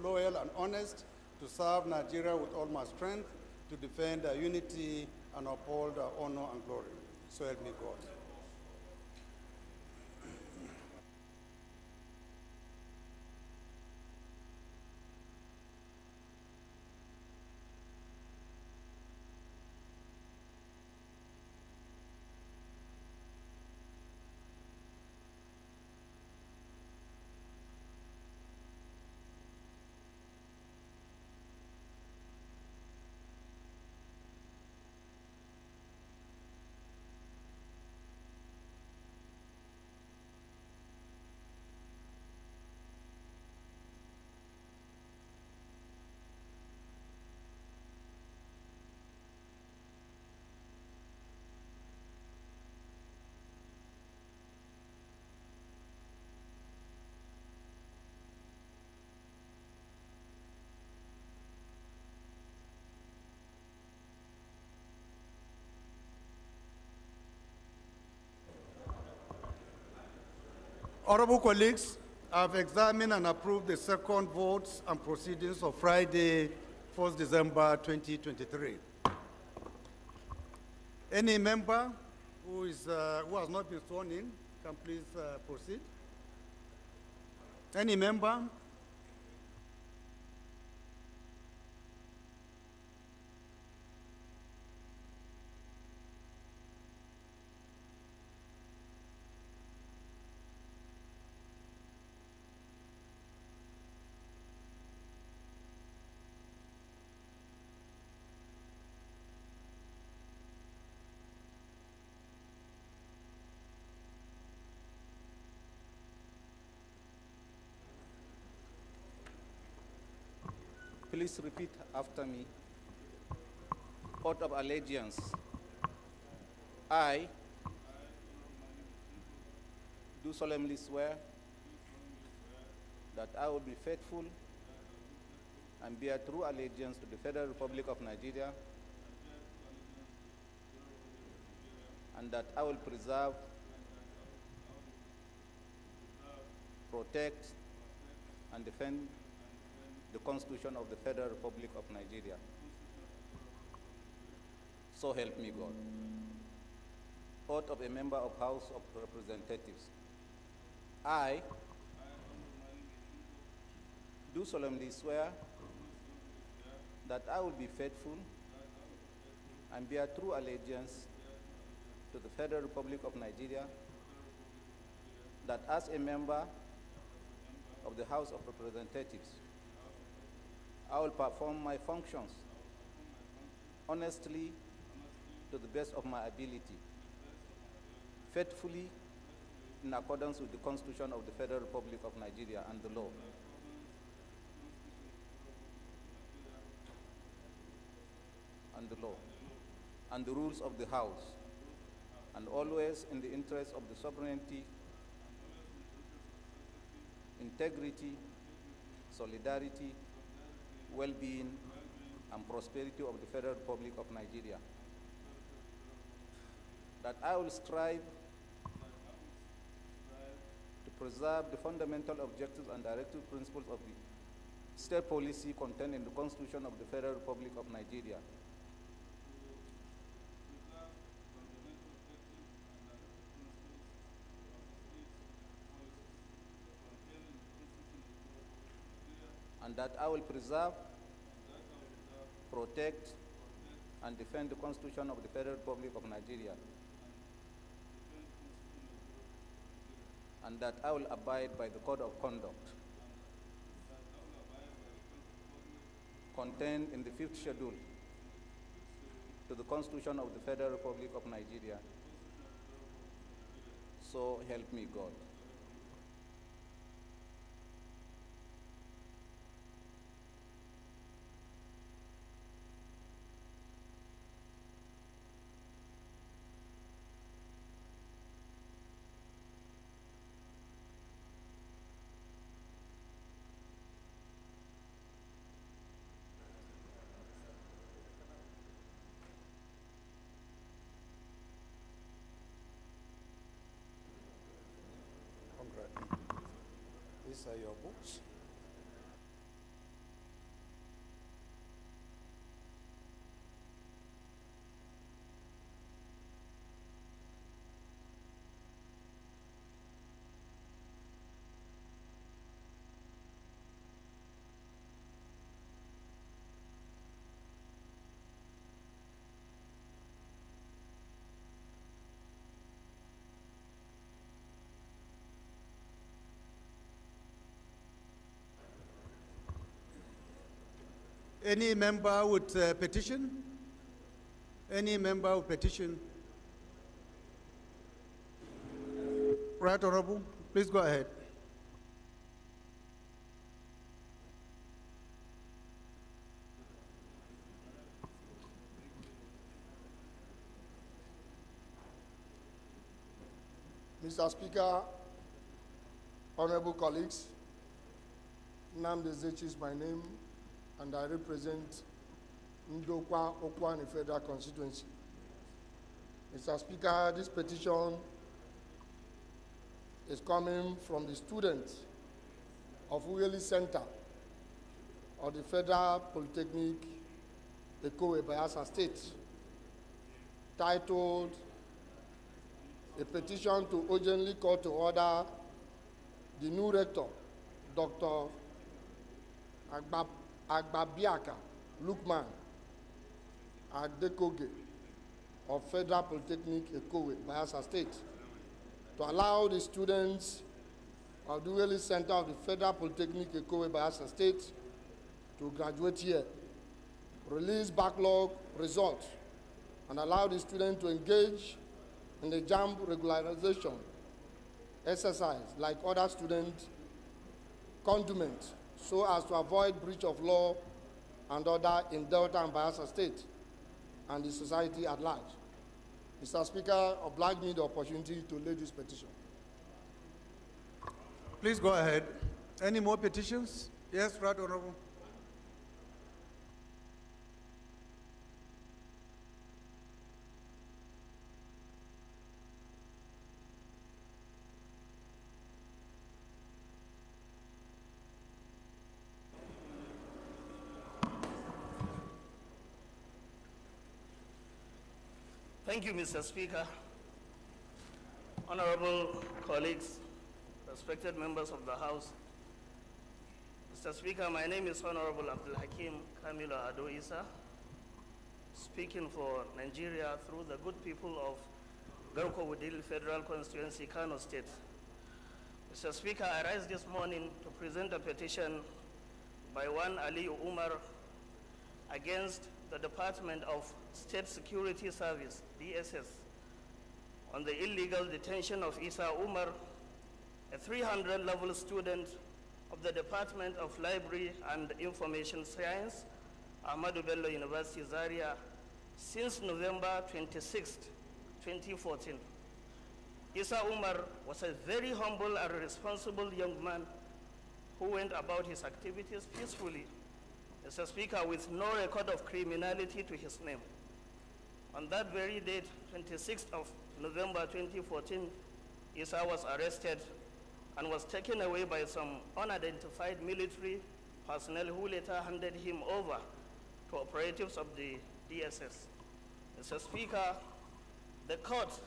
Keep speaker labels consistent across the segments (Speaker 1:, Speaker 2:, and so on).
Speaker 1: loyal and honest, to serve Nigeria with all my strength, to defend our unity and uphold our honor and glory. So help me God. Honorable colleagues, I've examined and approved the second votes and proceedings of Friday, 1st December 2023. Any member who has not been sworn in can please proceed. Any member?
Speaker 2: Please repeat after me. Oath of allegiance. I do solemnly swear that I will be faithful and bear true allegiance to the Federal Republic of Nigeria, and that I will preserve, protect, and defend the Constitution of the Federal Republic of Nigeria. So help me God. Oath of a member of House of Representatives. I do solemnly swear that I will be faithful and bear true allegiance to the Federal Republic of Nigeria, that as a member of the House of Representatives, I will perform my functions honestly to the best of my ability, faithfully in accordance with the Constitution of the Federal Republic of Nigeria and the law. And the rules of the House, and always in the interest of the sovereignty, integrity, solidarity, well-being, and prosperity of the Federal Republic of Nigeria. That I will strive to preserve the fundamental objectives and directive principles of the state policy contained in the Constitution of the Federal Republic of Nigeria. And that I will preserve, protect, and defend the Constitution of the Federal Republic of Nigeria. And that I will abide by the Code of Conduct contained in the 5th Schedule to the Constitution of the Federal Republic of Nigeria. So help me God.
Speaker 1: These are your books. Any member with petition? Any member with petition? Right Honorable, please go ahead.
Speaker 3: Mr. Speaker, honorable colleagues, Nnamdi Ezechi is my name, and I represent Ndokwa Okwani Federal Constituency. Mr. Speaker, this petition is coming from the students of Uyeli Center of the Federal Polytechnic Ekowe, Bayelsa State, titled a petition to urgently call to order the new rector, Dr. Agbabiaka Lukman Adekoge of Federal Polytechnic Ekowe, Bayelsa State, to allow the students of the Uyeli Center of the Federal Polytechnic Ekowe, Bayelsa State to graduate here, release backlog results, and allow the students to engage in the JAMB regularization exercise like other student condiment, so as to avoid breach of law and order in Delta and Bayelsa State and the society at large. Mr. Speaker, oblige me the opportunity to lay this petition.
Speaker 1: Please go ahead. Any more petitions? Yes, Right Honorable.
Speaker 4: Thank you, Mr. Speaker. Honorable colleagues, respected members of the House. Mr. Speaker, my name is Honorable Abdul Hakim Kamilo Ado Isa, speaking for Nigeria through the good people of Garko Wudil Federal Constituency, Kano State. Mr. Speaker, I rise this morning to present a petition by one Ali Umar against the Department of State Security Service, DSS, on the illegal detention of Isa Umar, a 300-level student of the Department of Library and Information Science, Ahmadu Bello University, Zaria, since November 26, 2014. Isa Umar was a very humble and responsible young man who went about his activities peacefully, Mr. Speaker, with no record of criminality to his name. On that very date, 26th of November 2014, Isa was arrested and was taken away by some unidentified military personnel who later handed him over to operatives of the DSS. Mr. Speaker, the court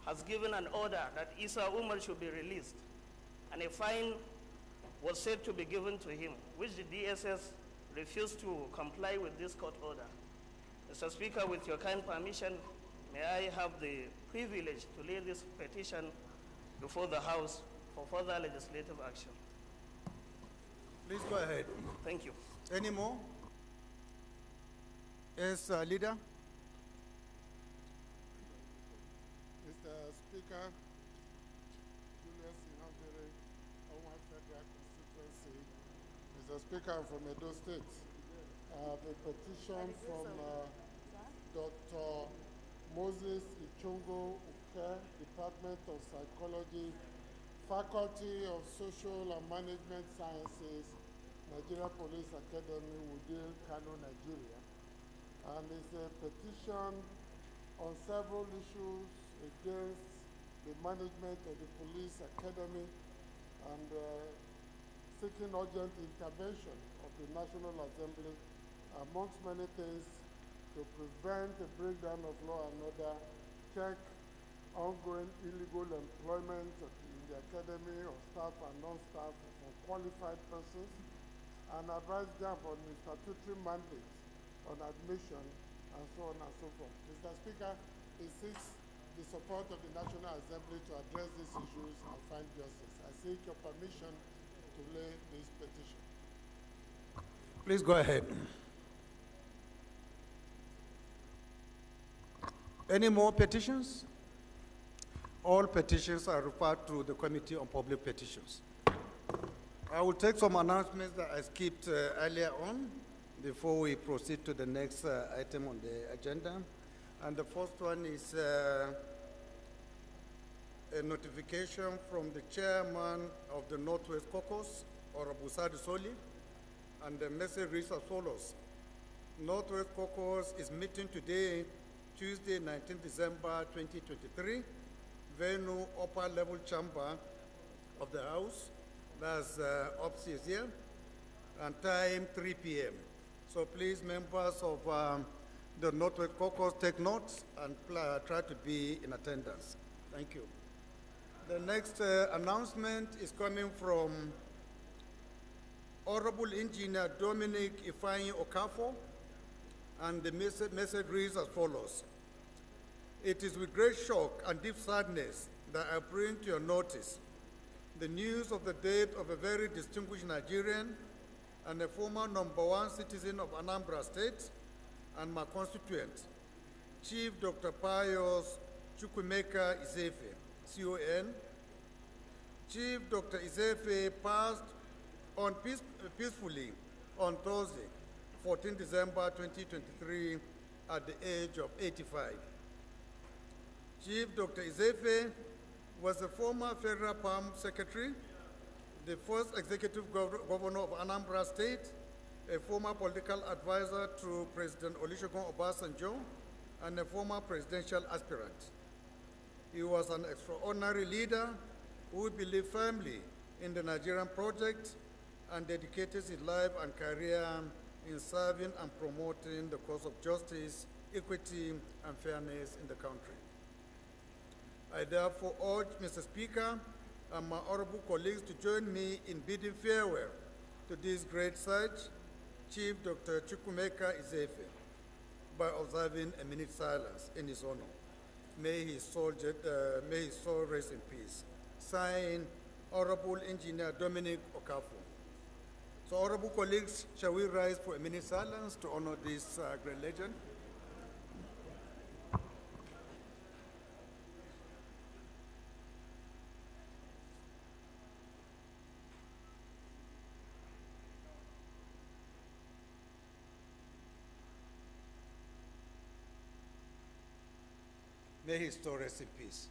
Speaker 4: has given an order that Isa Umar should be released, and a fine was said to be given to him, which the DSS refused to comply with this court order. Mr. Speaker, with your kind permission, may I have the privilege to lay this petition before the House for further legislative action.
Speaker 1: Please go ahead.
Speaker 4: Thank you.
Speaker 1: Any more? Yes, Leader.
Speaker 5: Mr. Speaker, Julius Inambere, Owan Federal Constituency. Mr. Speaker, I'm from Edo State. I have a petition from Dr. Moses Ichongo Uke, Department of Psychology, Faculty of Social and Management Sciences, Nigeria Police Academy, Wudil, Kano, Nigeria. And it's a petition on several issues against the management of the police academy and seeking urgent intervention of the National Assembly, amongst many things, to prevent a breakdown of law and order, check ongoing illegal employment in the academy of staff and non-staff for qualified persons, and advise them on the statutory mandate on admission, and so on and so forth. Mr. Speaker, it seeks the support of the National Assembly to address these issues and find justice. I seek your permission to lay this petition.
Speaker 1: Please go ahead. Any more petitions? All petitions are referred to the Committee on Public Petitions. I will take some announcements that I skipped earlier on before we proceed to the next item on the agenda. And the first one is a notification from the chairman of the Northwest Caucus, Honorable Sadi Soli, and the message reads as follows. Northwest Caucus is meeting today, Tuesday, 19 December 2023, venue upper level chamber of the House, that's upstairs here, and time 3 p.m. So please, members of the Northwest Caucus, take notes and try to be in attendance. Thank you. The next announcement is coming from Honorable Engineer Dominic Ifeanyi Okafor, and the message reads as follows. It is with great shock and deep sadness that I bring to your notice the news of the death of a very distinguished Nigerian and a former #1 citizen of Anambra State and my constituent, Chief Dr. Pius Chukwemeka Izefe, CON. Chief Dr. Izefe passed on peacefully on Thursday, 14 December 2023, at the age of 85. Chief Dr. Izefe was a former Federal Palm Secretary, the first executive governor of Anambra State, a former political advisor to President Olusegun Obasanjo, and a former presidential aspirant. He was an extraordinary leader who believed firmly in the Nigerian project and dedicated his life and career in serving and promoting the cause of justice, equity, and fairness in the country. I therefore urge Mr. Speaker and my honorable colleagues to join me in bidding farewell to this great sage, Chief Dr. Chukwemeka Izefe, by observing a minute silence in his honor. May his soul rest in peace. Signed, Honorable Engineer Dominic Okafor. So, honorable colleagues, shall we rise for a minute silence to honor this great legend? May his soul rest in peace.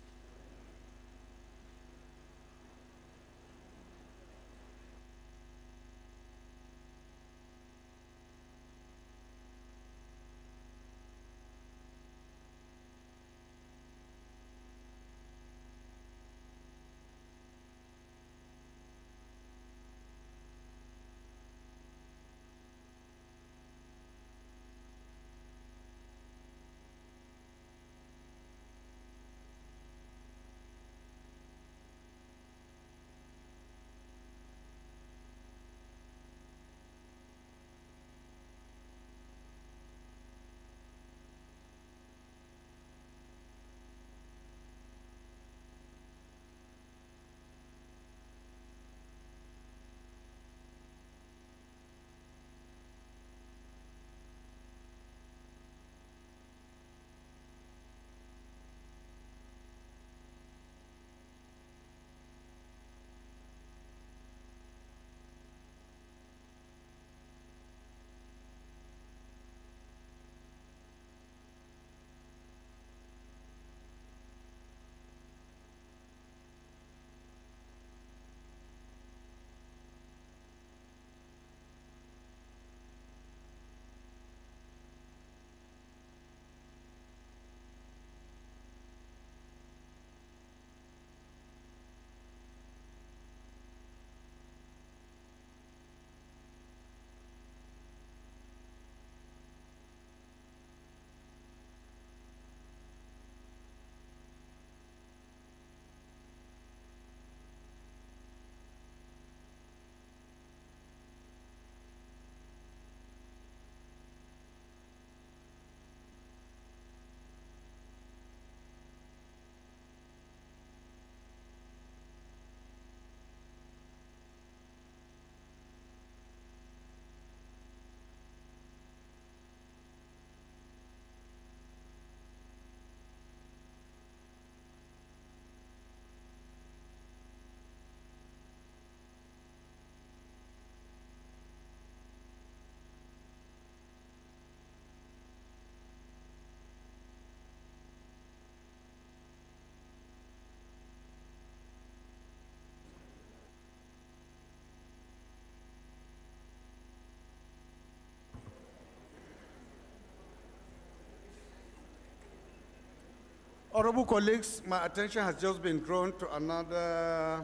Speaker 1: Honorable colleagues, my attention has just been drawn to another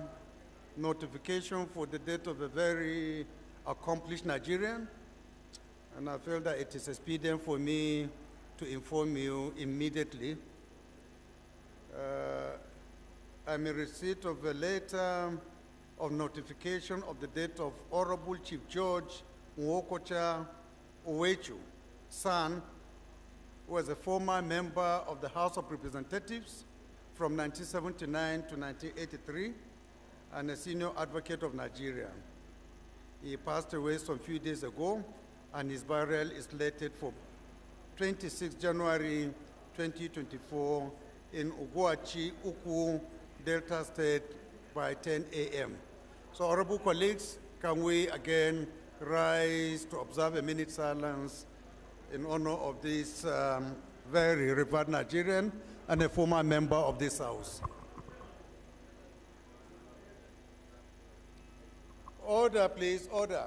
Speaker 1: notification for the death of a very accomplished Nigerian, and I feel that it is expedient for me to inform you immediately. I'm in receipt of a letter of notification of the death of Honorable Chief George Nwokocha Owechu, son, who was a former member of the House of Representatives from 1979 to 1983 and a senior advocate of Nigeria. He passed away some few days ago, and his burial is slated for 26 January 2024 in Oguachi, Ukwu, Delta State by 10 a.m. So, honorable colleagues, can we again rise to observe a minute silence in honor of this very revered Nigerian and a former member of this House. Order, please, order.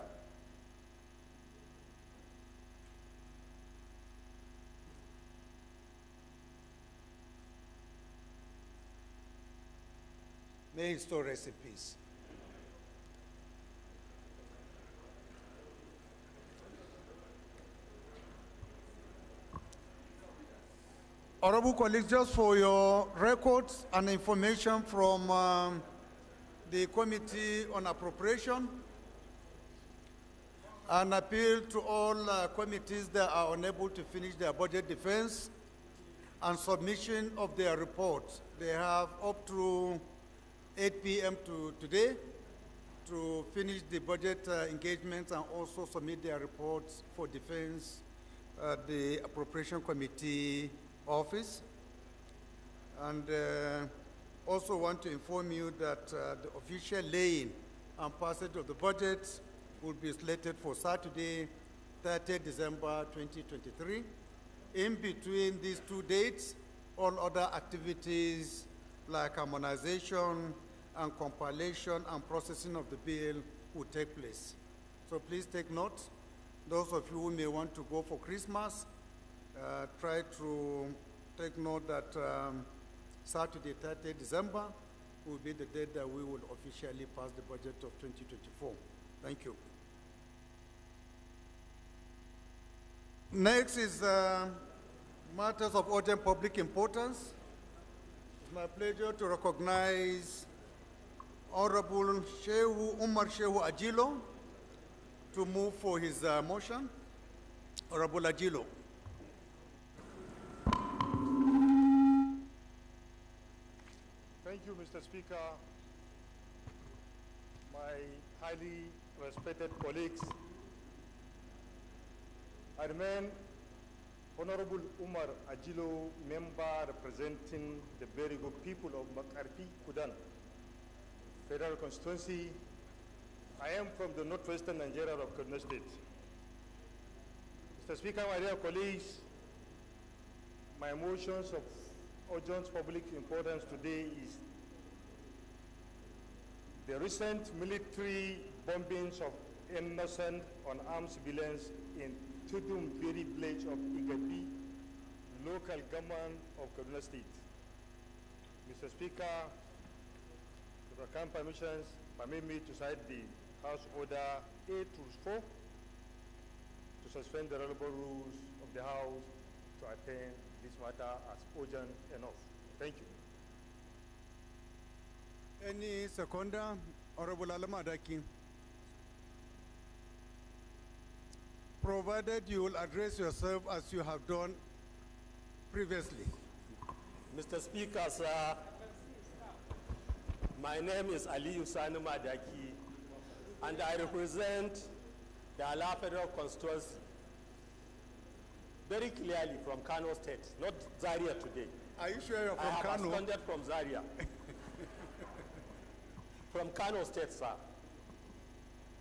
Speaker 1: May his soul rest in peace. Honorable colleagues, just for your records and information from the Committee on Appropriation, an appeal to all committees that are unable to finish their budget defense and submission of their reports. They have up to 8 p.m. today to finish the budget engagements and also submit their reports for defense at the Appropriation Committee office. And also want to inform you that the official laying and passage of the budget will be slated for Saturday, 30 December 2023. In between these two dates, all other activities like harmonization and compilation and processing of the bill will take place. So please take note. Those of you who may want to go for Christmas, try to take note that Saturday, 30 December will be the date that we will officially pass the budget of 2024. Thank you. Next is matters of urgent public importance. It's my pleasure to recognize Honorable Umar Shehu Ajilo to move for his motion. Honorable Ajilo.
Speaker 6: Thank you, Mr. Speaker. My highly respected colleagues, I remain Honorable Umar Ajilo, member representing the very good people of Makarfi, Kudan, Federal Constituency. I am from the northwestern Nigeria of Kaduna State. Mr. Speaker, my dear colleagues, my motions of urgent public importance today is the recent military bombings of innocent unarmed civilians in Tudum-Biri village of Igabi, local government of Kaduna State. Mr. Speaker, with your kind permissions, permit me to cite the House Order 8-4 to suspend the relevant rules of the House to attend this matter as urgent enough. Thank you.
Speaker 1: Any seconder? Honorable Alamadaki. Provided you will address yourself as you have done previously.
Speaker 7: Mr. Speaker, sir, my name is Ali Usani Madaki, and I represent the Ala Federal Constituency very clearly from Kano State, not Zaria today.
Speaker 1: Are you sure you're from
Speaker 7: I have
Speaker 1: Kano?
Speaker 7: absconded from Zaria. From Kano State, sir.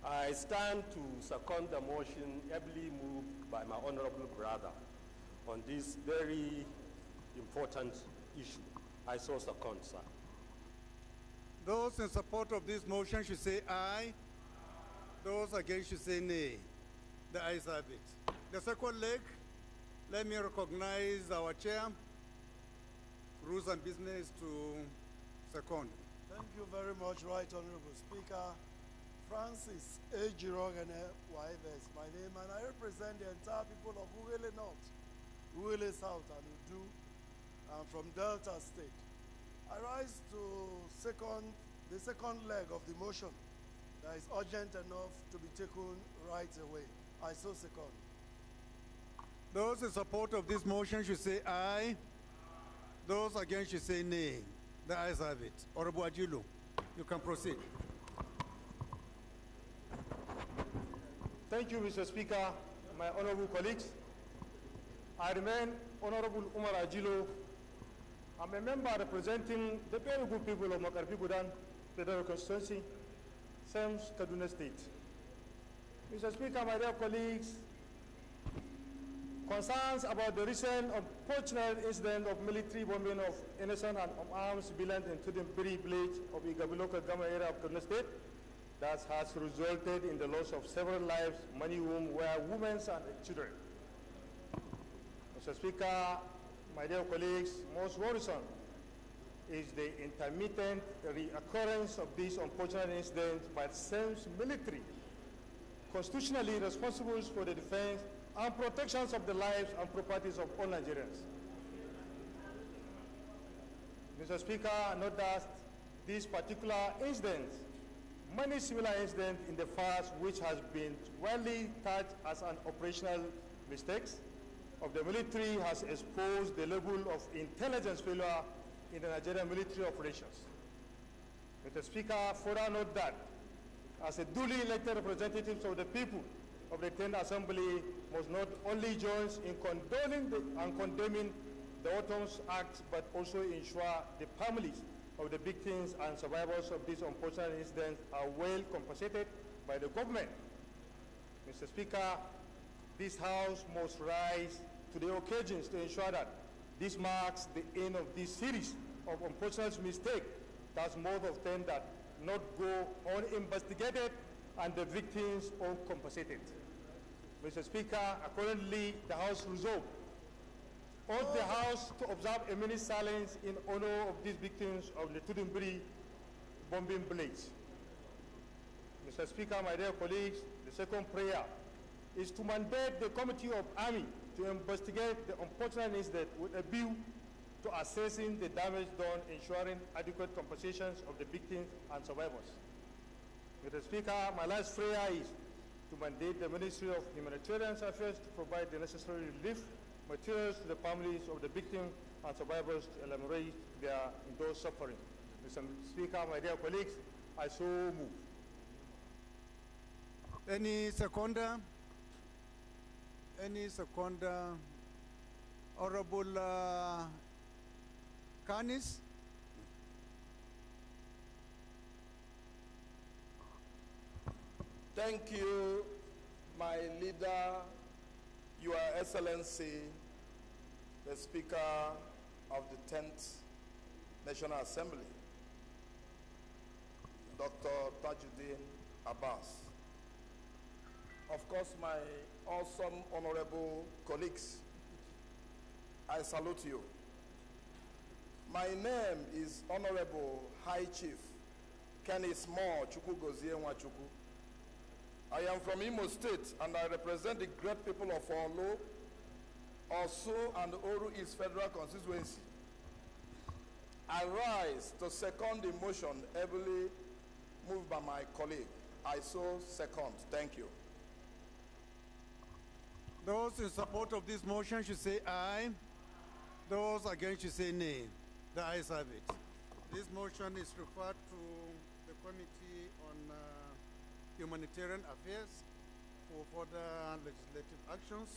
Speaker 7: I stand to second the motion ably moved by my honorable brother on this very important issue. I so second, sir.
Speaker 1: Those in support of this motion should say aye. Those against should say nay. The ayes have it. The second leg, let me recognize our chair Rules and Business to second.
Speaker 8: Thank you very much, Right Honorable Speaker. Francis A. Girongene Waivers, my name, and I represent the entire people of Uwele North, Uwele South, and Udu. I'm from Delta State. I rise to the second leg of the motion that is urgent enough to be taken right away. I so second.
Speaker 1: Those in support of this motion should say aye. Those against should say nay. The ayes have it. Honorable Ajilu, you can proceed.
Speaker 6: Thank you, Mr. Speaker, my honorable colleagues. I remain Honorable Umar Ajilo. I'm a member representing the very good people of Makarfi Gudan Federal Constituency, Sams Kaduna State. Mr. Speaker, my dear colleagues, concerns about the recent unfortunate incident of military bombing of innocent and unarmed civilians in Tudunbiri village of Igabi local government area of Kaduna State that has resulted in the loss of several lives, many of whom were women and children. Mr. Speaker, my dear colleagues, most worrisome is the intermittent reoccurrence of these unfortunate incidents by the same military, constitutionally responsible for the defense and protections of the lives and properties of all Nigerians. Mr. Speaker, note that these particular incidents, many similar incidents in the past which has been widely touched as an operational mistakes of the military has exposed the level of intelligence failure in the Nigerian military operations. Mr. Speaker, further note that as a duly elected representatives of the people of the 10th Assembly must not only join in condoning and condemning the Autumn's Act, but also ensure the families of the victims and survivors of these unfortunate incidents are well compensated by the government. Mr. Speaker, this House must rise to the occasions to ensure that this marks the end of this series of unfortunate mistakes that's more of them that not go uninvestigated and the victims uncompensated. Mr. Speaker, accordingly, the House resolved urge the House to observe a minute silence in honor of these victims of the Tudunbiri bombing blaze. Mr. Speaker, my dear colleagues, the second prayer is to mandate the Committee of Army to investigate the unfortunate incident with a view to assessing the damage done, ensuring adequate compensations of the victims and survivors. Mr. Speaker, my last prayer is to mandate the Ministry of Humanitarian Affairs to provide the necessary relief materials to the families of the victims and survivors to eliminate their endured suffering. Mr. Speaker, my dear colleagues, I so move.
Speaker 1: Any seconder? Any seconder? Honorable Kanis?
Speaker 9: Thank you, my leader, Your Excellency, the Speaker of the 10th National Assembly, Dr. Tajuddin Abbas. Of course, my awesome honorable colleagues, I salute you. My name is Honorable High Chief Kenny Small Chukwugozie Nwachukwu. I am from Imo State and I represent the great people of Orlo, Osu, and Oru East Federal Constituency. I rise to second the motion heavily moved by my colleague. I so second. Thank you.
Speaker 1: Those in support of this motion should say aye. Those against should say nay. The ayes have it. This motion is referred to the Committee on Humanitarian Affairs for further legislative actions.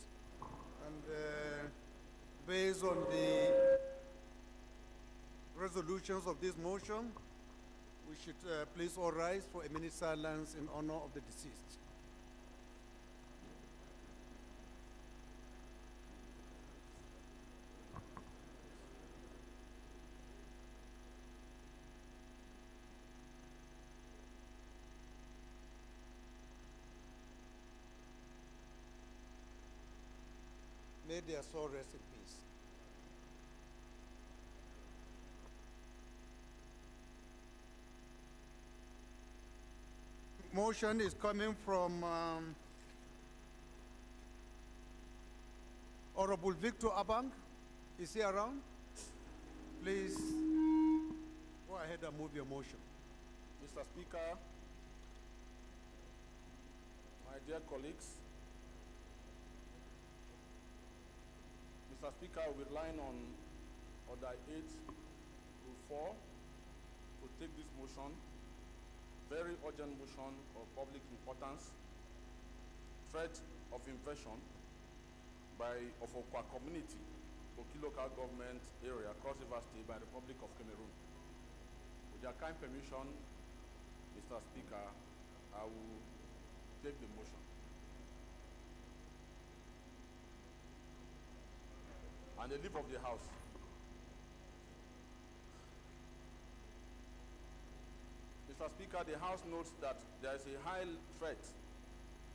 Speaker 1: And based on the resolutions of this motion, we should please all rise for a minute silence in honor of the deceased. May their soul rest in peace. motion is coming from Honorable Victor Abang. Is he around? Please go ahead and move your motion.
Speaker 9: Mr. Speaker, my dear colleagues, Mr. Speaker, we rely on Order 8, Rule 4 to take this motion, very urgent motion of public importance, threat of invasion of Okwa community, Boki local government area, Cross River State by the Republic of Cameroon. With your kind permission, Mr. Speaker, I will take the motion. And the leave of the House. Mr. Speaker, the House notes that there is a high threat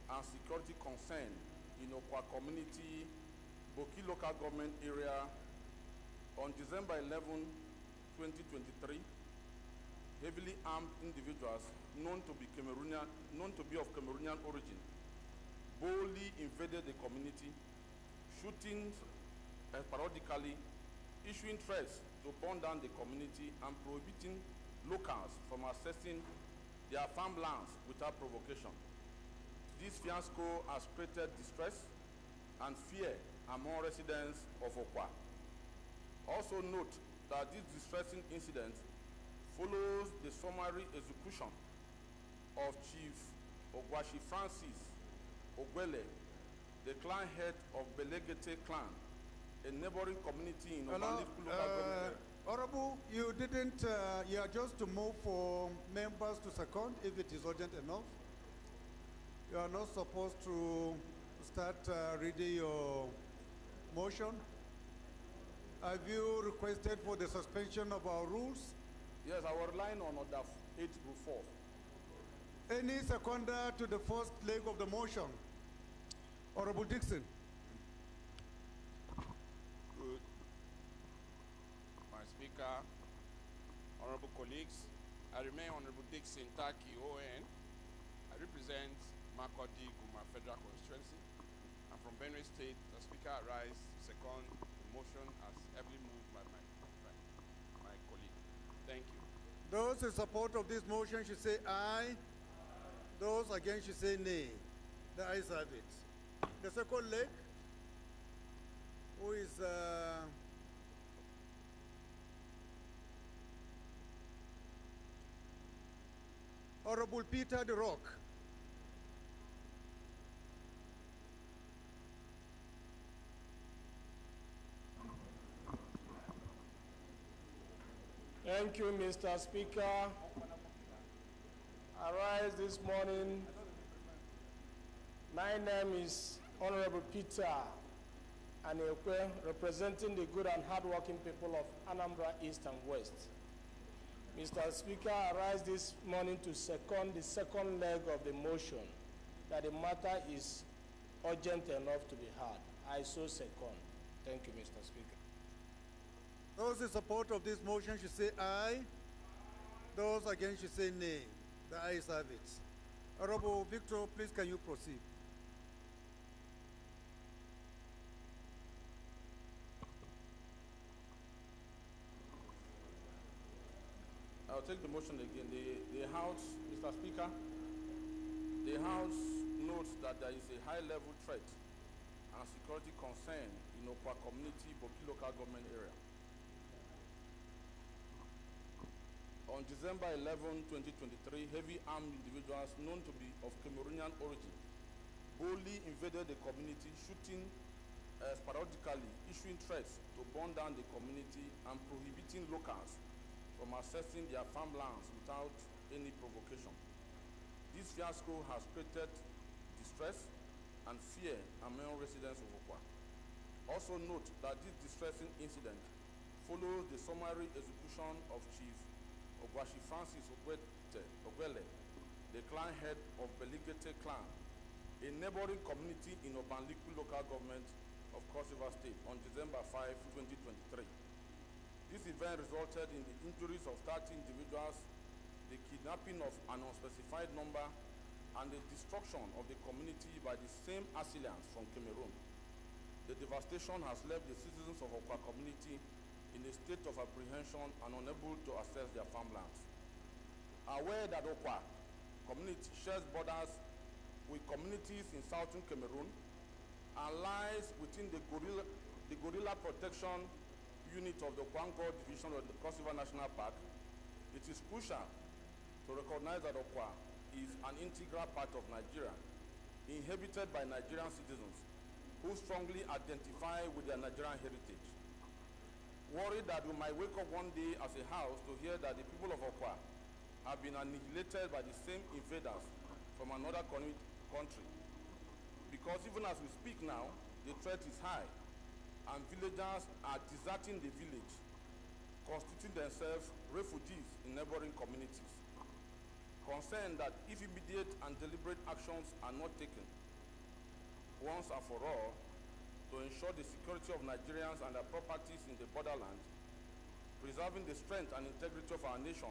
Speaker 9: and security concern in Okwa community, Boki local government area on December 11, 2023. Heavily armed individuals known to be of Cameroonian origin boldly invaded the community, shooting periodically, issuing threats to burn down the community and prohibiting locals from accessing their farmlands without provocation. This fiasco has created distress and fear among residents of Okwa. Also note that this distressing incident follows the summary execution of Chief Ogwashi Francis Ogwele, the clan head of Belegete clan, a neighboring community in Obanliku local government area.
Speaker 1: Honorable, you didn't, you are just to move for members to second if it is urgent enough. You are not supposed to start reading your motion. Have you requested for the suspension of our rules?
Speaker 9: Yes, I was relying on Order 8 Rule 4.
Speaker 1: Any seconder to the first leg of the motion? Honorable Dixon.
Speaker 10: Good. My Speaker, honorable colleagues, I remain Honorable Dixon Taki ON. I represent Makodi Guma Federal Constituency. I'm from Benue State. The Speaker I rise to second the motion as heavily moved by my colleague. Thank you.
Speaker 1: Those in support of this motion should say aye. Those against should say nay. The ayes have it. The second leg, who is Honorable Peter De Rock.
Speaker 11: Thank you, Mr. Speaker. I rise this morning. My name is Honorable Peter Anekwe, representing the good and hardworking people of Anambra East and West. Mr. Speaker, I rise this morning to second the second leg of the motion that the matter is urgent enough to be heard. I so second. Thank you, Mr. Speaker.
Speaker 1: Those in support of this motion should say aye. Those against should say nay. The ayes have it. Honorable Victor, please can you proceed?
Speaker 9: I'll take the motion again. The House, Mr. Speaker, the House notes that there is a high-level threat and security concern in Okwa community, Boki local government area. On December 11, 2023, heavy armed individuals known to be of Cameroonian origin boldly invaded the community, shooting periodically, issuing threats to burn down the community and prohibiting locals from accessing their farmlands without any provocation. This fiasco has created distress and fear among residents of Okwa. Also note that this distressing incident follows the summary execution of Chief Ogwashi Francis Ogwele, the clan head of Beligete clan, a neighboring community in Obanliku local government of Cross River State on December 5, 2023. This event resulted in the injuries of 30 individuals, the kidnapping of an unspecified number, and the destruction of the community by the same assailants from Cameroon. The devastation has left the citizens of Okwa community in a state of apprehension and unable to access their farmlands. Aware that Okwa community shares borders with communities in southern Cameroon and lies within the Gorilla Protection Unit of the Kwango Division of the Cross River National Park, it is crucial to recognize that Okwa is an integral part of Nigeria, inhabited by Nigerian citizens who strongly identify with their Nigerian heritage. Worried that we might wake up one day as a house to hear that the people of Okwa have been annihilated by the same invaders from another country. Because even as we speak now, the threat is high, and villagers are deserting the village, constituting themselves refugees in neighboring communities. Concerned that if immediate and deliberate actions are not taken, once and for all, to ensure the security of Nigerians and their properties in the borderland, preserving the strength and integrity of our nation,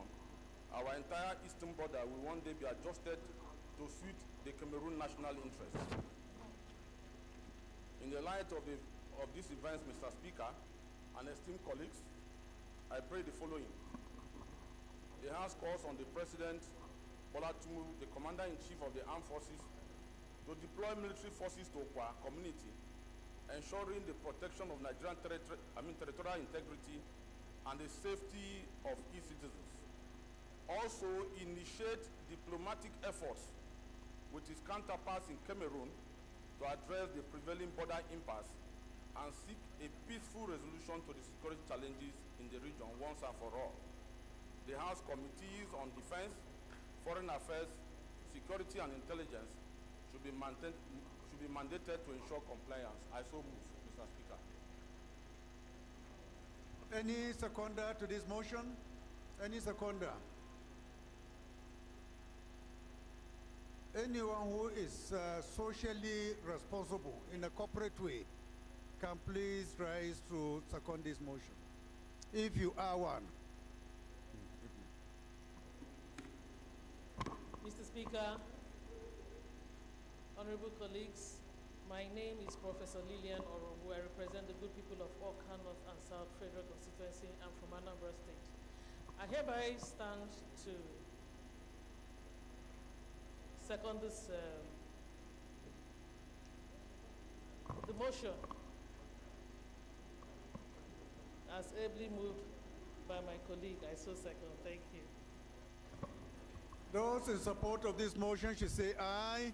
Speaker 9: our entire eastern border will one day be adjusted to suit the Cameroon national interests. In the light of these events, Mr. Speaker and esteemed colleagues, I pray the following. The House calls on the President, Bola Tinubu, the Commander-in-Chief of the Armed Forces, to deploy military forces to Okwa community, ensuring the protection of Nigerian territorial integrity and the safety of its citizens. Also, initiate diplomatic efforts with its counterparts in Cameroon to address the prevailing border impasse and seek a peaceful resolution to the security challenges in the region once and for all. The House Committees on Defense, Foreign Affairs, Security and Intelligence should be mandated to ensure compliance. I so move, Mr. Speaker.
Speaker 1: Any seconder to this motion? Any seconder? Anyone who is socially responsible in a corporate way can please rise to second this motion, if you are one.
Speaker 12: Mr. Speaker, honorable colleagues, my name is Professor Lillian Orongu. I represent the good people of Okwa North and South Federal Constituency and from Anambra State. I hereby stand to second this the motion as ably moved by my colleague. I so second. Thank you.
Speaker 1: Those in support of this motion should say aye.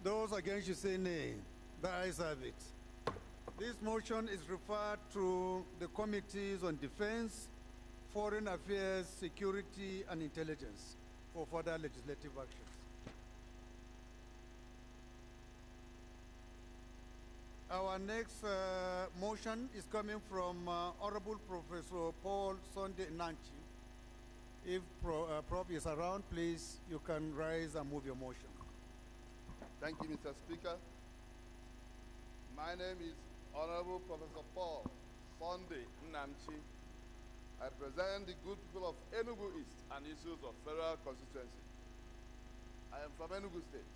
Speaker 1: Those against should say nay. The ayes have it. This motion is referred to the Committees on Defense, Foreign Affairs, Security and Intelligence for further legislative actions. Our next motion is coming from Honorable Professor Paul Sunday Nanchi. If Prof is around, please, you can rise and move your motion.
Speaker 3: Thank you, Mr. Speaker. My name is Honorable Professor Paul Sunday Nanchi. I represent the good people of Enugu East and issues of federal constituency. I am from Enugu State.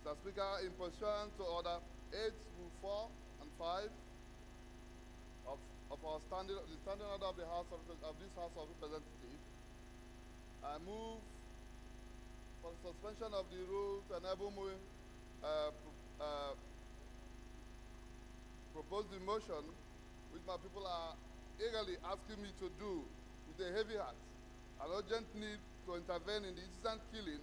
Speaker 3: Mr. Speaker, in pursuant to Order 8-4 and 5 of our the standing order of the this House of Representatives, I move for the suspension of the rule to enable me propose the motion which my people are eagerly asking me to do with a heavy heart, an urgent need to intervene in the incessant killing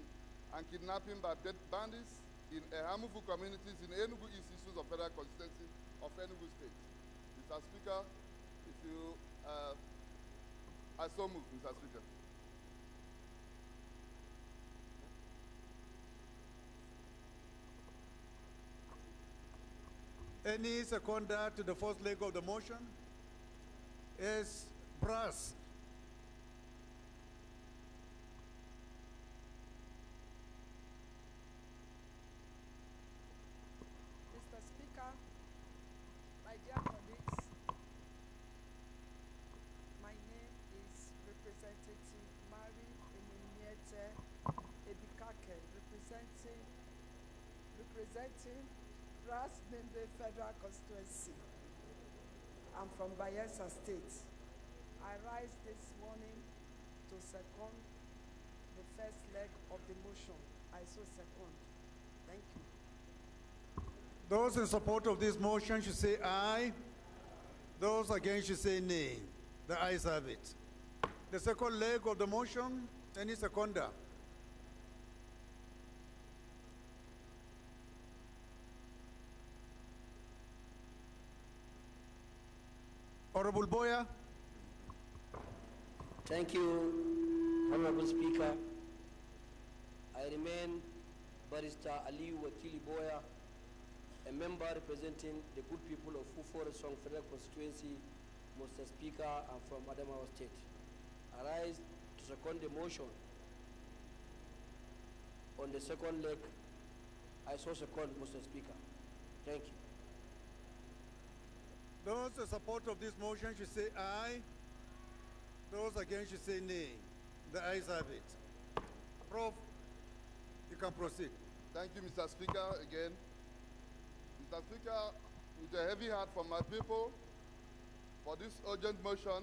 Speaker 3: and kidnapping by bandits in harmful communities in Enugu East issues of federal constituency of Enugu State. Mr. Speaker, if you, I so move, Mr. Speaker.
Speaker 1: Any seconder to the first leg of the motion? Yes, Brass.
Speaker 13: Mr. Speaker, my dear colleagues, my name is Representative Mary Emuniete Ebikake representing Ras Nimbe Federal Constituency. I'm from Bayelsa State. I rise this morning to second the first leg of the motion. I so second. Thank you.
Speaker 1: Those in support of this motion should say aye. Those against should say nay. The ayes have it. The second leg of the motion, any seconder? Honorable Boya.
Speaker 14: Thank you, Honorable Speaker. I remain Barrister Aliyu Wakili Boya, a member representing the good people of Fufore-Song Federal Constituency, Mr. Speaker, and from Adamawa State. I rise to second the motion. On the second leg, I so second, Mr. Speaker. Thank you.
Speaker 1: Those in support of this motion should say aye. Those against should say nay. The ayes have it. Prof, you can proceed.
Speaker 15: Thank you, Mr. Speaker, again. Mr. Speaker, with a heavy heart from my people, for this urgent motion,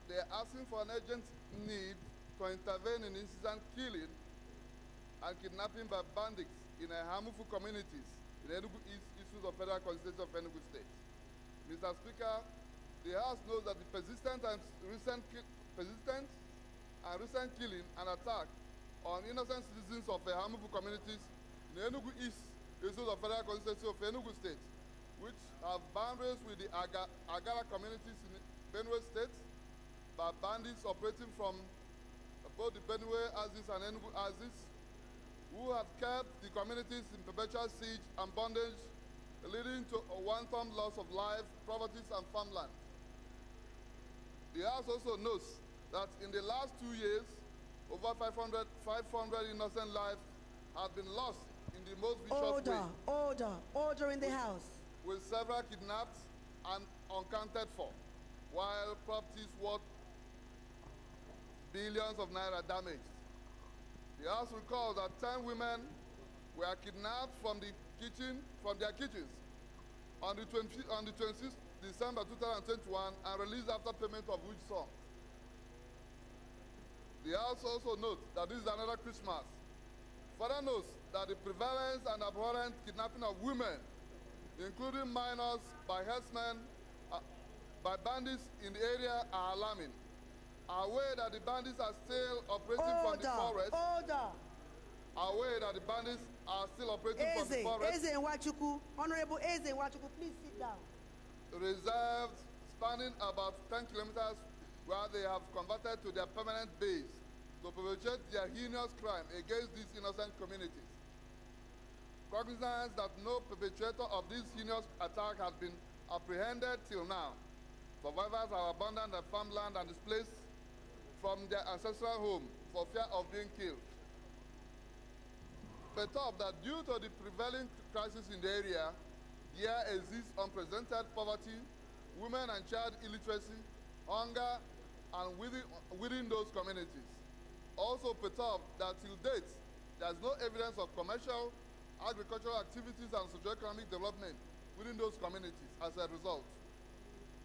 Speaker 15: they are asking for an urgent need to intervene in incident killing and kidnapping by bandits in a harmful communities in Enugu East issues of Federal Constituency of Enugu State. Mr. Speaker, the House knows that the persistent and recent killing and attack on innocent citizens of a harmful communities in Enugu East issues of Federal Constituency of Enugu State, which have boundaries with the Agara communities in Benue State, by bandits operating from both the Benue Axis and Enugu Axis, who have kept the communities in perpetual siege and bondage, leading to a wanton loss of life, properties, and farmland. The House also notes that in the last 2 years, over 500 innocent lives have been lost in the most vicious way.
Speaker 16: Order in the House.
Speaker 15: With several kidnapped and uncounted for, while properties worth billions of naira damaged. The House recalls that 10 women were kidnapped from their kitchens on the 26th December 2021 and released after payment of wage sum. The House also notes that this is another Christmas. Further notes that the prevalence and abhorrent kidnapping of women, including minors, by herdsmen, by bandits in the area are alarming. Aware that the bandits are still operating from the forest. Aware that the bandits are still operating from the forest.
Speaker 16: Eze Nwachukwu, Honorable Eze Nwachukwu, please sit down.
Speaker 15: Reserved spanning about 10 kilometers, where they have converted to their permanent base to perpetrate their heinous crime against these innocent communities. Cognizance that no perpetrator of this heinous attack has been apprehended till now. Survivors have abandoned their farmland and displaced from their ancestral home for fear of being killed. Perturbed that due to the prevailing crisis in the area, there exists unprecedented poverty, women and child illiteracy, hunger, and within those communities. Also perturbed that till date, there is no evidence of commercial, agricultural activities and socio-economic development within those communities as a result.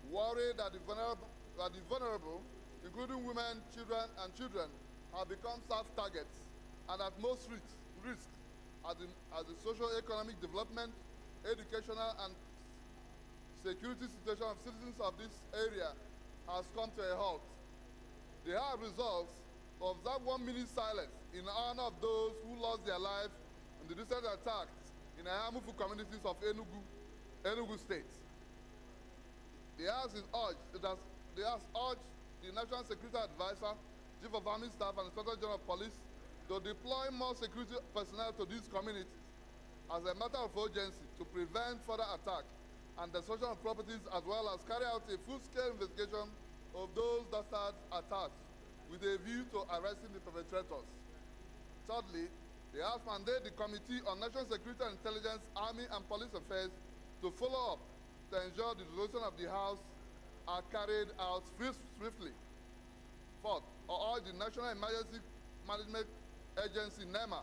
Speaker 15: Worried that the vulnerable, including women, children, have become soft targets and at most risk as the socio-economic development, educational, and security situation of citizens of this area has come to a halt. They have resolved to observe 1 minute silence in honor of those who lost their life in the recent attacks in the harmful communities of Enugu State. The House urged the National Security Advisor, Chief of Army Staff, and Inspector General of Police to deploy more security personnel to these communities as a matter of urgency to prevent further attack and destruction of properties, as well as carry out a full-scale investigation of those dastard attacks with a view to arresting the perpetrators. Thirdly, the House mandate the Committee on National Security and Intelligence, Army and Police Affairs to follow up to ensure the resolution of the House are carried out swiftly. Fourth, urge the National Emergency Management Agency, NEMA,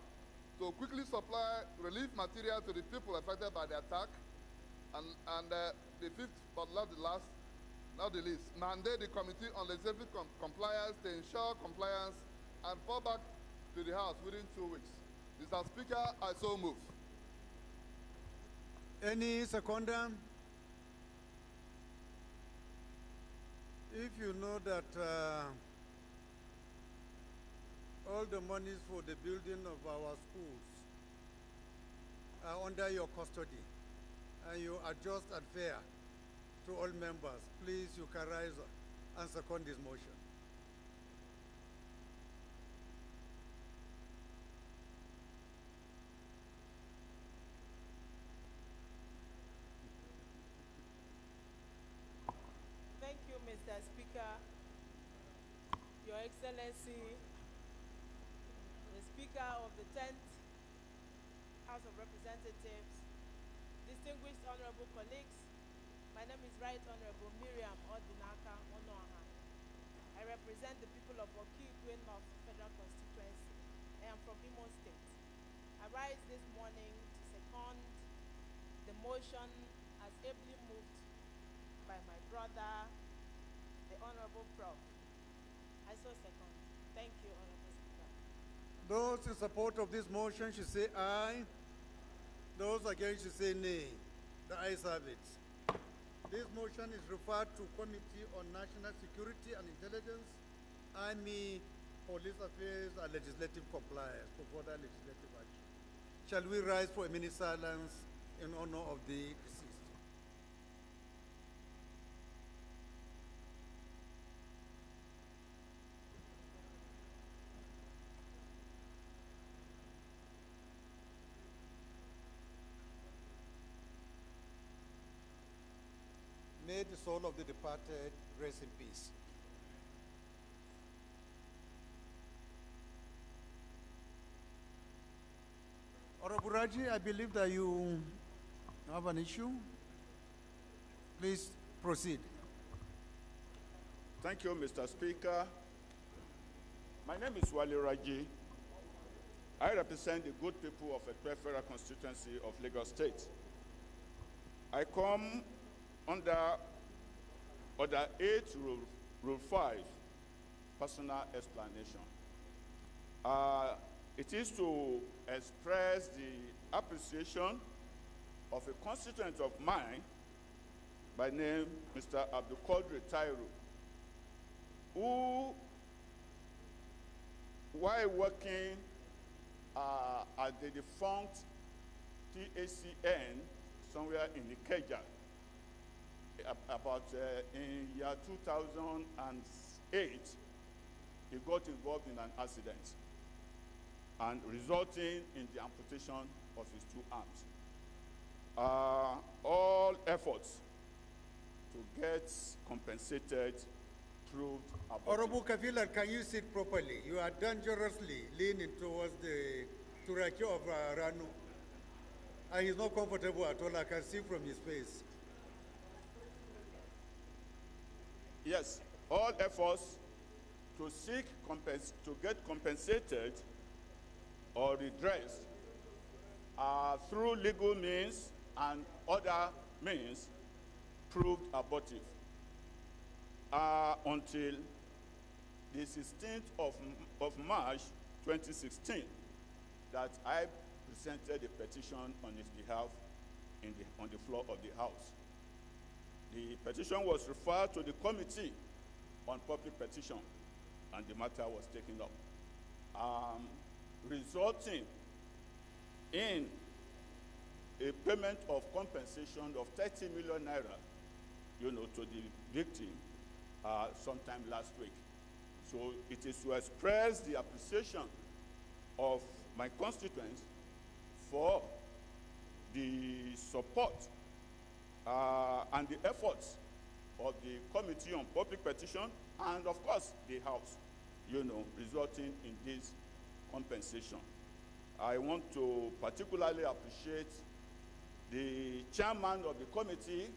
Speaker 15: to to quickly supply relief material to the people affected by the attack. And the fifth, but not the least, mandate the Committee on Legislative Compliance to ensure compliance and fall back to the House within 2 weeks. Mr. Speaker, I so move.
Speaker 1: Any seconder? If you know that all the monies for the building of our schools are under your custody, and you are just and fair to all members, please, you can rise and second this motion.
Speaker 12: Thank you, Mr. Speaker. Your Excellency, the Speaker of the 10th House of Representatives, distinguished honorable colleagues, my name is Right Honorable Miriam Odinaka Onoaha. I represent the people of Okigwe North Federal Constituency. I am from Imo State. I rise this morning to second the motion as ably moved by my brother, the Honorable Prof. I so second. Thank you, Honorable Speaker.
Speaker 1: Those in support of this motion should say aye. Those against should say nay. The ayes have it. This motion is referred to Committee on National Security and Intelligence, Army, Police Affairs, and Legislative Compliance for further legislative action. Shall we rise for a minute silence in honor of the deceased? May the soul of the departed rest in peace. Honorable Raji, I believe that you have an issue. Please proceed.
Speaker 17: Thank you, Mr. Speaker. My name is Wale Raji. I represent the good people of a Federal Constituency of Lagos State. I come under Order 8, Rule 5, personal explanation. It is to express the appreciation of a constituent of mine by name Mr. Abdul Qadir Tairu, who, while working at the defunct TACN somewhere in Ikeja, about in year 2008, he got involved in an accident and resulting in the amputation of his 2 arms. All efforts to get compensated proved abortive.
Speaker 1: Honorable Kafilan, can you sit properly? You are dangerously leaning towards the Turaki of Ranu. And he's not comfortable at all. I can see from his face.
Speaker 17: Yes, all efforts to seek to get compensated or redressed through legal means and other means proved abortive until the 16th of March 2016 that I presented a petition on his behalf on the floor of the House. The petition was referred to the Committee on Public Petition, and the matter was taken up, resulting in a payment of compensation of 30 million naira, to the victim sometime last week. So it is to express the appreciation of my constituents for the support and the efforts of the Committee on Public Petition and, of course, the House, resulting in this compensation. I want to particularly appreciate the chairman of the Committee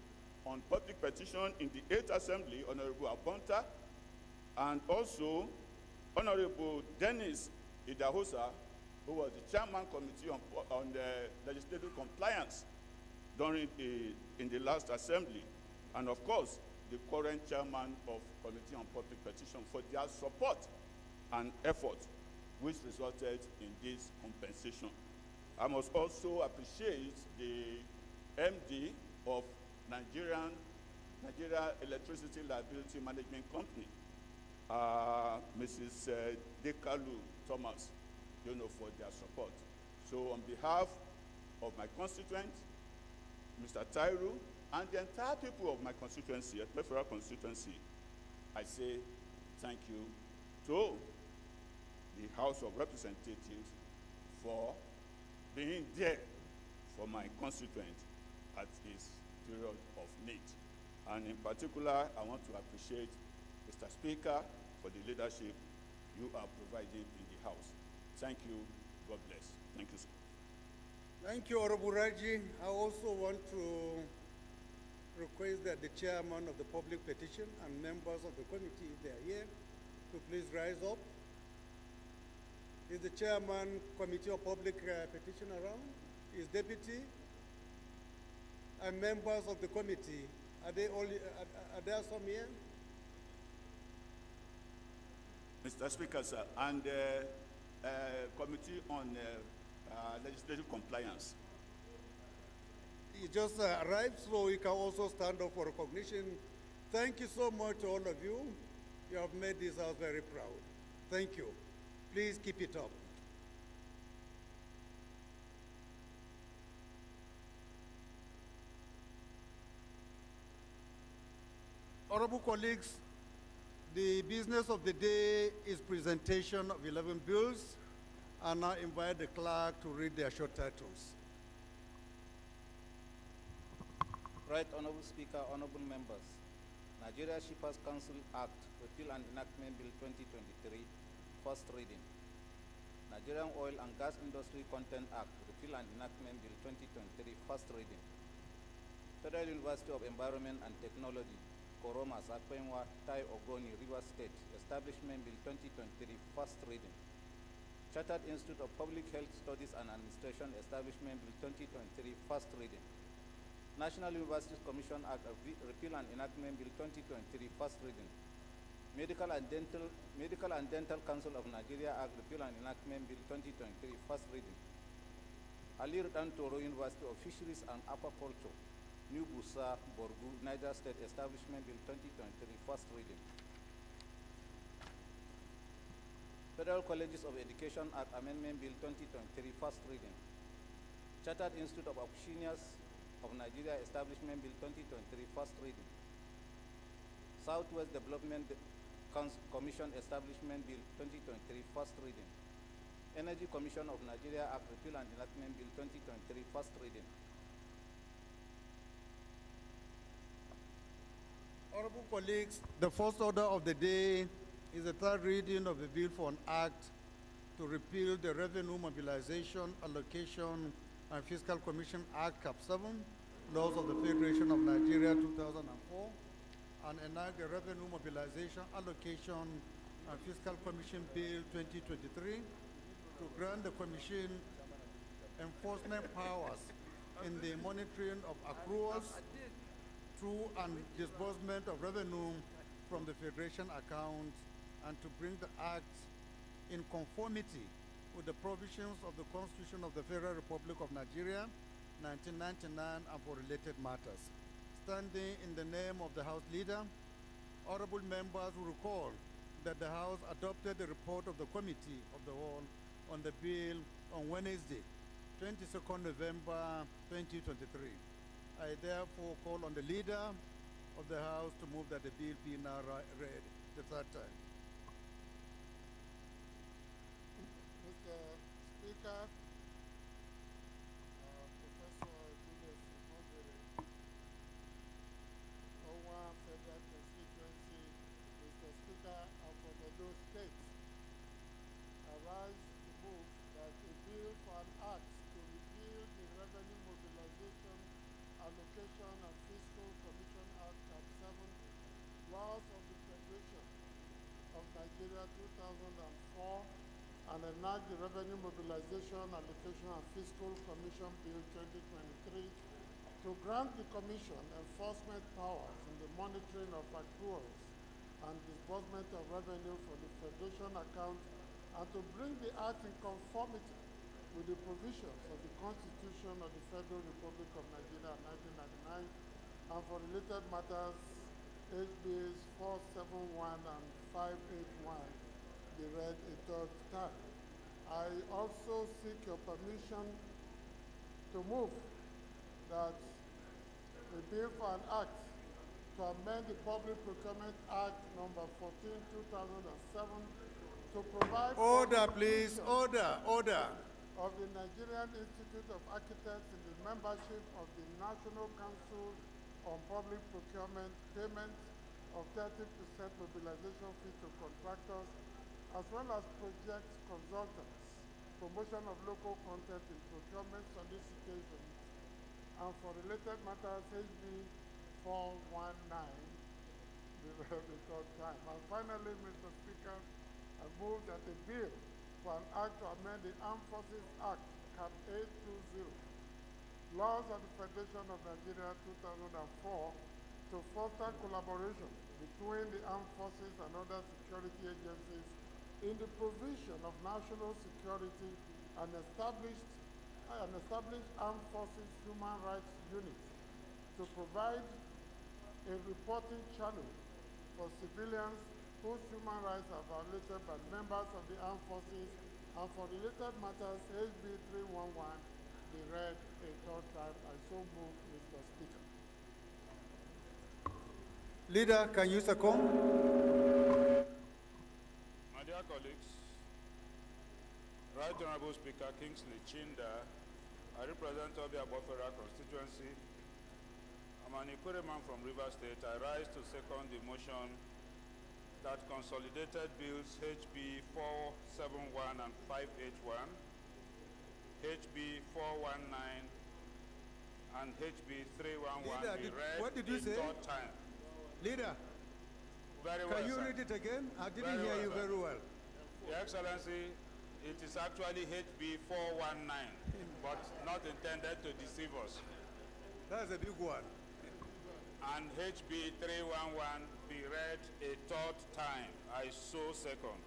Speaker 17: on Public Petition in the 8th Assembly, Honorable Abonta, and also Honorable Dennis Idahosa, who was the chairman committee on the legislative compliance in the last assembly, and of course, the current chairman of Committee on Public Petition for their support and effort, which resulted in this compensation. I must also appreciate the MD of Nigeria Electricity Liability Management Company, Mrs. Dekalu Thomas, for their support. So on behalf of my constituent, Mr. Tairu, and the entire people of my constituency, at Mefera constituency, I say thank you to the House of Representatives for being there for my constituent at his period of need. And in particular, I want to appreciate Mr. Speaker for the leadership you are providing in the House. Thank you. God bless. Thank you, sir.
Speaker 1: Thank you, Honorable Raji. I also want to request that the chairman of the public petition and members of the committee, if they are here, to please rise up. Is the chairman committee of public petition around? Is deputy? And members of the committee, are there some here?
Speaker 17: Mr. Speaker, sir, and Committee on Legislative Compliance.
Speaker 1: He just arrived, so he can also stand up for recognition. Thank you so much to all of you. You have made this house very proud. Thank you. Please keep it up. Honorable colleagues, the business of the day is presentation of 11 bills. I now invite the clerk to read their short titles.
Speaker 2: Right Honorable Speaker, honorable members, Nigeria Shippers Council Act, Repeal and Enactment Bill 2023, first reading. Nigerian Oil and Gas Industry Content Act, Repeal and Enactment Bill 2023, first reading. Federal University of Environment and Technology, Koromas, Akwenwa, Tai Ogoni, River State, Establishment Bill 2023, first reading. Chartered Institute of Public Health Studies and Administration, Establishment Bill 2023, first reading. National Universities Commission Act, Repeal and Enactment Bill 2023, first reading. Medical and Dental Council of Nigeria Act, Repeal and Enactment Bill 2023, first reading. Ali Rudan Toro University of Fisheries and Aquaculture, New Busa, Borgu, Niger State, Establishment Bill 2023, first reading. Federal Colleges of Education Act, Amendment Bill 2023, first reading. Chartered Institute of Auctioneers of Nigeria, Establishment Bill 2023, first reading. Southwest Development Commission Establishment Bill 2023, first reading. Energy Commission of Nigeria Act, Repeal and Enactment Bill 2023, first reading.
Speaker 1: Honorable colleagues, the first order of the day is the third reading of the bill for an act to repeal the Revenue Mobilization, Allocation, and Fiscal Commission Act, Cap 7, Laws of the Federation of Nigeria 2004, and enact the Revenue Mobilization, Allocation, and Fiscal Commission Bill 2023 to grant the Commission enforcement powers in the monitoring of accruals, through and disbursement of revenue from the Federation account, and to bring the act in conformity with the provisions of the Constitution of the Federal Republic of Nigeria, 1999, and for related matters. Standing in the name of the House Leader, honorable members will recall that the House adopted the report of the Committee of the Whole on the bill on Wednesday, 22nd November 2023. I therefore call on the Leader of the House to move that the bill be now read the third time.
Speaker 5: Mr. Speaker, Professor Julius Imobere, Owa Federal Constituency, Mr. Speaker, and from Edo State, I rise to move that a bill for an act to repeal the Revenue Mobilization, Allocation, and Fiscal Commission Act, Cap 7, Laws of the Federation of Nigeria 2004, and enact the Revenue Mobilization, Allocation, and Fiscal Commission Bill 2023 to grant the Commission enforcement powers in the monitoring of accruals and disbursement of revenue for the Federation account, and to bring the Act in conformity with the provisions of the Constitution of the Federal Republic of Nigeria 1999, and for related matters, HBs 471 and 581 be read a third time. I also seek your permission to move that a bill for an act to amend the Public Procurement Act number 14, 2007 to provide
Speaker 1: Order, please. Order.
Speaker 5: of the Nigerian Institute of Architects in the membership of the National Council on Public Procurement, payment of 30% mobilization fee to contractors, as well as project consultants, promotion of local content in procurement solicitations, and for related matters, HB 419, the third time. And finally, Mr. Speaker, I move that the bill for an act to amend the Armed Forces Act, Cap 820, Laws of the Federation of Nigeria 2004, to foster collaboration between the armed forces and other security agencies in the provision of national security and established armed forces human rights unit to provide a reporting channel for civilians whose human rights are violated by members of the armed forces, and for related matters, HB 311 be read a third time. I so move, Mr. Speaker.
Speaker 1: Leader, can you second?
Speaker 18: My dear colleagues, Right Honorable Speaker Kingsley Chinda, I represent Obia Bofera constituency. I'm an Ikwere man from River State. I rise to second the motion that consolidated bills HB 471 and 581, HB 419, and HB 311
Speaker 1: Leader,
Speaker 18: be read
Speaker 1: what did you say?
Speaker 18: third time.
Speaker 1: Leader,
Speaker 18: Very well,
Speaker 1: can you
Speaker 18: sir.
Speaker 1: read it again? I didn't hear you
Speaker 18: sir.
Speaker 1: very well.
Speaker 18: Your Excellency, it is actually HB 419, but not intended to deceive us.
Speaker 1: That's a big one.
Speaker 18: And HB 311 be read a third time. I so second.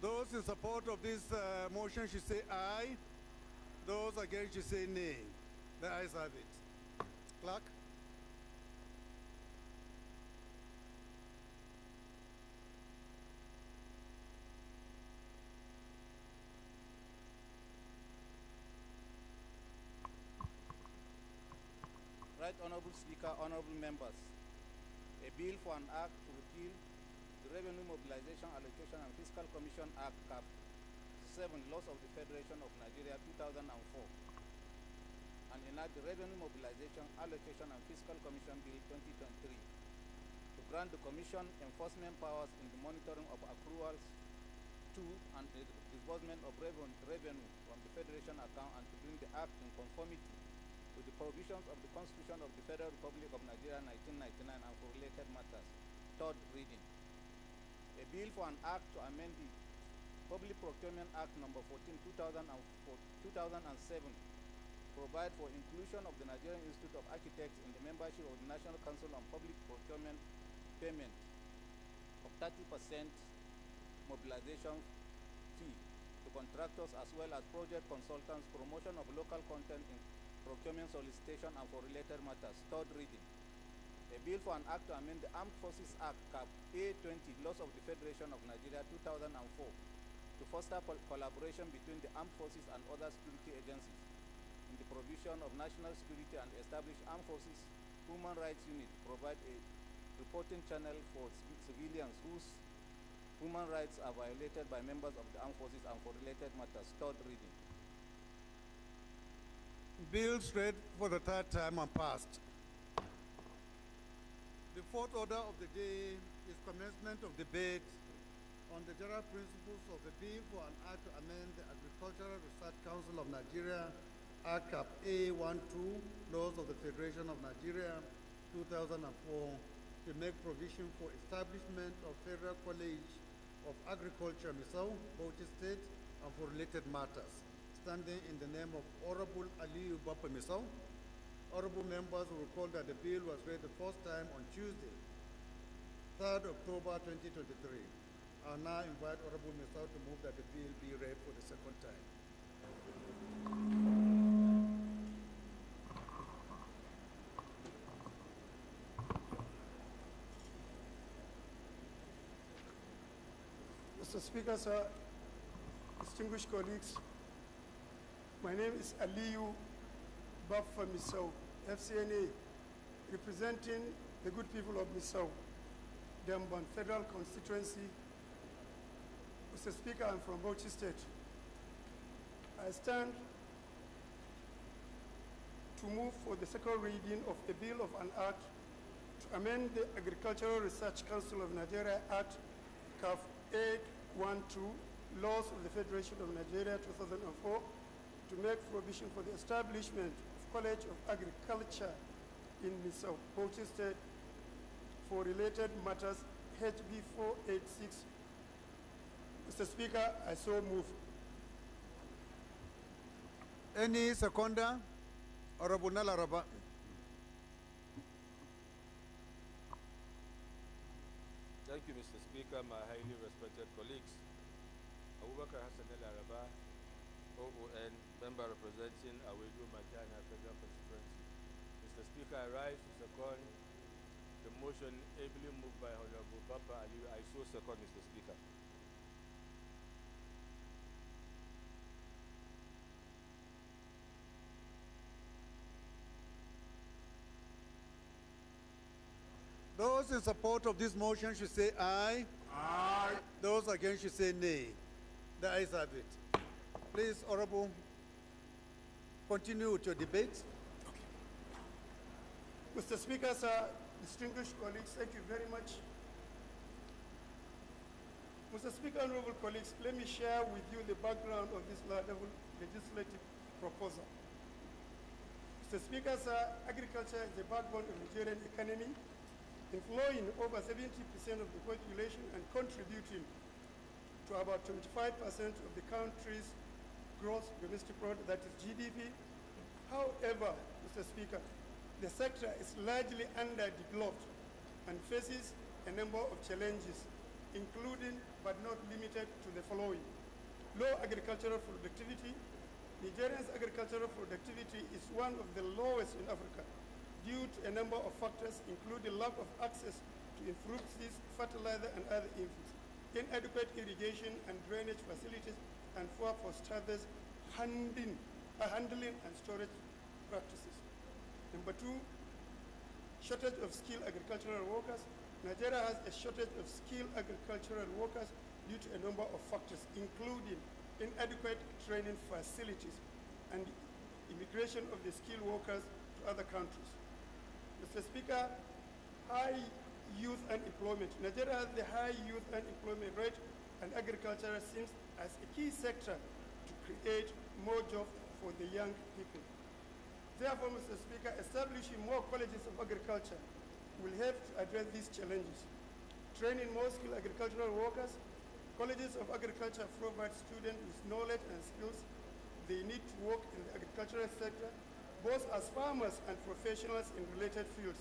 Speaker 1: Those in support of this motion should say aye. Those against should say nay. The ayes have it. Clerk?
Speaker 2: Right Honorable Speaker, honorable members, a bill for an act to repeal the Revenue Mobilization, Allocation and Fiscal Commission Act, Cap 7, Laws of the Federation of Nigeria 2004, and enact the Revenue Mobilization, Allocation and Fiscal Commission Bill 2023 to grant the Commission enforcement powers in the monitoring of accruals to and the disbursement of revenue from the Federation account, and to bring the Act in conformity with the provisions of the Constitution of the Federal Republic of Nigeria 1999 and for related matters. Third reading. A bill for an act to amend the Public Procurement Act number 14, 2007, provide for inclusion of the Nigerian Institute of Architects in the membership of the National Council on Public Procurement, payment of 30% mobilization fee to contractors as well as project consultants, promotion of local content in procurement solicitation and for related matters. Third reading. A bill for an act to amend the Armed Forces Act, Cap A20, Laws of the Federation of Nigeria 2004, to foster collaboration between the armed forces and other security agencies in the provision of national security, and establish Armed Forces Human Rights Unit, provide a reporting channel for civilians whose human rights are violated by members of the armed forces and for related matters. Third reading.
Speaker 1: Bills read for the third time and passed. The fourth order of the day is commencement of debate on the general principles of the bill for an act to amend the Agricultural Research Council of Nigeria Act Cap A12, Laws of the Federation of Nigeria 2004, to make provision for establishment of Federal College of Agriculture, Misau, Bauchi State, and for related matters. Standing in the name of Honorable Aliyu Bappa Misau, honorable members will recall that the bill was read the first time on Tuesday, 3rd October 2023. I now invite Honorable Misau to move that the bill be read for the second time.
Speaker 8: Mr. Speaker, sir, distinguished colleagues, my name is Aliyu Baffa Misau, FCNA, representing the good people of Misau, Damban Federal Constituency. Mr. Speaker, I'm from Bauchi State. I stand to move for the second reading of the Bill of an Act to amend the Agricultural Research Council of Nigeria Act, CAF 812, Laws of the Federation of Nigeria 2004, to make provision for the establishment of College of Agriculture in Misau, Bauchi State, for related matters, HB 486. Mr. Speaker, I so move.
Speaker 1: Any seconder? Honorable Nalaraba.
Speaker 19: Thank you, Mr. Speaker, my highly respected colleagues. Abubakar Hassan Nalaraba, OON, member representing Awedu Majana Federal Constituency. Mr. Speaker, I rise to second the motion ably moved by Honorable Bappa Aliyu. I so second, Mr. Speaker.
Speaker 1: Those in support of this motion should say aye. Aye. Those against should say nay. The ayes have it. Please, Honorable, continue with your debate.
Speaker 8: Mr. Speaker, sir, distinguished colleagues, thank you very much. Mr. Speaker, honorable colleagues, let me share with you the background of this legislative proposal. Mr. Speaker, sir, agriculture is the backbone of the Nigerian economy, employing over 70% of the population and contributing to about 25% of the country's gross domestic product, that is GDP. However, Mr. Speaker, the sector is largely underdeveloped and faces a number of challenges, including but not limited to the following: low agricultural productivity. Nigeria's agricultural productivity is one of the lowest in Africa due to a number of factors, including lack of access to improved seeds, fertilizer, and other inputs, inadequate irrigation and drainage facilities, and poor posthazard handling and storage practices. Number two, shortage of skilled agricultural workers. Nigeria has a shortage of skilled agricultural workers due to a number of factors, including inadequate training facilities and immigration of the skilled workers to other countries. Mr. Speaker, high youth unemployment. Nigeria has the high youth unemployment rate, and agriculture seems as a key sector to create more jobs for the young people. Therefore, Mr. Speaker, establishing more colleges of agriculture will help to address these challenges. Training more skilled agricultural workers, colleges of agriculture provide students with knowledge and skills they need to work in the agricultural sector, both as farmers and professionals in related fields,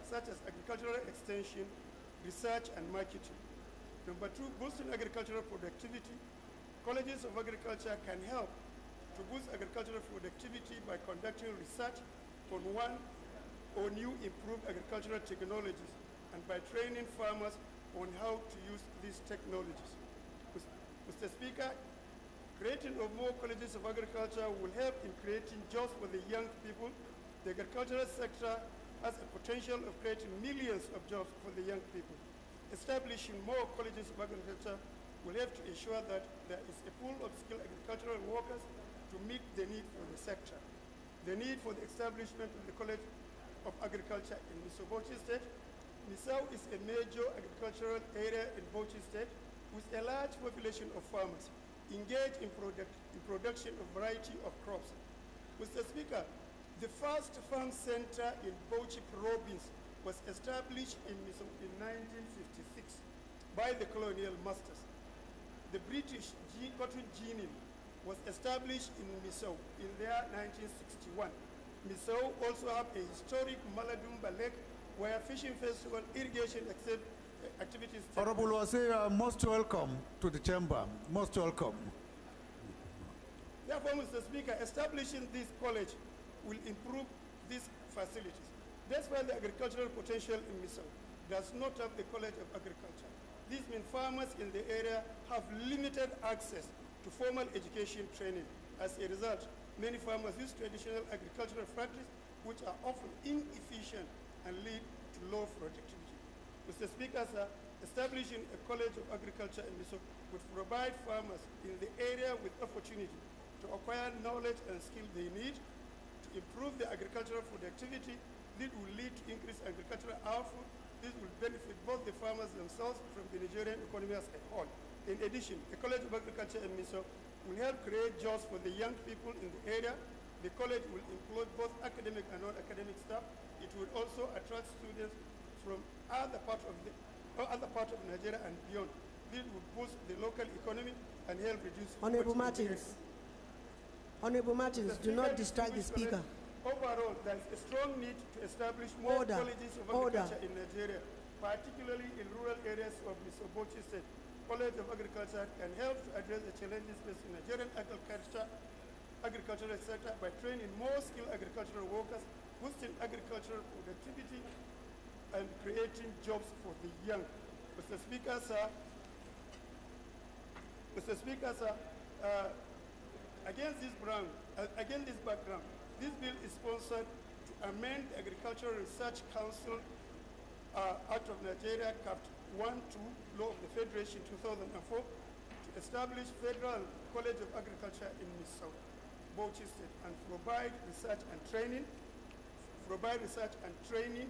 Speaker 8: such as agricultural extension, research, and marketing. Number two, boosting agricultural productivity. Colleges of agriculture can help to boost agricultural productivity by conducting research on one or new improved agricultural technologies and by training farmers on how to use these technologies. Mr. Speaker, creating of more colleges of agriculture will help in creating jobs for the young people. The agricultural sector has a potential of creating millions of jobs for the young people. Establishing more colleges of agriculture will help to ensure that there is a pool of skilled agricultural workers to meet the need for the sector. The need for the establishment of the College of Agriculture in Misau, Bauchi State. Misau is a major agricultural area in Bauchi State with a large population of farmers engaged in production of variety of crops. Mr. Speaker, the first farm center in Bauchi province was established in Misau in 1956 by the colonial masters.
Speaker 20: the British cotton ginning was established in Misau in the year 1961. Misau also have a historic Maladumba Lake where fishing festival, irrigation activities.
Speaker 1: Honorable Wase, you are most welcome to the chamber. Most welcome.
Speaker 20: Therefore, Mr. Speaker, establishing this college will improve these facilities. That's why the agricultural potential in Misau does not have a college of agriculture. This means farmers in the area have limited access to formal education training. As a result, many farmers use traditional agricultural practices which are often inefficient and lead to low productivity. Mr. Speaker, sir, establishing a college of agriculture in Misau would provide farmers in the area with opportunity to acquire knowledge and skill they need to improve their agricultural productivity. This will lead to increased agricultural output. This will benefit both the farmers themselves from the Nigerian economy as a whole. In addition, the College of Agriculture in Misau will help create jobs for the young people in the area. The college will employ both academic and non-academic staff. It will also attract students from other parts of Nigeria and beyond. This will boost the local economy and help reduce
Speaker 16: Honorable Martins. Honorable Martins, do not distract the speaker.
Speaker 20: Overall, there is a strong need to establish more colleges of agriculture in Nigeria, particularly in rural areas of Misobochi State. College of Agriculture can help to address the challenges faced in Nigerian agricultural sector by training more skilled agricultural workers, boosting agricultural productivity, and creating jobs for the young. Mr. Speaker, sir, against this background, this bill is sponsored to amend the Agricultural Research Council Act of Nigeria, Cap 1-2, Law of the Federation 2004, to establish Federal College of Agriculture in Misau, Bauchi State, and provide research and training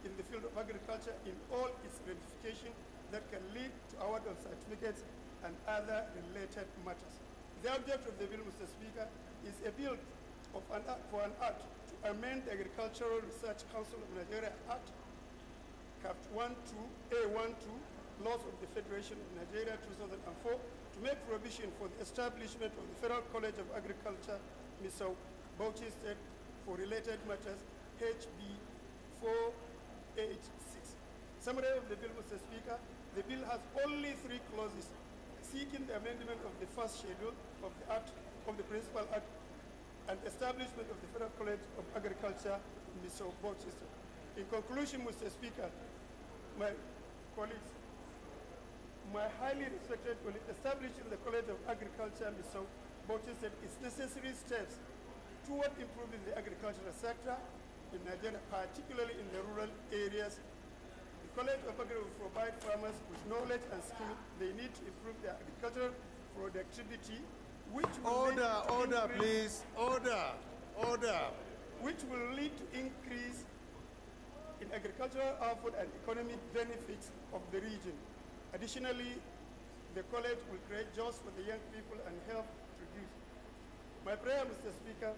Speaker 20: in the field of agriculture in all its ramifications that can lead to award of certificates and other related matters. The object of the bill, Mr. Speaker, is a bill for an act to amend the Agricultural Research Council of Nigeria Act, Cap 1-2A12, Laws of the Federation of Nigeria 2004, to make provision for the establishment of the Federal College of Agriculture, Misau, Bauchi State, for related matters, HB 486. Summary of the bill, Mr. Speaker. The bill has only 3 clauses seeking the amendment of the first schedule of the Act, of the Principal Act, and establishment of the Federal College of Agriculture, Misau, Bauchi State. In conclusion, Mr. Speaker, my colleagues, my highly respected colleagues, establishing the College of Agriculture, Misau, Bauchi State is necessary steps toward improving the agricultural sector in Nigeria, particularly in the rural areas. The College of Agriculture will provide farmers with knowledge and skill they need to improve their agricultural productivity, which will which will lead to increase in agricultural output and economic benefits of the region. Additionally, the college will create jobs for the young people and help reduce. My prayer, Mr. Speaker,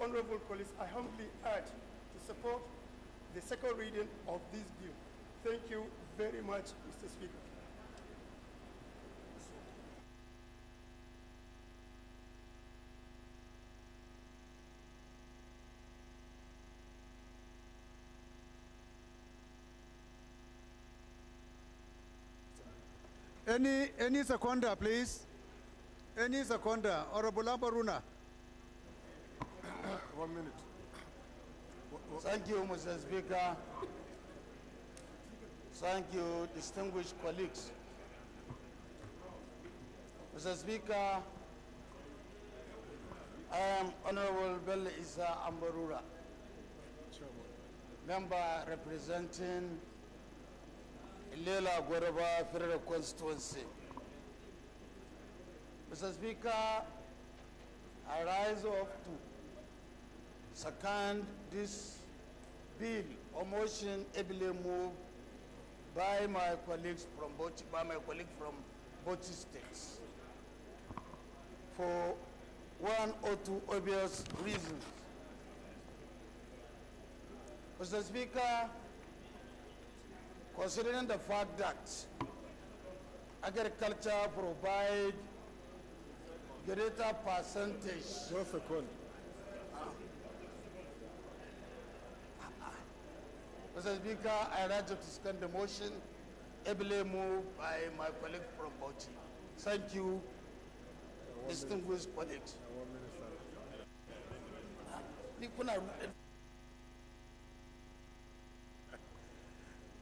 Speaker 20: honorable colleagues, I humbly urge to support the second reading of this bill. Thank you very much, Mr. Speaker.
Speaker 1: Any seconder, please? Any seconder? Honorable Lambaruna.
Speaker 3: 1 minute. Thank you, Mr. Speaker. Thank you, distinguished colleagues. Mr. Speaker, I am Honorable Bello Isa Ambarura, member representing Ilela Gwaraba Federal Constituency. Mr. Speaker, I rise up to second this bill or motion ably moved by my colleagues from Bauchi states for one or two obvious reasons. Mr. Speaker, considering the fact that agriculture provide greater percentage.
Speaker 5: Just a second.
Speaker 3: Mr. Speaker, I urge you to suspend the motion, ably moved by my colleague from Bauchi. Thank you, distinguished colleagues.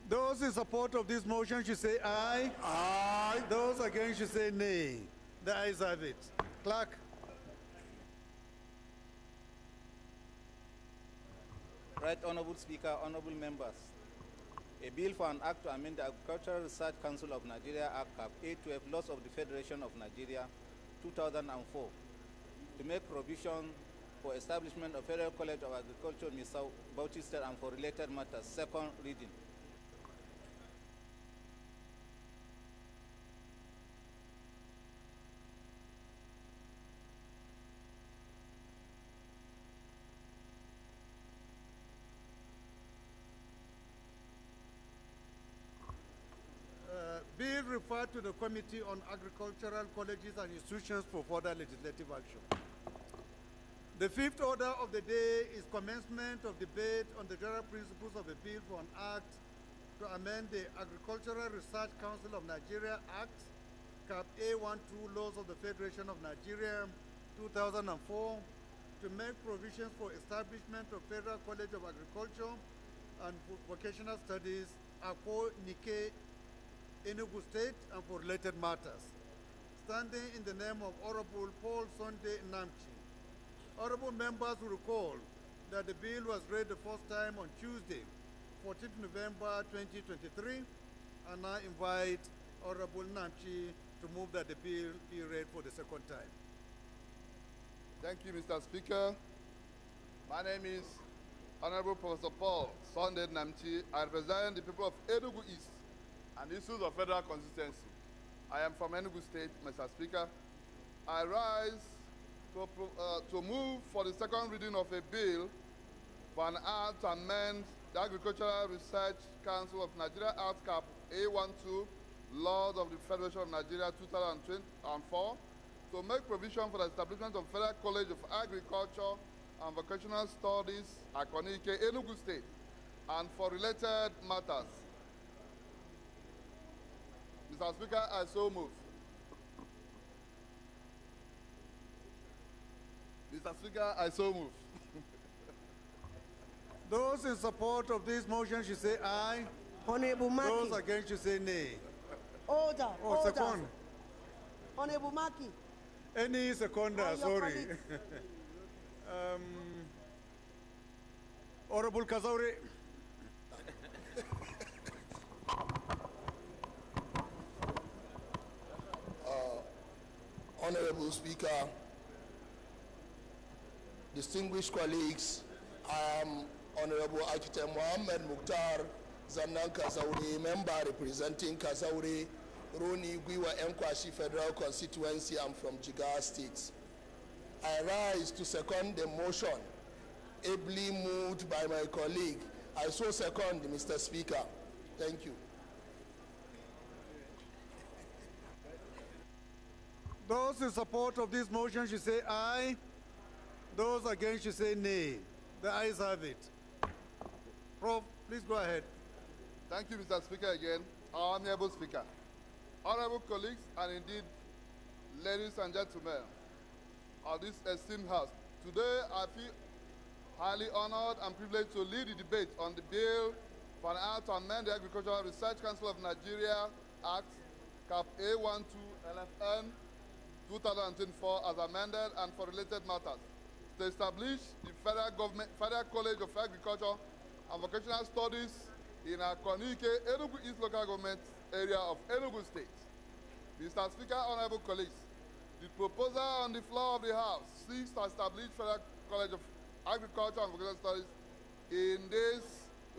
Speaker 1: Those in support of this motion should say aye.
Speaker 3: Aye.
Speaker 1: Those against should say nay. The ayes have it. Clerk.
Speaker 2: Right Honorable Speaker, honorable members, a bill for an act to amend the Agricultural Research Council of Nigeria Act Cap A12 Laws of the Federation of Nigeria 2004 to make provision for establishment of Federal College of Agriculture, Misau, Bauchi State, and for related matters, second reading.
Speaker 1: Bill referred to the Committee on Agricultural Colleges and Institutions for further legislative action. The fifth order of the day is commencement of debate on the general principles of a bill for an act to amend the Agricultural Research Council of Nigeria Act, Cap A12 Laws of the Federation of Nigeria 2004, to make provisions for establishment of Federal College of Agriculture and Vocational Studies, ACO Nike, Enugu State, and for related matters. Standing in the name of Honorable Paul Sunday Namchi. Honorable members will recall that the bill was read the first time on Tuesday, 14th November 2023, and I invite Honorable Namchi to move that the bill be read for the second time.
Speaker 15: Thank you, Mr. Speaker. My name is Honorable Professor Paul Sunday Namchi. I represent the people of Enugu East and issues of federal consistency. I am from Enugu State, Mr. Speaker. I rise to move for the second reading of a bill for an act to amend the Agricultural Research Council of Nigeria Act Cap A12, Laws of the Federation of Nigeria 2004, to make provision for the establishment of Federal College of Agriculture and Vocational Studies, Akonike, Enugu State, and for related matters. Mr. Speaker, I so move. Mr. Speaker, I so move.
Speaker 1: Those in support of this motion should say aye.
Speaker 16: Honorable Maki.
Speaker 1: Those against should say nay.
Speaker 16: Order.
Speaker 1: Oh,
Speaker 16: order.
Speaker 1: second.
Speaker 16: Honorable Maki.
Speaker 1: Any seconder, sorry. Honorable Kazaure.
Speaker 3: Honorable Speaker, distinguished colleagues, I am Honorable Architect Mohammed Mukhtar Zannan Kazaure, member representing Kazaure, Roni Gwiwa Enkwashi Federal Constituency. I'm from Jigawa State. I rise to second the motion, ably moved by my colleague. I so second, Mr. Speaker. Thank you.
Speaker 1: Those in support of this motion should say aye. Those against should say nay. The ayes have it. Prof, please go ahead.
Speaker 15: Thank you, Mr. Speaker, again. Honorable Speaker, honorable colleagues, and indeed, ladies and gentlemen of this esteemed House, today I feel highly honored and privileged to lead the debate on the bill for an act to amend the Agricultural Research Council of Nigeria Act, Cap A12 LFN 2024 as amended and for related matters, to establish the Federal College of Agriculture and Vocational Studies in Akonike, Enugu East Local Government area of Enugu State. Mr. Speaker, honorable colleagues, the proposal on the floor of the House seeks to establish Federal College of Agriculture and Vocational Studies in this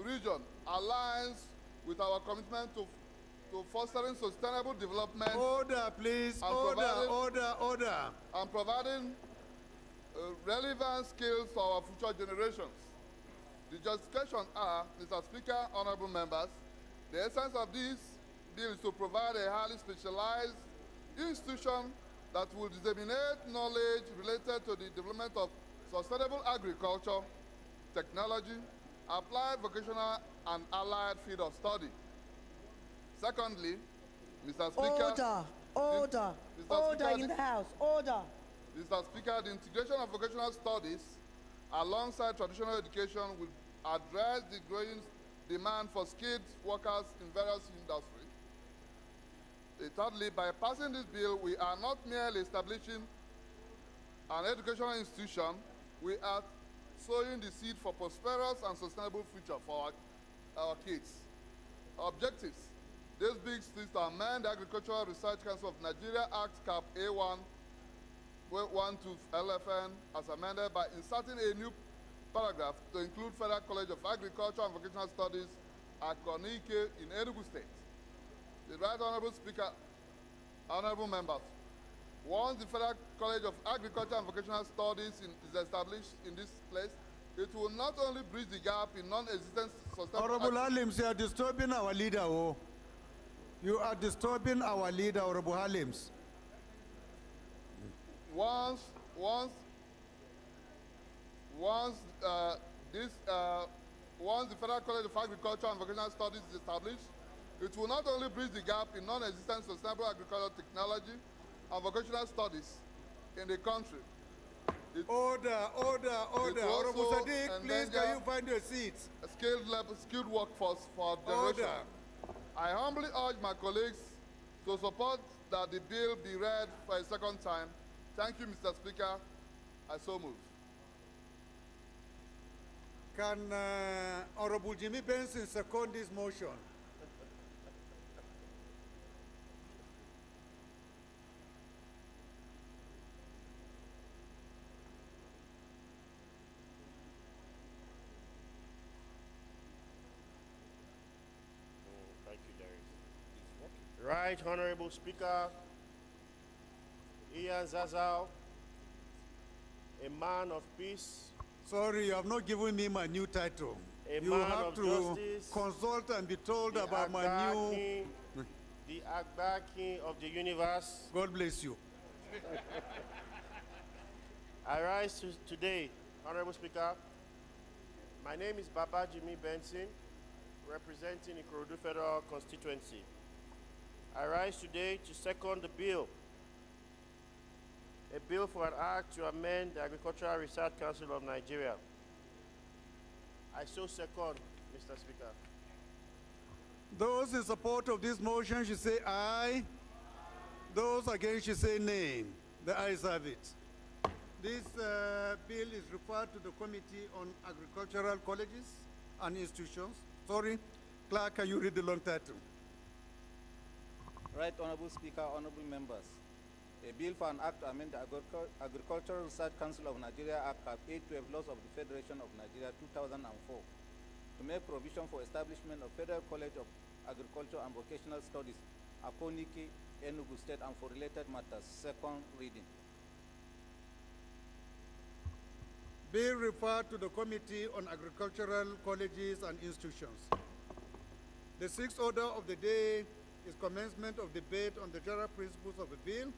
Speaker 15: region, aligns with our commitment to fostering sustainable development.
Speaker 1: Order, please. Order.
Speaker 15: And providing relevant skills for our future generations. The justification are, Mr. Speaker, honorable members, the essence of this bill is to provide a highly specialized institution that will disseminate knowledge related to the development of sustainable agriculture, technology, applied vocational and allied field of study. Secondly, Mr. Speaker.
Speaker 16: Order in the House. Order.
Speaker 15: Mr. Speaker, the integration of vocational studies alongside traditional education will address the growing demand for skilled workers in various industries. Thirdly, by passing this bill, we are not merely establishing an educational institution, we are sowing the seed for prosperous and sustainable future for our kids. Objectives. This bill seeks to amend the Agricultural Research Council of Nigeria Act Cap A1 1 to LFN as amended by inserting a new paragraph to include Federal College of Agriculture and Vocational Studies at Konike in Enugu State. The Right Honorable Speaker, honorable members, once the Federal College of Agriculture and Vocational Studies is established in this place, it will not only bridge the gap in non-existent sustainable...
Speaker 1: Honorable Halims, you are disturbing our leader. Oh. You are disturbing our leader, Honorable Halims.
Speaker 15: Once the Federal College of Agriculture and Vocational Studies is established, it will not only bridge the gap in non-existent sustainable agricultural technology and vocational studies in the country.
Speaker 1: Order. Honorable Sadiq, please can you find your seats?
Speaker 15: A skilled workforce for generation.
Speaker 1: Order.
Speaker 15: I humbly urge my colleagues to support that the bill be read for a second time. Thank you, Mr. Speaker. I so move.
Speaker 1: Can Honorable Jimmy Benson second this motion?
Speaker 21: Thank you, Larry. Right, Honorable Speaker, Ian Zazao, a man of peace.
Speaker 1: Sorry, you have not given me my new title. You have to consult and be told about my new...
Speaker 21: The Agba King of the universe.
Speaker 1: God bless you.
Speaker 21: I rise today, Honorable Speaker. My name is Baba Jimmy Benson, representing Ikorodu Federal Constituency. I rise today to second the bill, a bill for an act to amend the Agricultural Research Council of Nigeria. I so second, Mr. Speaker.
Speaker 1: Those in support of this motion should say aye. Those against should say nay. The ayes have it. This bill is referred to the Committee on Agricultural Colleges and Institutions. Sorry, Clerk, can you read the long title?
Speaker 2: Right Honorable Speaker, honorable members. A bill for an act to amend the Agricultural Research Council of Nigeria Act Cap 812 Laws of the Federation of Nigeria 2004 to make provision for establishment of Federal College of Agriculture and Vocational Studies, Akonike, Enugu State, and for related matters. Second reading.
Speaker 1: Bill referred to the Committee on Agricultural Colleges and Institutions. The sixth order of the day is commencement of debate on the general principles of the bill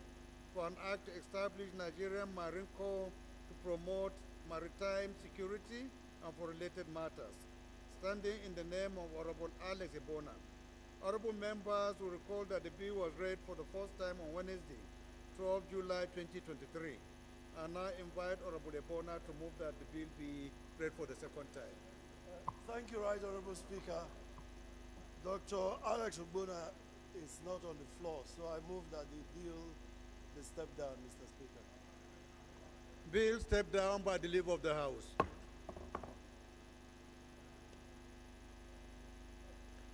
Speaker 1: for an act to establish Nigerian Marine Corps to promote maritime security and for related matters, standing in the name of Honorable Alex Ebona. Honorable members will recall that the bill was read for the first time on Wednesday, 12 July 2023. I now invite Honorable Ebona to move that the bill be read for the second time.
Speaker 8: Thank you, Right Honorable Speaker. Dr. Alex Ebona is not on the floor, so I move that the bill be stepped down, Mr. Speaker.
Speaker 1: Bill stepped down by the leave of the House.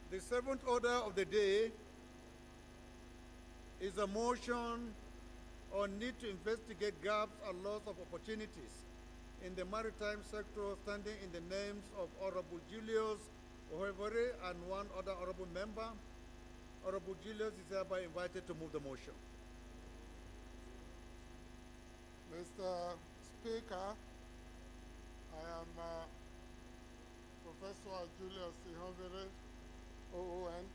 Speaker 1: The seventh order of the day is a motion on need to investigate gaps and loss of opportunities in the maritime sector, standing in the names of Honorable Julius Ohevere and one other honorable member. Honorable Julius is hereby invited to move the motion.
Speaker 5: Mr. Speaker, I am Professor Julius Ihonvere, OON,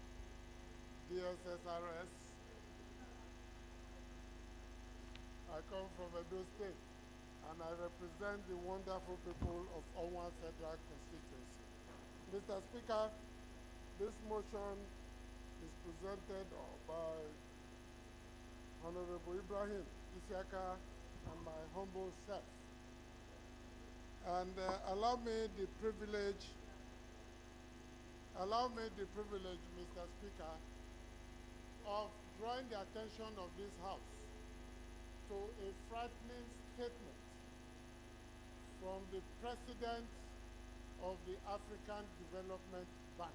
Speaker 5: DSSRS. I come from Edo State, and I represent the wonderful people of Onwa Federal Constituency. Mr. Speaker, this motion is presented by Honorable Ibrahim Isiaka and my humble self. And allow me the privilege, Mr. Speaker, of drawing the attention of this House to a frightening statement from the President of the African Development Bank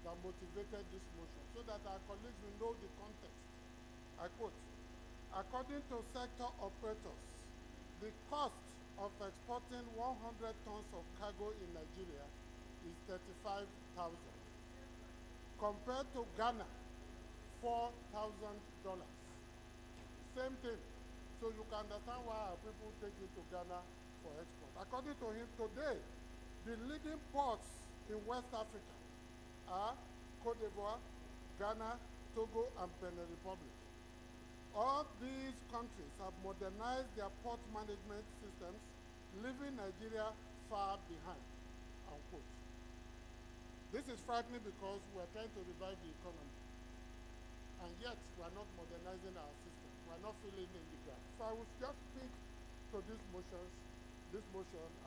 Speaker 5: that motivated this motion, so that our colleagues will know the context. I quote, according to sector operators, the cost of exporting 100 tons of cargo in Nigeria is $35,000. Compared to Ghana, $4,000. Same thing. So you can understand why our people take it to Ghana for export. According to him, today, the leading ports in West Africa are Cote d'Ivoire, Ghana, Togo, and Benin Republic. All these countries have modernized their port management systems, leaving Nigeria far behind, unquote. This is frightening because we are trying to revive the economy, and yet we are not modernizing our system. We are not filling in the gap. So I will just speak to this motion,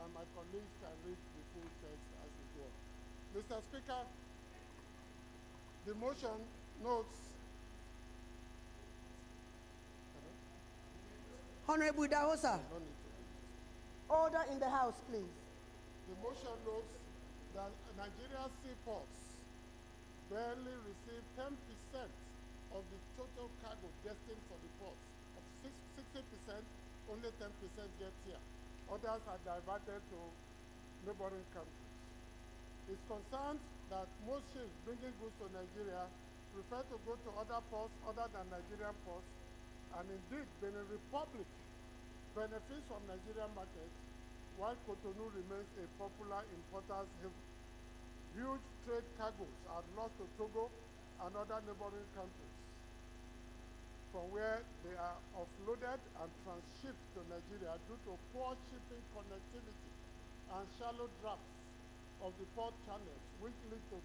Speaker 5: and my colleagues can read the full text as we go on. Mr. Speaker, the motion notes.
Speaker 16: Honorable Dahosa. Order in the House, please.
Speaker 5: The motion notes that Nigeria's seaports barely receive 10% of the total cargo destined for the ports. Of 60%, only 10% gets here. Others are diverted to neighboring countries. It's concerned that most ships bringing goods to Nigeria prefer to go to other ports other than Nigerian ports, and indeed, Benin Republic benefits from Nigerian markets, while Cotonou remains a popular importer's haven. Huge trade cargoes are lost to Togo and other neighboring countries, from where they are offloaded and transshipped to Nigeria due to poor shipping connectivity and shallow drafts of the port channels, which lead to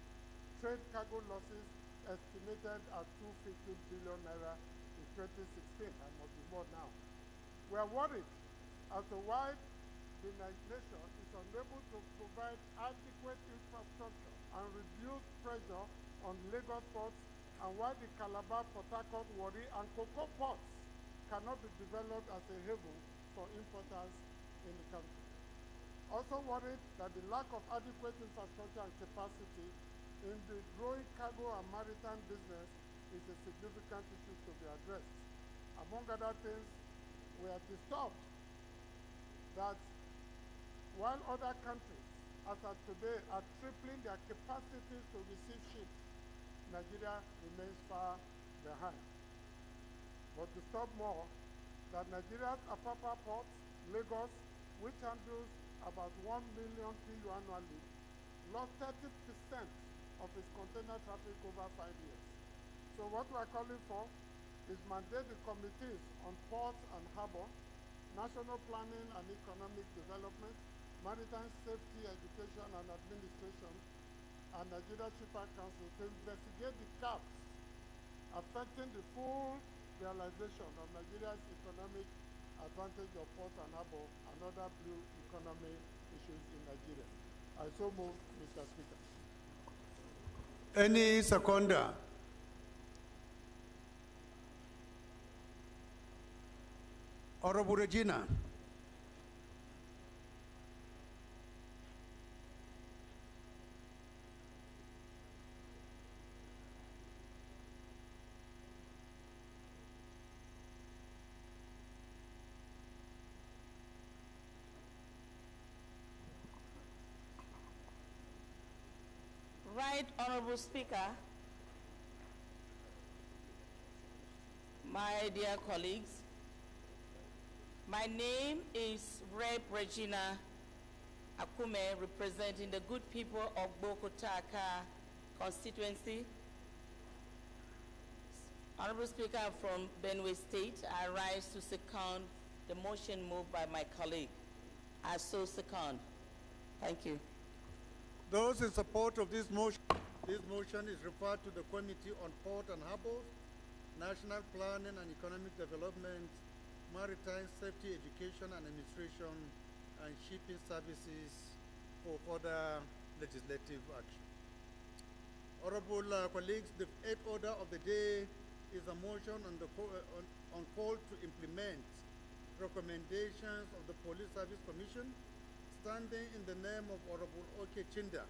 Speaker 5: trade cargo losses estimated at 250 billion naira in 2016, and must be more now. We are worried as to why the nation is unable to provide adequate infrastructure and reduce pressure on Lagos ports, and why the Calabar, Port Harcourt, Warri, and Cocoa ports cannot be developed as a haven for importers in the country. Also worried that the lack of adequate infrastructure and capacity in the growing cargo and maritime business is a significant issue to be addressed. Among other things, we are disturbed that while other countries, as of today, are tripling their capacities to receive ships, Nigeria remains far behind. But disturbed more that Nigeria's Apapa port, Lagos, which handles about 1 million TEU annually, lost 30% of its container traffic over 5 years. So what we are calling for is mandate the committees on ports and harbor, national planning and economic development, maritime safety, education and administration, and Nigeria Shipper Council to investigate the gaps affecting the full realization of Nigeria's economic advantage of ports and harbor and other blue economy issues in Nigeria. I so move, Mr. Speaker.
Speaker 1: Any seconder? Honorable Regina.
Speaker 12: Right Honorable Speaker, my dear colleagues, my name is Rep. Regina Akume, representing the good people of Bokotaka constituency.
Speaker 4: Honorable Speaker, from Benue State, I rise to second the motion moved by my colleague. I so second. Thank you.
Speaker 1: Those in support of this motion is referred to the Committee on Port and Harbors, National Planning and Economic Development, Maritime Safety, Education and Administration, and Shipping Services for further legislative action. Honorable colleagues, the eighth order of the day is a motion on call to implement recommendations of the Police Service Commission, standing in the name of Honorable Oke Chinda.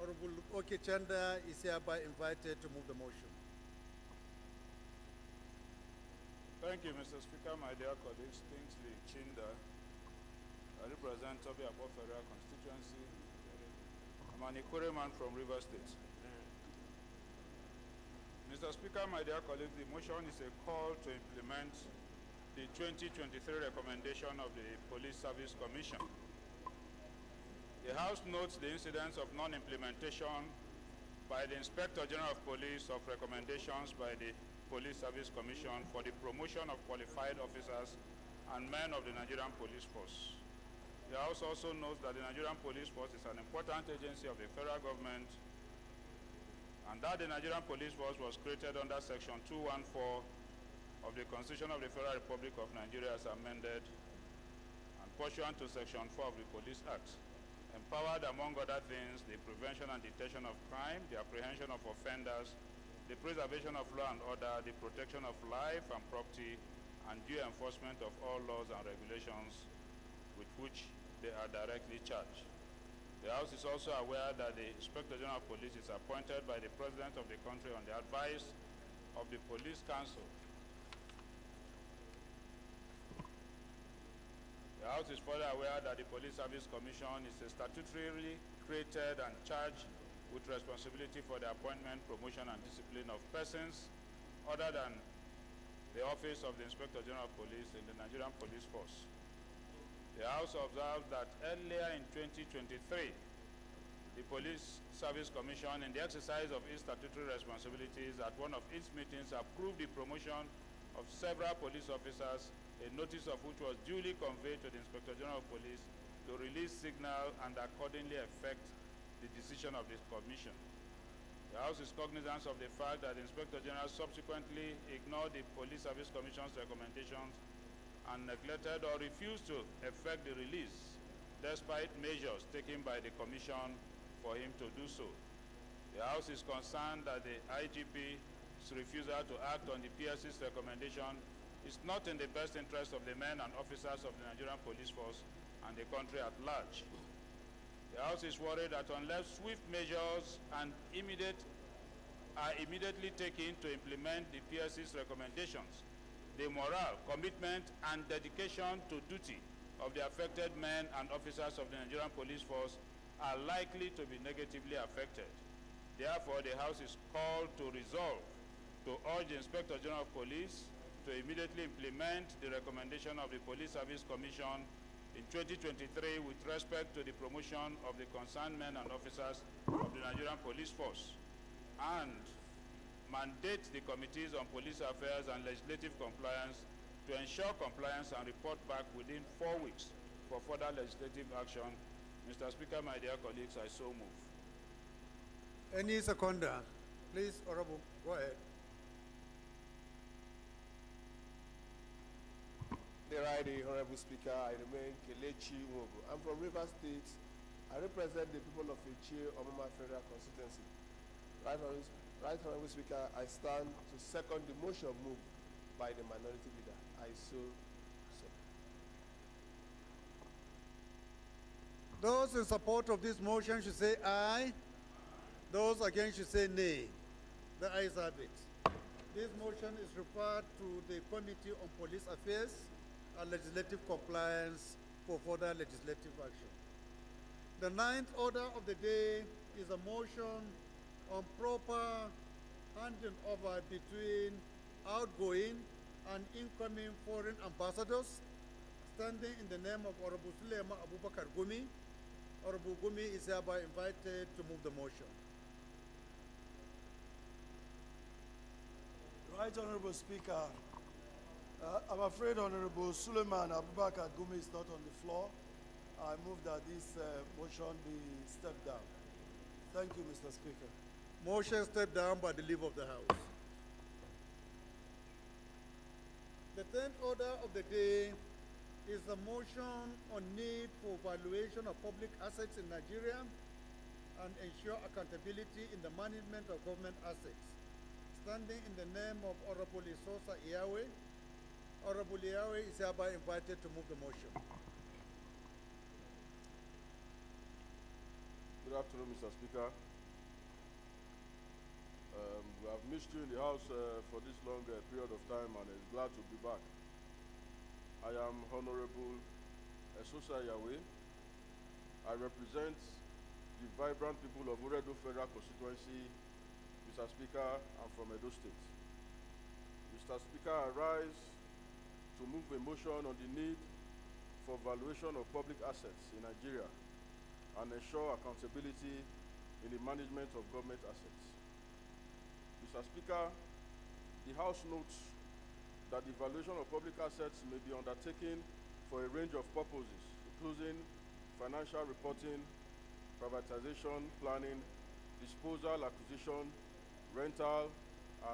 Speaker 1: Honorable Oke Chinda is hereby invited to move the motion.
Speaker 18: Thank you, Mr. Speaker, my dear colleagues. Kingsley Chinda. I represent Toby Abofera constituency. I'm an Ikore man from River State. Mr. Speaker, my dear colleagues, the motion is a call to implement the 2023 recommendation of the Police Service Commission. The House notes the incidence of non-implementation by the Inspector General of Police of recommendations by the Police Service Commission for the promotion of qualified officers and men of the Nigerian Police Force. The House also notes that the Nigerian Police Force is an important agency of the federal government, and that the Nigerian Police Force was created under Section 214 of the Constitution of the Federal Republic of Nigeria as amended and pursuant to Section 4 of the Police Act, empowered, among other things, the prevention and detection of crime, the apprehension of offenders, the preservation of law and order, the protection of life and property, and due enforcement of all laws and regulations with which they are directly charged. The House is also aware that the Inspector General of Police is appointed by the President of the country on the advice of the Police Council. The House is further aware that the Police Service Commission is a statutorily created and charged with responsibility for the appointment, promotion, and discipline of persons other than the office of the Inspector General of Police in the Nigerian Police Force. The House observes that earlier in 2023, the Police Service Commission, in the exercise of its statutory responsibilities at one of its meetings, approved the promotion of several police officers, a notice of which was duly conveyed to the Inspector General of Police to release signal and accordingly effect the decision of this commission. The House is cognizant of the fact that the Inspector General subsequently ignored the Police Service Commission's recommendations and neglected or refused to effect the release, despite measures taken by the Commission for him to do so. The House is concerned that the IGP's refusal to act on the PSC's recommendation is not in the best interest of the men and officers of the Nigerian Police Force and the country at large. The House is worried that unless swift measures are immediately taken to implement the PSC's recommendations, the morale, commitment, and dedication to duty of the affected men and officers of the Nigerian Police Force are likely to be negatively affected. Therefore, the House is called to resolve to urge the Inspector General of Police to immediately implement the recommendation of the Police Service Commission in 2023 with respect to the promotion of the concerned men and officers of the Nigerian Police Force, and mandate the Committees on Police Affairs and Legislative Compliance to ensure compliance and report back within 4 weeks for further legislative action. Mr. Speaker, my dear colleagues, I so move.
Speaker 1: Any seconder? Please, Honorable, go ahead.
Speaker 22: The Honorable Speaker, I remain Kelechi Nwogo. I'm from River State. I represent the people of Ichie Omama Federal Constituency. Right Honorable Speaker, I stand to second the motion moved by the minority leader. I so.
Speaker 1: Those in support of this motion should say aye. Those against should say nay. The ayes have it. This motion is referred to the Committee on Police Affairs and Legislative Compliance for further legislative action. The ninth order of the day is a motion on proper handing over between outgoing and incoming foreign ambassadors, standing in the name of Honorable Suleiman Abubakar Gumi. Honorable Gumi is hereby invited to move the motion.
Speaker 8: Right Honorable Speaker, I'm afraid Honorable Suleiman Abubakar Gumi is not on the floor. I move that this motion be stepped down. Thank you, Mr. Speaker.
Speaker 1: Motion stepped down by the leave of the House. The 10th order of the day is a motion on need for valuation of public assets in Nigeria and ensure accountability in the management of government assets. Standing in the name of Honorable Isosa Iyawe, Honorable Iyawe is hereby invited to move the motion.
Speaker 6: Good afternoon, Mr. Speaker. We have missed you in the House for this long period of time, and is glad to be back. I am Honorable Esosa Yahweh. I represent the vibrant people of Uredo Federal Constituency, Mr. Speaker, and from Edo State. Mr. Speaker, I rise to move a motion on the need for valuation of public assets in Nigeria and ensure accountability in the management of government assets. Mr. Speaker, the House notes that the valuation of public assets may be undertaken for a range of purposes, including financial reporting, privatization, planning, disposal, acquisition, rental,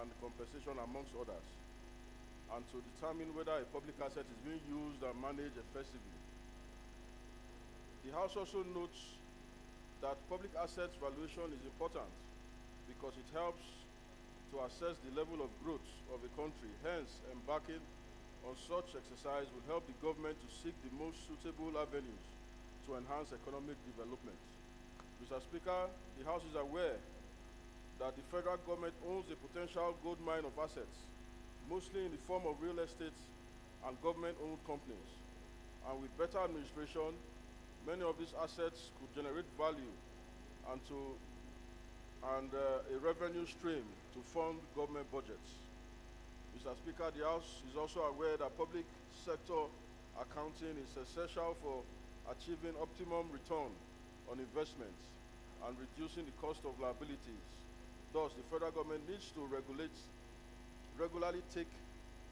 Speaker 6: and compensation, amongst others, and to determine whether a public asset is being used and managed effectively. The House also notes that public assets valuation is important because it helps to assess the level of growth of a country. Hence, embarking on such exercise will help the government to seek the most suitable avenues to enhance economic development. Mr. Speaker, the House is aware that the federal government owns a potential gold mine of assets, mostly in the form of real estate and government-owned companies. And with better administration, many of these assets could generate value and a revenue stream to fund government budgets. Mr. Speaker, the House is also aware that public sector accounting is essential for achieving optimum return on investments and reducing the cost of liabilities. Thus, the federal government needs to regularly take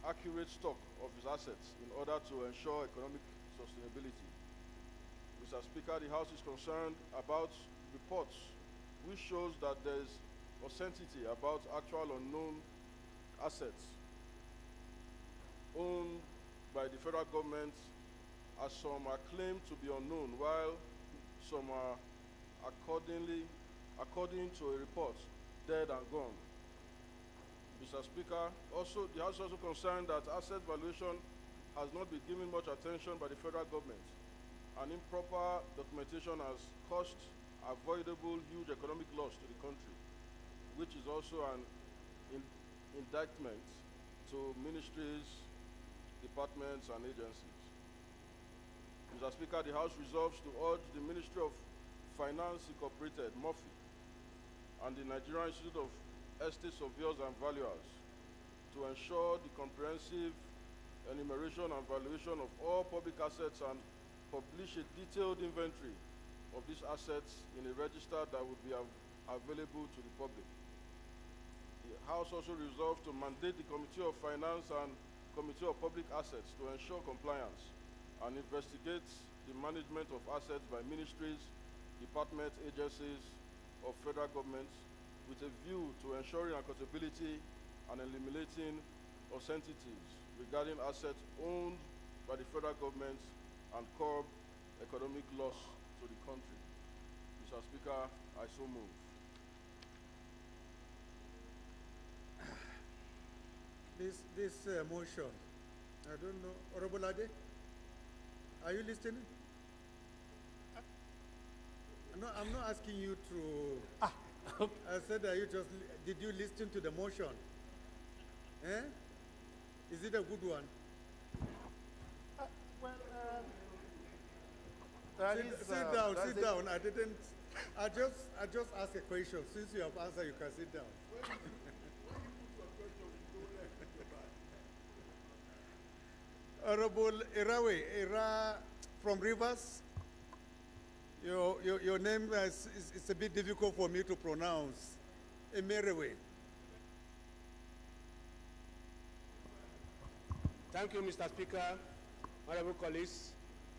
Speaker 6: accurate stock of its assets in order to ensure economic sustainability. Mr. Speaker, the House is concerned about reports which shows that there is uncertainty about actual unknown assets owned by the federal government, as some are claimed to be unknown, while some are, according to a report, dead and gone. Mr. Speaker, the House is also concerned that asset valuation has not been given much attention by the federal government, and improper documentation has caused avoidable huge economic loss to the country, which is also an indictment to ministries, departments, and agencies. Mr. Speaker, the House resolves to urge the Ministry of Finance Incorporated, MOFI, and the Nigerian Institute of Estate Surveyors and Valuers to ensure the comprehensive enumeration and valuation of all public assets and publish a detailed inventory of these assets in a register that would be available to the public. The House also resolved to mandate the Committee of Finance and Committee of Public Assets to ensure compliance and investigate the management of assets by ministries, departments, agencies of federal government with a view to ensuring accountability and eliminating uncertainties regarding assets owned by the federal government and curb economic loss to the country. Mr. Speaker, I so move.
Speaker 1: This motion, I don't know, Honorable Ade, are you listening? No, I'm not asking you to. I said that did you listen to the motion? Eh? Is it a good one? Sit down. I just asked a question. Since you have answered, you can sit down. Honorable Ira from Rivers, your name is a bit difficult for me to pronounce. Emerewe.
Speaker 11: Thank you, Mr. Speaker, honorable colleagues.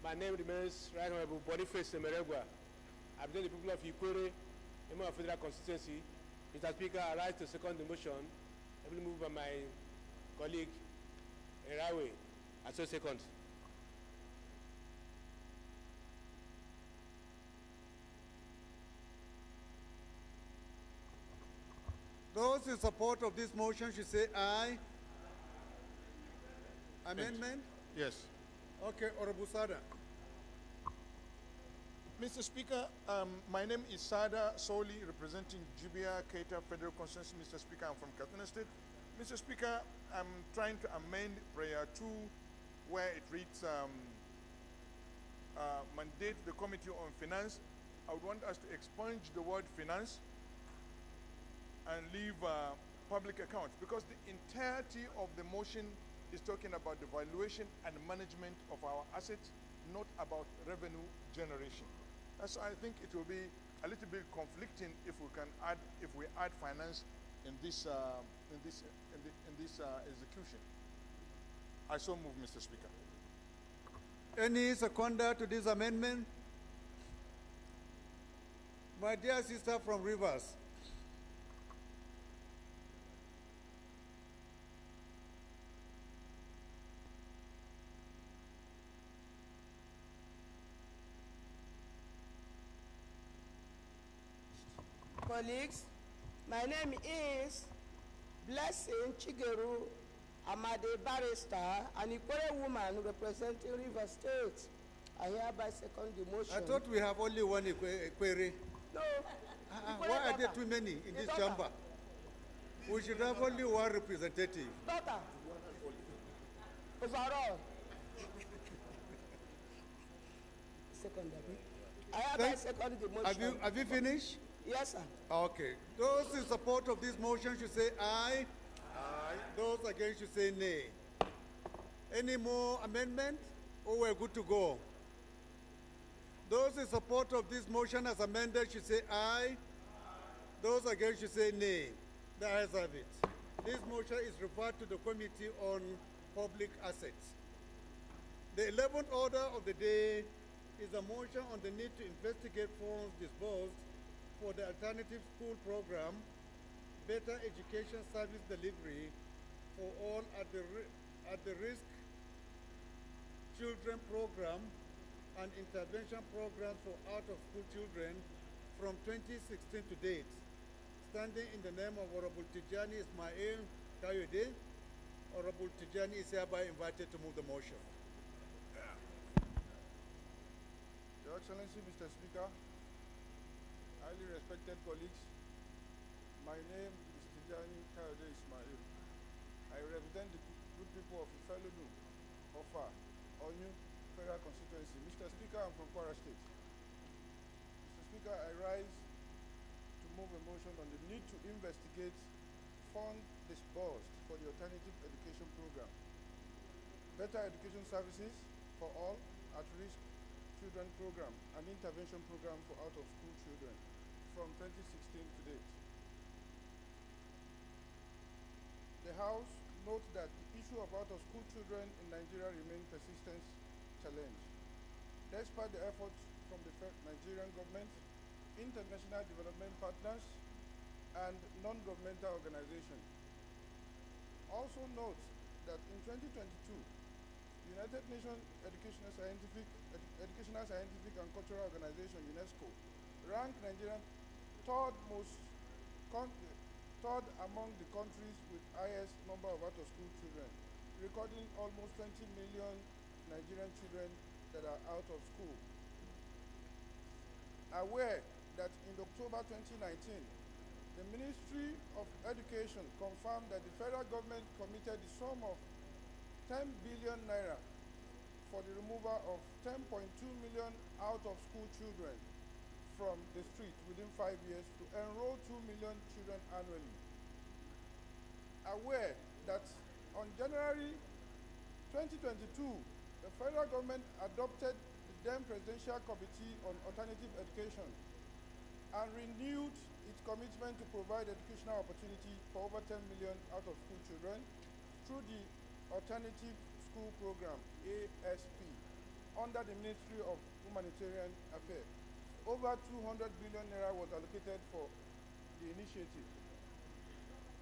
Speaker 11: My name remains Right Honorable Boniface Semeregwa. I represent the people of Ikwere, member of Federal Constituency. Mr. Speaker, I rise to second the motion, heavily moved by my colleague Erawe. I so second.
Speaker 1: Those in support of this motion should say aye. Amendment?
Speaker 7: Yes.
Speaker 1: Okay, Honorable Sada.
Speaker 7: Mr. Speaker, my name is Sada Soli, representing Jibia Keita Federal Constituency. Mr. Speaker, I'm from Katsina State. Mr. Speaker, I'm trying to amend Prayer 2, where it reads, mandate the Committee on Finance. I would want us to expunge the word finance and leave public accounts, because the entirety of the motion is talking about the valuation and management of our assets, not about revenue generation. So I think it will be a little bit conflicting if we add finance in this execution. I so move, Mr. Speaker.
Speaker 1: Any seconder to this amendment? My dear sister from Rivers.
Speaker 13: Colleagues, my name is Blessing Chigeru Amade Barrister, an Ikwere woman representing River State. I hereby second the motion.
Speaker 1: I thought we have only one query.
Speaker 13: No.
Speaker 1: Why are there too many in this chamber? We should have only one representative.
Speaker 13: Daughter. Overall. Second, I hereby second the motion.
Speaker 1: Have you finished?
Speaker 13: Yes, sir.
Speaker 1: Okay. Those in support of this motion should say aye. Aye. Those against should say nay. Any more amendment? Or we're good to go? Those in support of this motion as amended should say aye. Those against should say nay. The ayes have it. This motion is referred to the Committee on Public Assets. The 11th order of the day is a motion on the need to investigate funds disbursed for the Alternative School Program, Better Education Service Delivery for All at the Risk Children Program and Intervention Programs for Out-of-School Children from 2016 to date. Standing in the name of Honorable Tijani Ismail Kayode, Honorable Tijani is hereby invited to move the motion.
Speaker 7: Your Excellency, Mr. Speaker, highly respected colleagues, my name is Tijani Kayode Ismail. I represent the good people of Ifelulu, Ofa, Onyu, Federal Constituency. Mr. Speaker, I'm from Kwara State. Mr. Speaker, I rise to move a motion on the need to investigate fund disbursed for the Alternative Education Program, Better Education Services for All at-Risk Children Program, and Intervention Program for Out-of-School Children from 2016 to date. The House notes that the issue of out-of-school children in Nigeria remains a persistent challenge. Despite the efforts from the Nigerian government, international development partners, and non-governmental organizations. Also note that in 2022, United Nations Educational, Scientific and Cultural Organization, UNESCO, ranked Nigeria third among the countries with highest number of out-of-school children, recording almost 20 million Nigerian children that are out of school. Aware that in October 2019, the Ministry of Education confirmed that the federal government committed the sum of 10 billion naira for the removal of 10.2 million out-of-school children from the street within 5 years to enroll 2 million children annually. Aware that on January 2022, the federal government adopted the then Presidential Committee on Alternative Education and renewed its commitment to provide educational opportunity for over 10 million out-of-school children through the Alternative School Program, ASP, under the Ministry of Humanitarian Affairs. Over 200 billion naira was allocated for the initiative.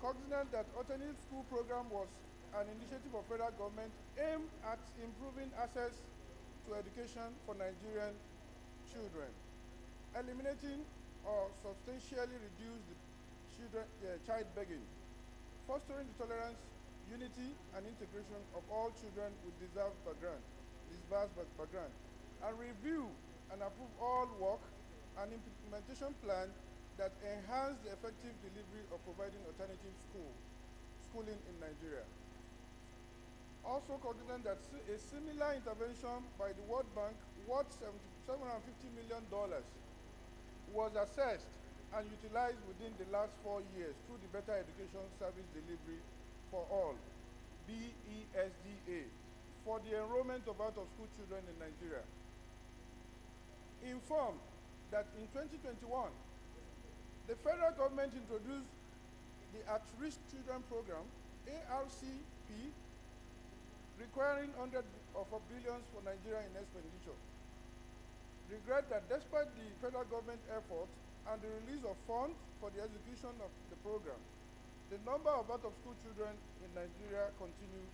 Speaker 7: Cognizant that Alternative School Program was an initiative of federal government aimed at improving access to education for Nigerian children, eliminating or substantially reduce the child begging, fostering the tolerance, unity, and integration of all children with disparate background, and review and approve all work and implementation plan that enhance the effective delivery of providing alternative schooling in Nigeria. Also cognizant that a similar intervention by the World Bank worth $750 million was assessed and utilized within the last 4 years through the Better Education Service Delivery for All, BESDA, for the enrollment of out-of-school children in Nigeria. Informed that in 2021, the federal government introduced the At-Risk Children Program, ARCP, requiring hundreds of billions for Nigeria in expenditure. Regret that despite the federal government effort and the release of funds for the execution of the program, the number of out-of-school children in Nigeria continue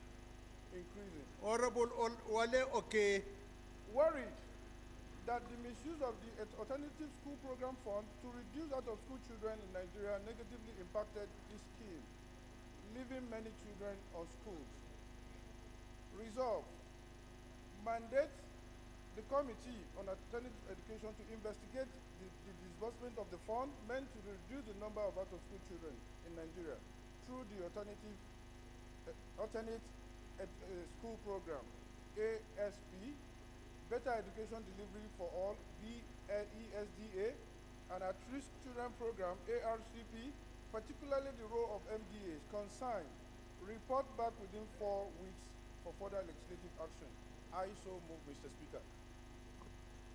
Speaker 7: increasing.
Speaker 1: Honorable Wale Oke.
Speaker 7: Worried that the misuse of the Alternative School Program Fund to reduce out-of-school children in Nigeria negatively impacted this scheme, leaving many children unschools. Resolve, mandate the Committee on Alternative Education to investigate the disbursement of the fund meant to reduce the number of out-of-school children in Nigeria through the Alternate School Program, ASP, Better Education Delivery for All, BESDA, and At-Risk Children Program, ARCP, particularly the role of MDAs concerned, report back within 4 weeks for further legislative action. I so move, Mr. Speaker.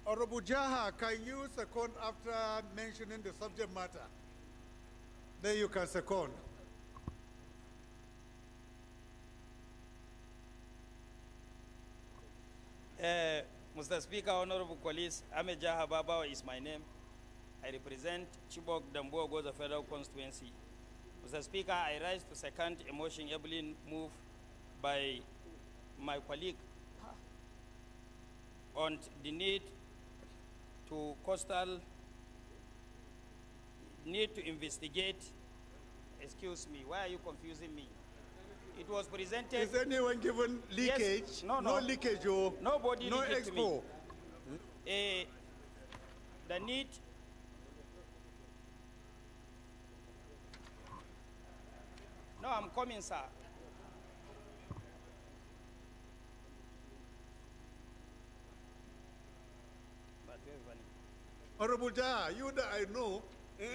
Speaker 1: Honorable Jaha, can you second after mentioning the subject matter? Then you can second.
Speaker 9: Mr. Speaker, honorable colleagues, Ahmed Jaha Babawa is my name. I represent Chibok Damboa Goza Federal Constituency. Mr. Speaker, I rise to second a motion ably moved by my colleague on the need to investigate. Excuse me, why are you confusing me? It was presented.
Speaker 1: Is anyone given leakage?
Speaker 9: Yes, no.
Speaker 1: No leakage, oh.
Speaker 9: Nobody
Speaker 1: no
Speaker 9: leaked to me.
Speaker 1: expo.
Speaker 9: The need. No, I'm coming, sir.
Speaker 1: Honorable Jaha, you that I know.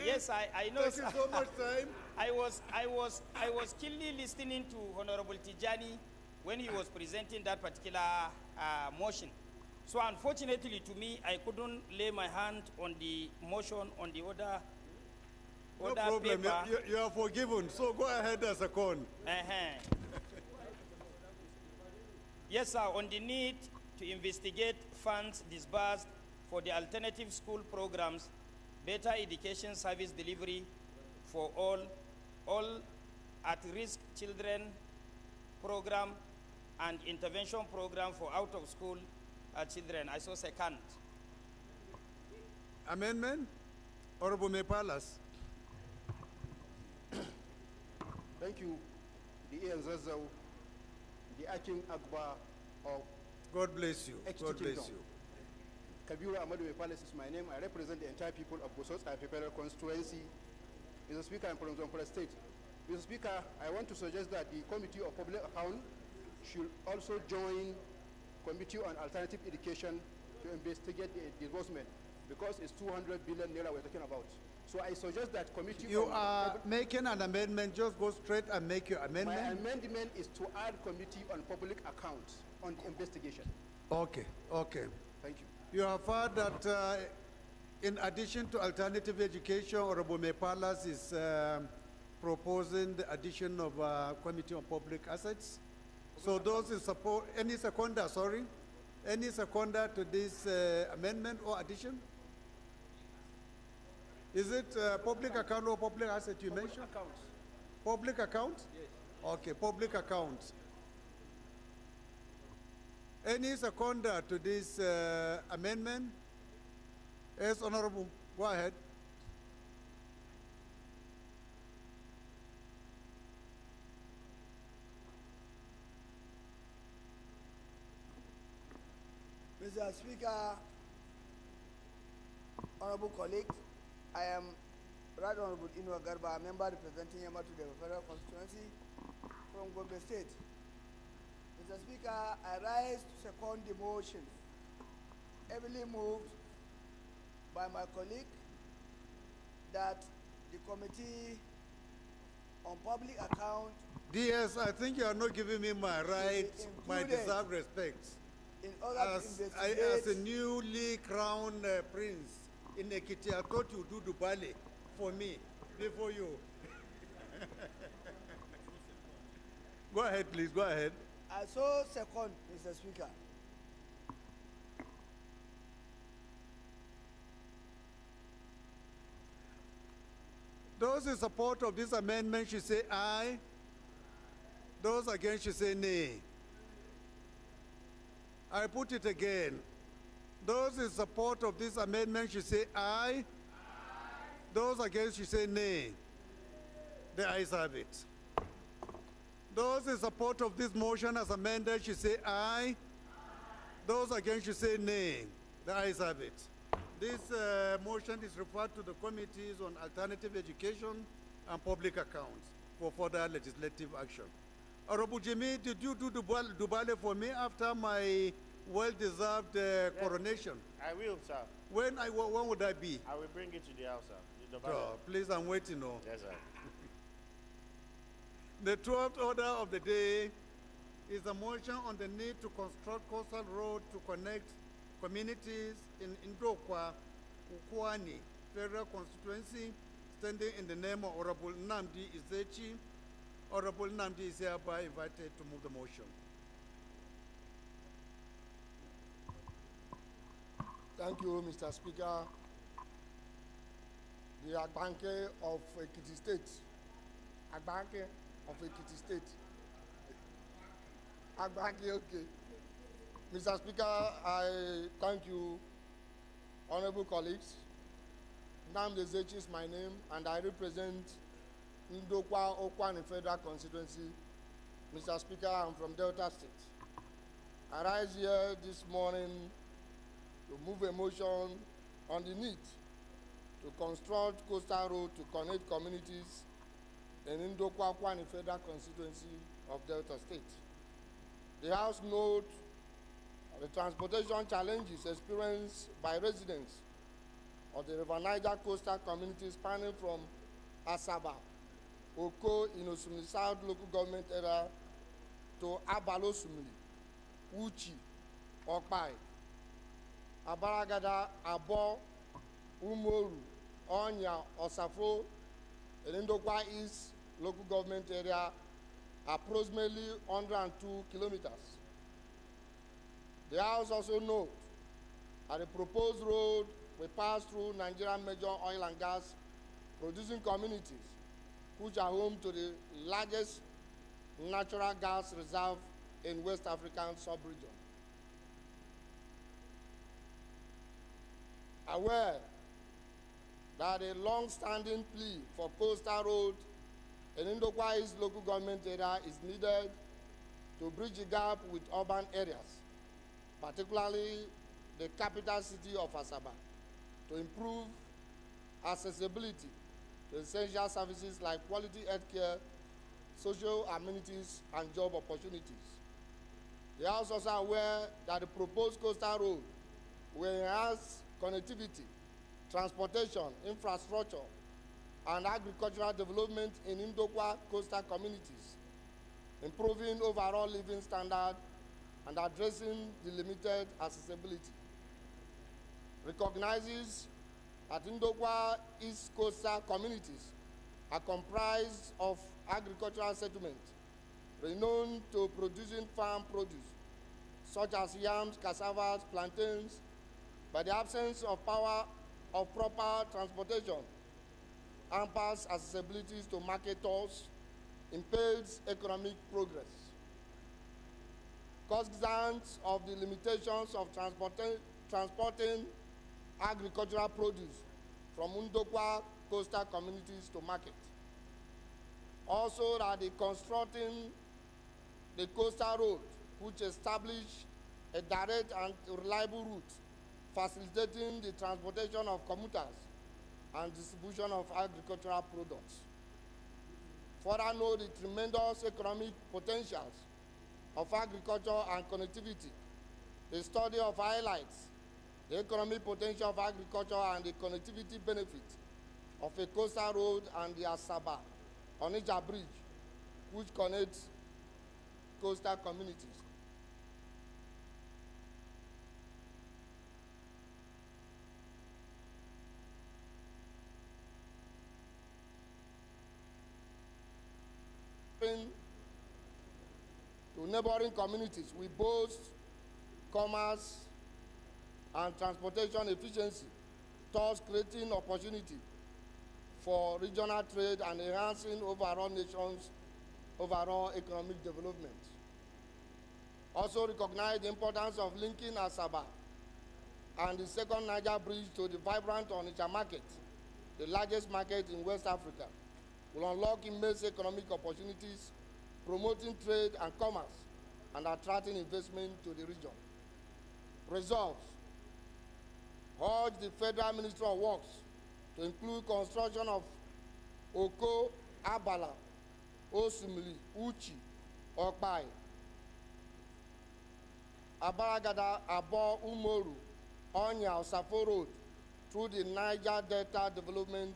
Speaker 9: Yes, I know.
Speaker 1: Taking so much time.
Speaker 9: I was keenly listening to Honorable Tijani when he was presenting that particular motion. So unfortunately to me, I couldn't lay my hand on the motion on the order
Speaker 1: No problem.
Speaker 9: paper.
Speaker 1: You are forgiven. So go ahead as a con.
Speaker 9: Yes, sir, on the need to investigate funds disbursed for the alternative school programs, better education service delivery for all at-risk children program, and intervention program for out-of-school children. I so second.
Speaker 1: Amendment? Honorable Mepalas.
Speaker 10: Thank you, the Zazzau, the Akin Agba of
Speaker 1: God bless you. God bless you.
Speaker 10: Kabira Amadou Mepalas is my name. I represent the entire people of Bosos Federal Constituency. Mr. Speaker, I'm from Zamfara State. Mr. Speaker, I want to suggest that the Committee of Public Account should also join Committee on Alternative Education to investigate the disbursement, because it's 200 billion naira we're talking about. So I suggest that committee.
Speaker 1: You are making an amendment. Just go straight and make your amendment.
Speaker 10: My amendment is to add Committee on Public Accounts on the investigation.
Speaker 1: Okay. Okay.
Speaker 10: Thank you.
Speaker 1: You have heard that in addition to alternative education, Honorable Mepalas is proposing the addition of Committee on Public Assets So those in support, any seconder, sorry? Any seconder to this amendment or addition? Is it public account or public asset you mentioned?
Speaker 2: Accounts.
Speaker 1: Public account?
Speaker 2: Yes.
Speaker 1: Okay, public account. Any seconder to this amendment? Yes, Honorable, go ahead.
Speaker 14: Mr. Speaker, honorable colleagues, I am Right Honorable Inua Garba, a member representing Yama to the Federal Constituency from Gombe State. Mr. Speaker, I rise to second the motion heavily moved by my colleague that the Committee on Public Account.
Speaker 1: DS, I think you are not giving me my right, my deserved respect.
Speaker 14: In order to investigate.
Speaker 1: As a newly crowned prince in Ekiti, I thought you do Dubale for me before you. Go ahead, please, go ahead.
Speaker 14: I so second, Mr. Speaker.
Speaker 1: Those in support of this amendment should say aye. Those against should say nay. I put it again. Those in support of this amendment should say aye. Those against should say nay. The ayes have it. Those in support of this motion as amended should say aye. Those against should say nay. The ayes have it. This motion is referred to the Committees on Alternative Education and Public Accounts for further legislative action. Honorable Jimmy, did you do Dubale for me after my well-deserved coronation?
Speaker 21: I will, sir.
Speaker 1: When would that be?
Speaker 21: I will bring it to the House, sir. The Dubale.
Speaker 1: Please, I'm waiting. No.
Speaker 21: Yes, sir.
Speaker 1: The 12th order of the day is a motion on the need to construct coastal road to connect communities in Indokwa, Ukwani, Federal Constituency, standing in the name of Honorable Nnamdi Ezechi. Honorable Nnamdi is hereby invited to move the motion.
Speaker 3: Thank you, Mr. Speaker. The Agbanke of Ekiti State. Agbanke of Ekiti State. Agbanke, okay. Mr. Speaker, I thank you, honorable colleagues. Nnamdi Ezechi is my name, and I represent Ndokwa Okwani Federal Constituency. Mr. Speaker, I'm from Delta State. I rise here this morning to move a motion on the need to construct coastal road to connect communities in Ndokwa Okwani Federal Constituency of Delta State. The House notes the transportation challenges experienced by residents of the River Niger coastal communities spanning from Asaba, Oko in Osumili South local government area to Abalosumili, Uchi, Okpai, Abaragada, Abo, Umoru, Onya, Osafo, and Ndokwa East local government area, approximately 102 kilometers. The House also notes that the proposed road will pass through Nigerian major oil and gas producing communities, which are home to the largest natural gas reserve in West African sub-region. Aware that a long-standing plea for coastal road in Ndokwa East local government area is needed to bridge the gap with urban areas, particularly the capital city of Asaba, to improve accessibility to essential services like quality healthcare, social amenities, and job opportunities. The House is also aware that the proposed coastal road will enhance connectivity, transportation, infrastructure, and agricultural development in Ndokwa coastal communities, improving overall living standard and addressing the limited accessibility. Recognizes that Ndokwa East coastal communities are comprised of agricultural settlements renowned to producing farm produce, such as yams, cassavas, plantains, but the absence of proper transportation hampers accessibilities to marketers, impedes economic progress. Cognizant of the limitations of transporting agricultural produce from Ndokwa coastal communities to market. Also, that the constructing the coastal road, which established a direct and reliable route, facilitating the transportation of commuters and distribution of agricultural products. Further know the tremendous economic potentials of agriculture and connectivity. The study of highlights the economic potential of agriculture and the connectivity benefit of a coastal road and the Asaba Onitsha Bridge, which connects coastal communities. To neighboring communities, we boast commerce and transportation efficiency, thus creating opportunity for regional trade and enhancing overall nation's overall economic development. Also recognize the importance of linking Asaba and the second Niger Bridge to the vibrant Onitsha market, the largest market in West Africa, will unlock immense economic opportunities, promoting trade and commerce, and attracting investment to the region. Resolves: urge the Federal Ministry of Works to include construction of Oko, Abala, Osumili, Uchi, Okpai, Abaragada, Abo, Umoru, Onya, Safo Road through the Niger Delta Development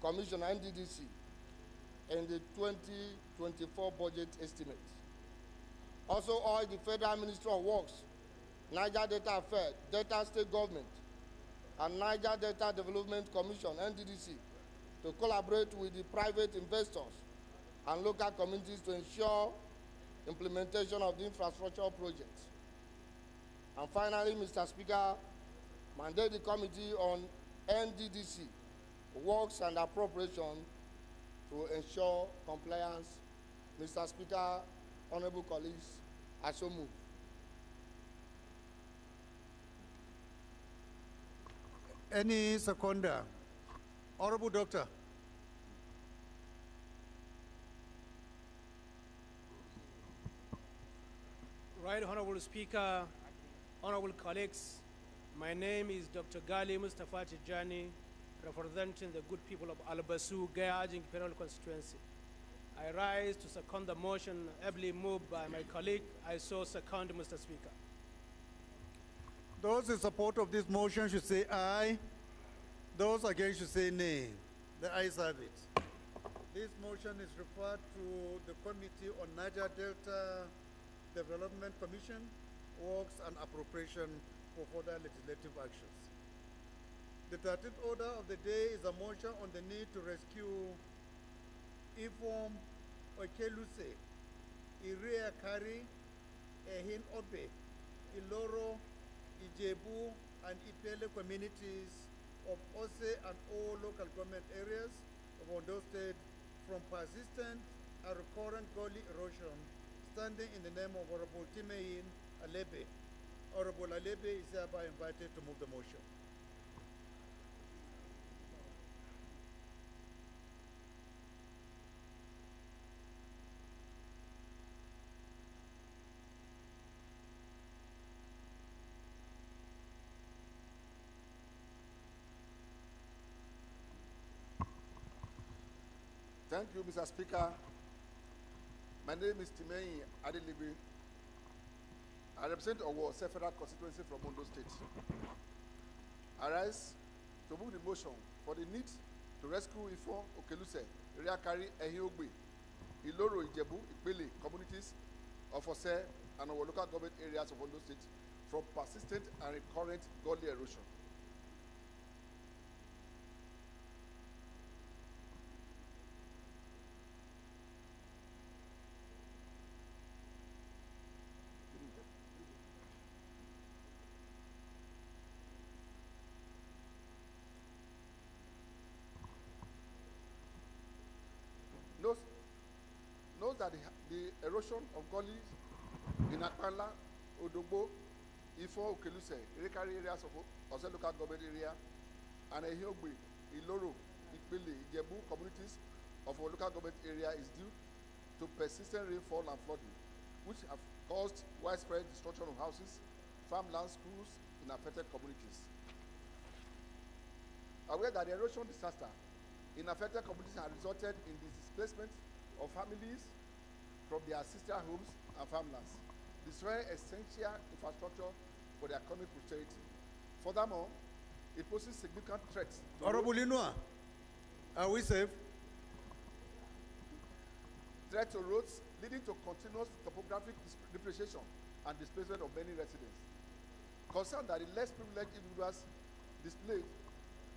Speaker 3: Commission, NDDC, in the 2024 budget estimate. Also urge the Federal Ministry of Works, Niger Delta Affairs, Delta State Government, and Niger Delta Development Commission, NDDC, to collaborate with the private investors and local communities to ensure implementation of the infrastructure projects. And finally, Mr. Speaker, mandate the Committee on NDDC, Works and Appropriation to ensure compliance. Mr. Speaker, honorable colleagues, I so move.
Speaker 1: Any seconder? Honorable Doctor.
Speaker 17: Right, Honorable Speaker, honorable colleagues, my name is Dr. Gali Mustafa Tijani, representing the good people of Albasu, Gayaj Imperial Constituency. I rise to second the motion ably moved by my colleague. I so second, Mr. Speaker.
Speaker 1: Those in support of this motion should say aye. Those against should say nay. The ayes have it. This motion is referred to the Committee on Niger Delta Development Commission, Works and Appropriation for further legislative actions. The 13th order of the day is a motion on the need to rescue Ifom Okeluse, Irea Kari, Ehin Obe, Iloro, Ijebu, and Ipele communities of Ose and all local government areas of Ondo State from persistent and recurrent gully erosion, standing in the name of Honorable Timeyin Alebe. Honorable Alebe is hereby invited to move the motion.
Speaker 15: Thank you, Mr. Speaker. My name is Timei Adelibi. I represent Owo Federal Constituency from Ondo State. I rise to move the motion for the need to rescue Ifo Okeluse, Iriakari, Ehiogbe, Iloro, Ijebu, Ipele communities of Ose and our local government areas of Ondo State from persistent and recurrent gully erosion. that the erosion of gullies in Akpala, Odogbo, Ifo, Okeluse, Irekari areas of Ose local government area, and Ehiogbe, Iloro, Ipele, Ijebu communities of our local government area is due to persistent rainfall and flooding, which have caused widespread destruction of houses, farmland, schools in affected communities. Aware that the erosion disaster in affected communities has resulted in the displacement of families from their sister homes and farmlands, destroying essential infrastructure for their economic prosperity. Furthermore, it poses significant threats to
Speaker 1: Honorable Inua, are we safe?
Speaker 15: threat to roads, leading to continuous topographic depreciation and displacement of many residents. Concerned that the less privileged individuals displaced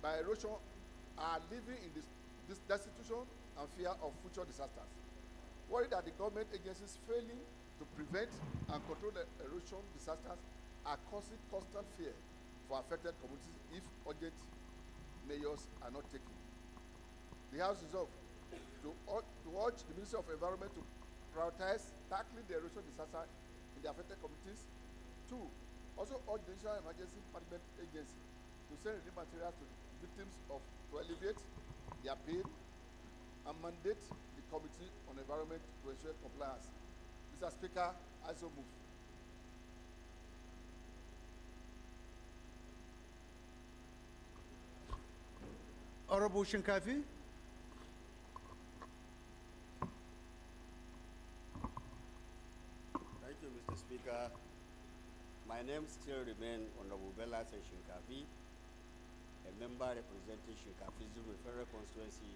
Speaker 15: by erosion are living in this destitution and fear of future disasters. Worried that the government agencies failing to prevent and control the erosion disasters are causing constant fear for affected communities if urgent measures are not taken. The House resolved to urge the Ministry of Environment to prioritize tackling the erosion disaster in the affected communities. 2, also urge the National Emergency Management Agency to send relief materials to victims to alleviate their pain and mandate the Committee on Environment to ensure compliance. Mr. Speaker, I so move.
Speaker 1: Honorable Shinkafi.
Speaker 19: Thank you, Mr. Speaker. My name still remains Honorable Bella Shinkafi, a member representing Shinkafi Zulu Federal Constituency.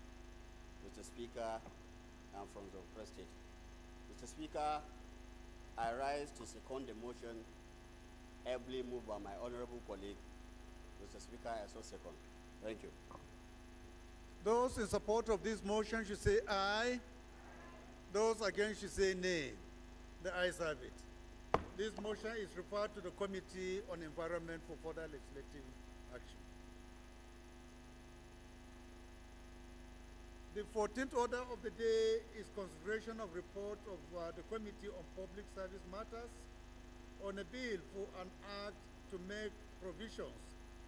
Speaker 19: Mr. Speaker, I'm from Zamfara State. Mr. Speaker, I rise to second the motion ably moved by my honorable colleague. Mr. Speaker, I so second. Thank you.
Speaker 1: Those in support of this motion should say aye. Those against should say nay. The ayes have it. This motion is referred to the Committee on Environment for further legislative action. The 14th order of the day is consideration of report of the Committee on Public Service Matters on a bill for an act to make provisions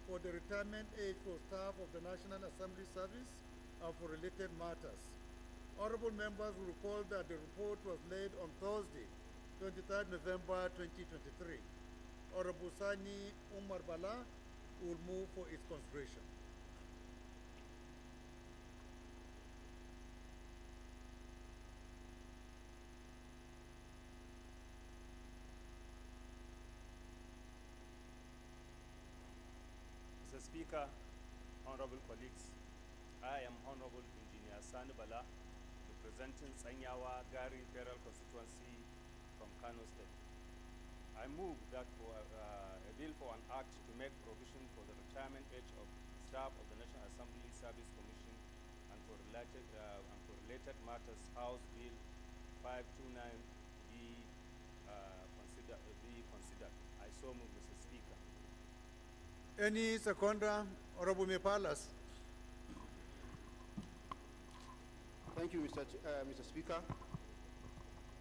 Speaker 1: for the retirement age for staff of the National Assembly Service and for related matters. Honorable members will recall that the report was laid on Thursday, 23rd November 2023. Honorable Sani Umar Bala will move for its consideration.
Speaker 20: Mr. Speaker, honorable colleagues, I am Honorable Engineer Sani Bala, representing Sanyawa Gari Federal Constituency from Kano State. I move that for a bill for an act to make provision for the retirement age of staff of the National Assembly Service Commission and for related matters, House Bill 529 be considered. I so move, Mr. Speaker.
Speaker 1: Any seconder, Honorable Mepalas.
Speaker 10: Thank you, Mr. Speaker.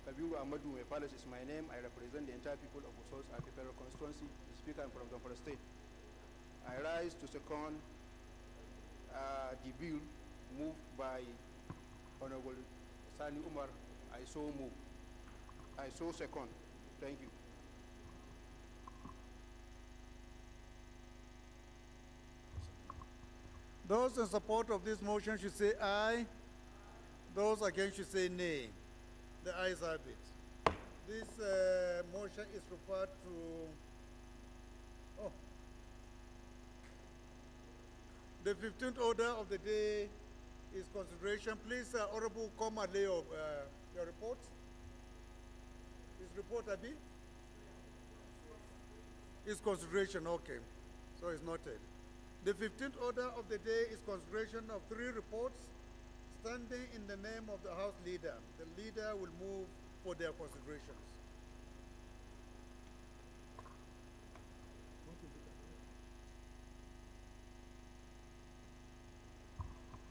Speaker 10: Kabiru Ahmadu Mepalas is my name. I represent the entire people of Usos and Federal Constituency. Mr. Speaker, I'm from Zamfara State. I rise to second the bill moved by Honorable Sani Umar. I so move. I so second. Thank you.
Speaker 1: Those in support of this motion should say aye. Those against should say nay. The ayes have it. This motion is referred to the 15th order of the day is consideration. Please, Honorable, come and lay your report. His report, Abi? Is consideration, okay. So it's noted. The 15th order of the day is consideration of 3 reports standing in the name of the House Leader. The Leader will move for their considerations.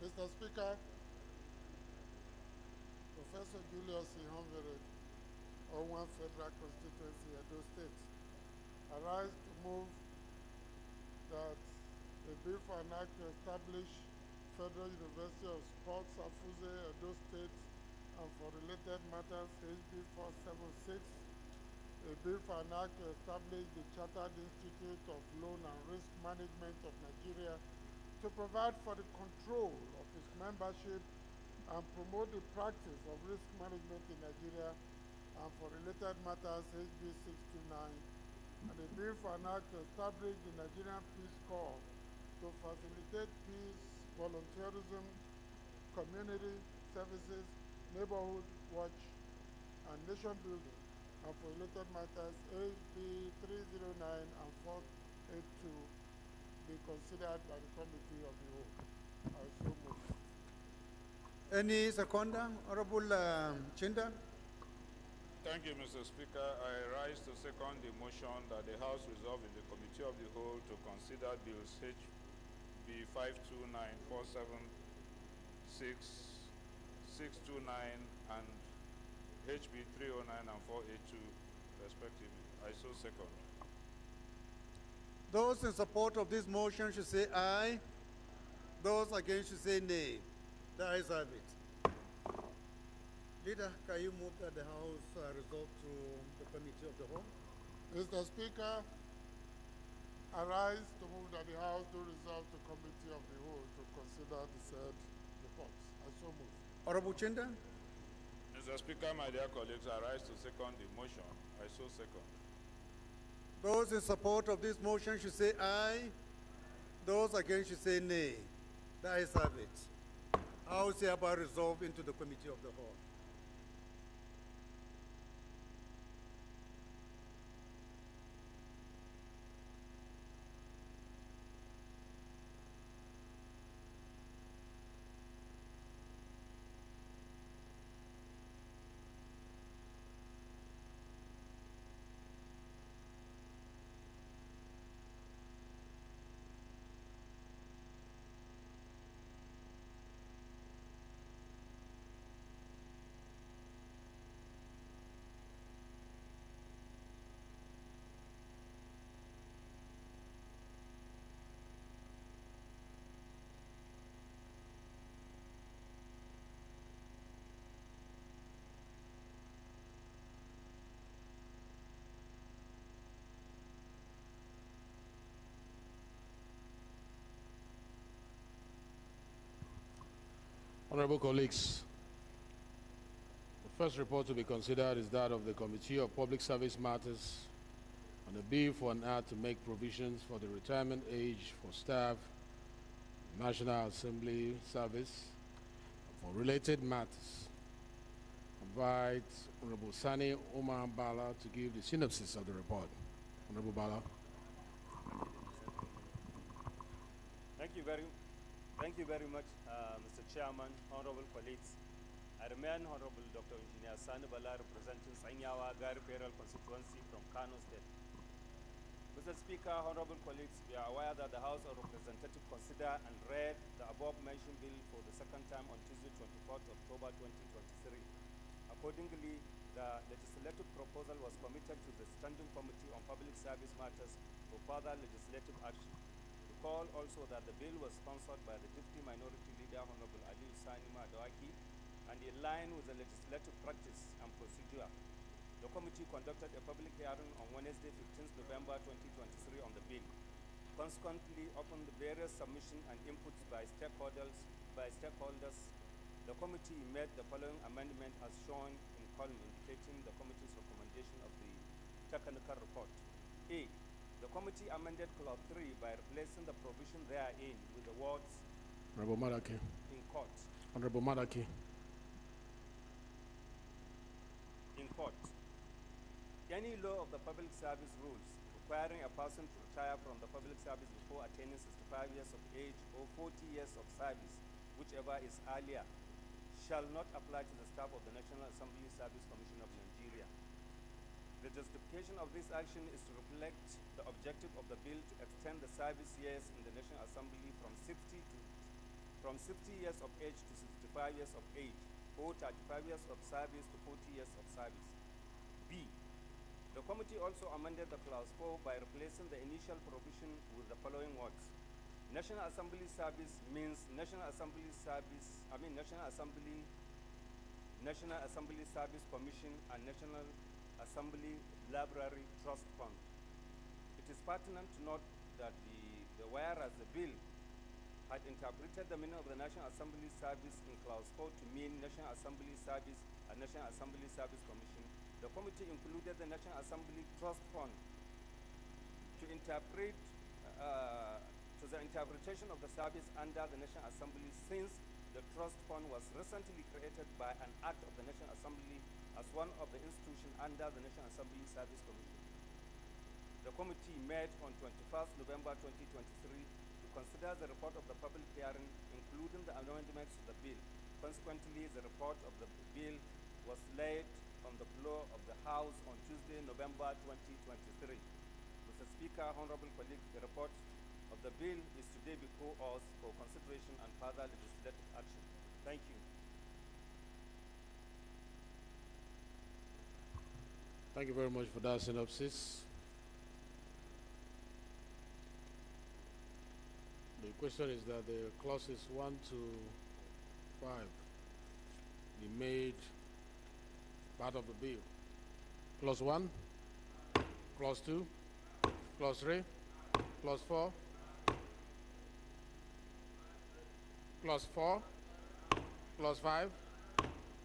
Speaker 5: Mr. Speaker, the Professor Julius Ihonvere, Owan Federal Constituency, Edo State. I rise to move that a bill for an act to establish Federal University of Sports, Afuse, Edo State, and for related matters, HB 476, a bill for an act to establish the Chartered Institute of Loan and Risk Management of Nigeria to provide for the control of its membership and promote the practice of risk management in Nigeria, and for related matters, HB 629, and a bill for an act to establish the Nigerian Peace Corps to facilitate peace, volunteerism, community services, neighborhood watch, and nation building, and for related matters, HB 309 and 482 be considered by the Committee of the Whole. I so move.
Speaker 1: Any seconder? Honorable Chinda?
Speaker 18: Thank you, Mr. Speaker. I rise to second the motion that the House resolve in the Committee of the Whole to consider bills HB 529, 476, 629, and HB 309 and 482, respectively. I so second.
Speaker 1: Those in support of this motion should say aye. Those against should say nay. The ayes have it. Leader, can you move that the House resolve to the Committee of the Whole?
Speaker 5: Mr. Speaker, I rise to move that the House do resolve to Committee of the Whole to consider the said reports. I so move.
Speaker 1: Honorable Chinda?
Speaker 18: Mr. Speaker, my dear colleagues, I rise to second the motion. I so second.
Speaker 1: Those in support of this motion should say aye. Those against should say nay. The ayes have it. House hereby resolve into the Committee of the Whole.
Speaker 12: Honorable colleagues, the first report to be considered is that of the Committee of Public Service Matters on a bill for an act to make provisions for the retirement age for staff, National Assembly service, and for related matters. I invite Honorable Sani Omar Bala to give the synopsis of the report. Honorable Bala.
Speaker 20: Thank you very much, Mr. Chairman, honorable colleagues. I remain Honorable Dr. Engineer Sani Bala, representing Sanyawa Gari Federal Constituency from Kano State. Mr. Speaker, honorable colleagues, we are aware that the House of Representatives considered and read the above-mentioned bill for the second time on Tuesday, 24th October 2023. Accordingly, the legislative proposal was committed to the Standing Committee on Public Service Matters for further legislative action. Recall also that the bill was sponsored by the Deputy Minority Leader, Honorable Ali Sani Madawaki, and in line with the legislative practice and procedure. The committee conducted a public hearing on Wednesday, 15th November 2023 on the bill. Consequently, upon the various submissions and inputs by stakeholders, the committee made the following amendment as shown in column indicating the committee's recommendation of the technical report. A. The committee amended Clause 3 by replacing the provision therein with the words
Speaker 12: Honorable Madaki.
Speaker 20: in court.
Speaker 12: Honorable Madaki.
Speaker 20: In court. Any law of the public service rules requiring a person to retire from the public service before attaining 65 years of age or 40 years of service, whichever is earlier, shall not apply to the staff of the National Assembly Service Commission of Nigeria. The justification of this action is to reflect the objective of the bill to extend the service years in the National Assembly from 60 to from 60 years of age to 65 years of age, or 35 years of service to 40 years of service. B. The committee also amended the clause 4 by replacing the initial provision with the following words. National Assembly service means National Assembly Service Commission and National Assembly Library Trust Fund. It is pertinent to note that whereas the bill had interpreted the meaning of the National Assembly Service in clause 4 to mean National Assembly Service and National Assembly Service Commission, the committee included the National Assembly Trust Fund to interpret to the interpretation of the service under the National Assembly, since the Trust Fund was recently created by an act of the National Assembly as one of the institutions under the National Assembly Service Commission. The committee met on 21st November 2023 to consider the report of the public hearing, including the amendments to the bill. Consequently, the report of the bill was laid on the floor of the House on Tuesday, November 2023. Mr. Speaker, honorable colleagues, the report of the bill is today before us for consideration and further legislative action. Thank you.
Speaker 12: Thank you very much for that synopsis. The question is that the clauses 1 to 5 be made part of the bill. Clause 1, Clause 2, Clause 3, Clause 4, Clause 4, Clause 5,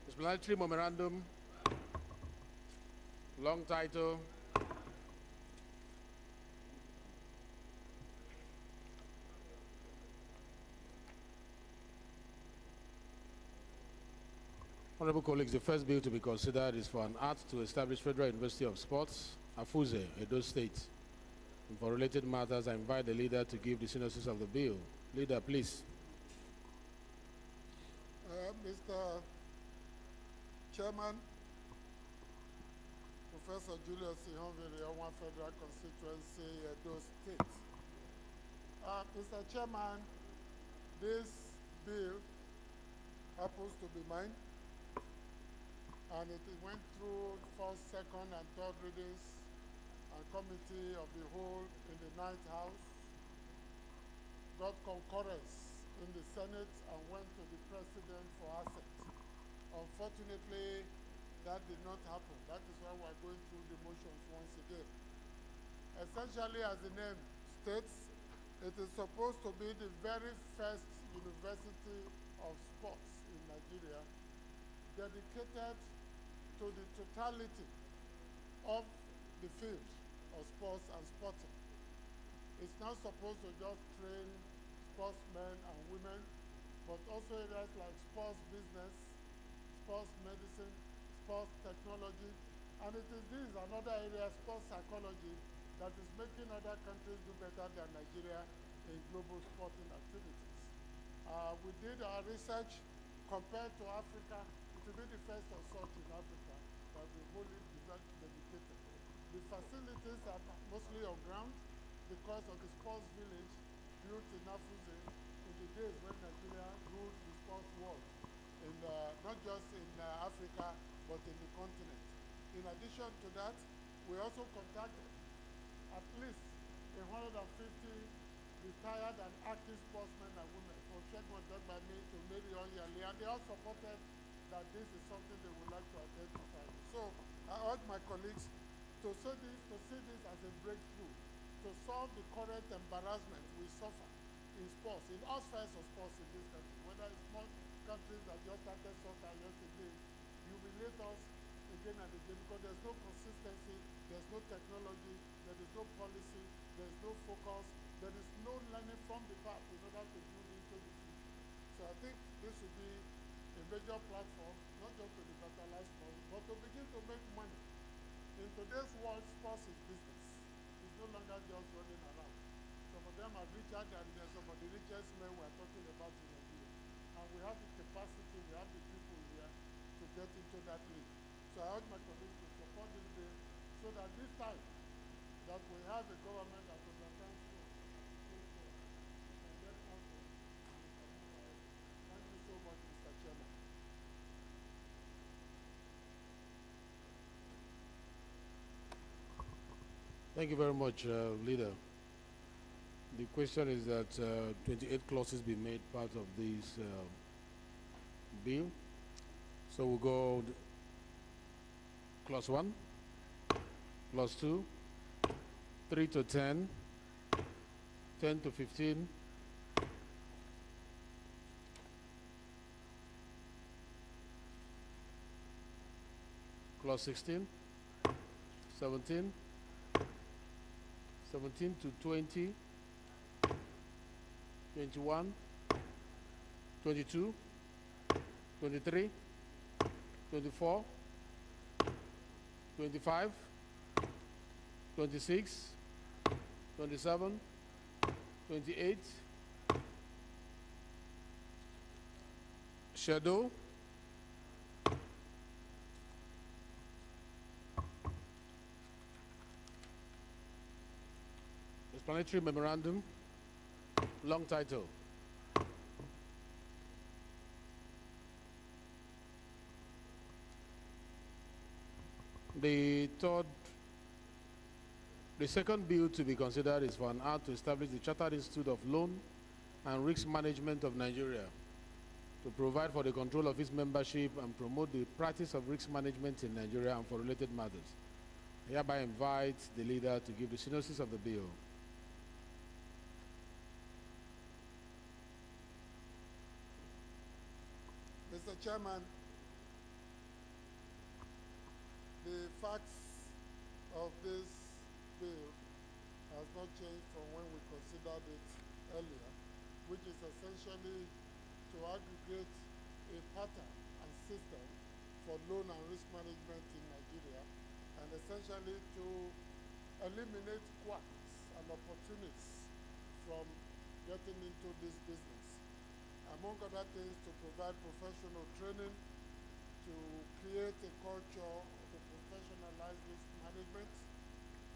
Speaker 12: explanatory memorandum, long title, Honorable colleagues, the first bill to be considered is for an act to establish Federal University of Sports, Afuze, Edo State. And for related matters, I invite the leader to give the synopsis of the bill. Leader, please.
Speaker 5: Mr. Chairman, Professor Julius Ihonvili, Owan Federal Constituency, Edo State. Mr. Chairman, this bill happens to be mine, and it went through first, second, and third readings and committee of the whole in the 9th House, got concurrence in the Senate, and went to the President for assent. Unfortunately, that did not happen. That is why we're going through the motions once again. Essentially, as the name states, it is supposed to be the very first university of sports in Nigeria, dedicated to the totality of the field of sports and sporting. It's not supposed to just train sportsmen and women, but also areas like sports business, sports medicine, sports technology, and it is this another area, sports psychology, that is making other countries do better than Nigeria in global sporting activities. We did our research compared to Africa. It will be the first of such in Africa that we wholly dedicated. The facilities are mostly on ground because of the sports village built in Afuze in the days when Nigeria ruled the sports world, in, not just in Africa, but in the continent. In addition to that, we also contacted at least 150 retired and active sportsmen and women, from Shegun Dagbani to Mary Onyali, and they all supported that this is something they would like to identify. So I urge my colleagues to see this as a breakthrough, to solve the current embarrassment we suffer in sports, in all spheres of sports in this country, whether it's small countries that just started soccer yesterday, humiliate us again and again because there's no consistency, there's no technology, there is no policy, there's no focus, there is no learning from the past in order to build into the future. So I think this should be a major platform, not just to revitalize sports, but to begin to make money. In today's world, sports is business. It's no longer just running around. Some of them are richer than some of the richest men we are talking about in Nigeria. And we have the capacity, we have the people here to get into that league. So I urge my colleagues to support this bill so that this time that we have a government that understands sports,
Speaker 12: Thank you very much, Leader. The question is that 28 clauses be made part of this bill. So we'll go clause 1, clause 2, 3 to 10, 10 to 15, clause 16, 17, 17 to 20, 21, 22, 23, 24, 25, 26, 27, 28, shadow, explanatory memorandum, long title. The second bill to be considered is for an act to establish the Chartered Institute of Loan and Risk Management of Nigeria to provide for the control of its membership and promote the practice of risk management in Nigeria and for related matters. I hereby invite the leader to give the synopsis of the bill.
Speaker 5: Mr. Chairman, the facts of this bill has not changed from when we considered it earlier, which is essentially to aggregate a pattern and system for loan and risk management in Nigeria, and essentially to eliminate quacks and opportunists from getting into this business. Among other things, to provide professional training, to create a culture to professionalize risk management,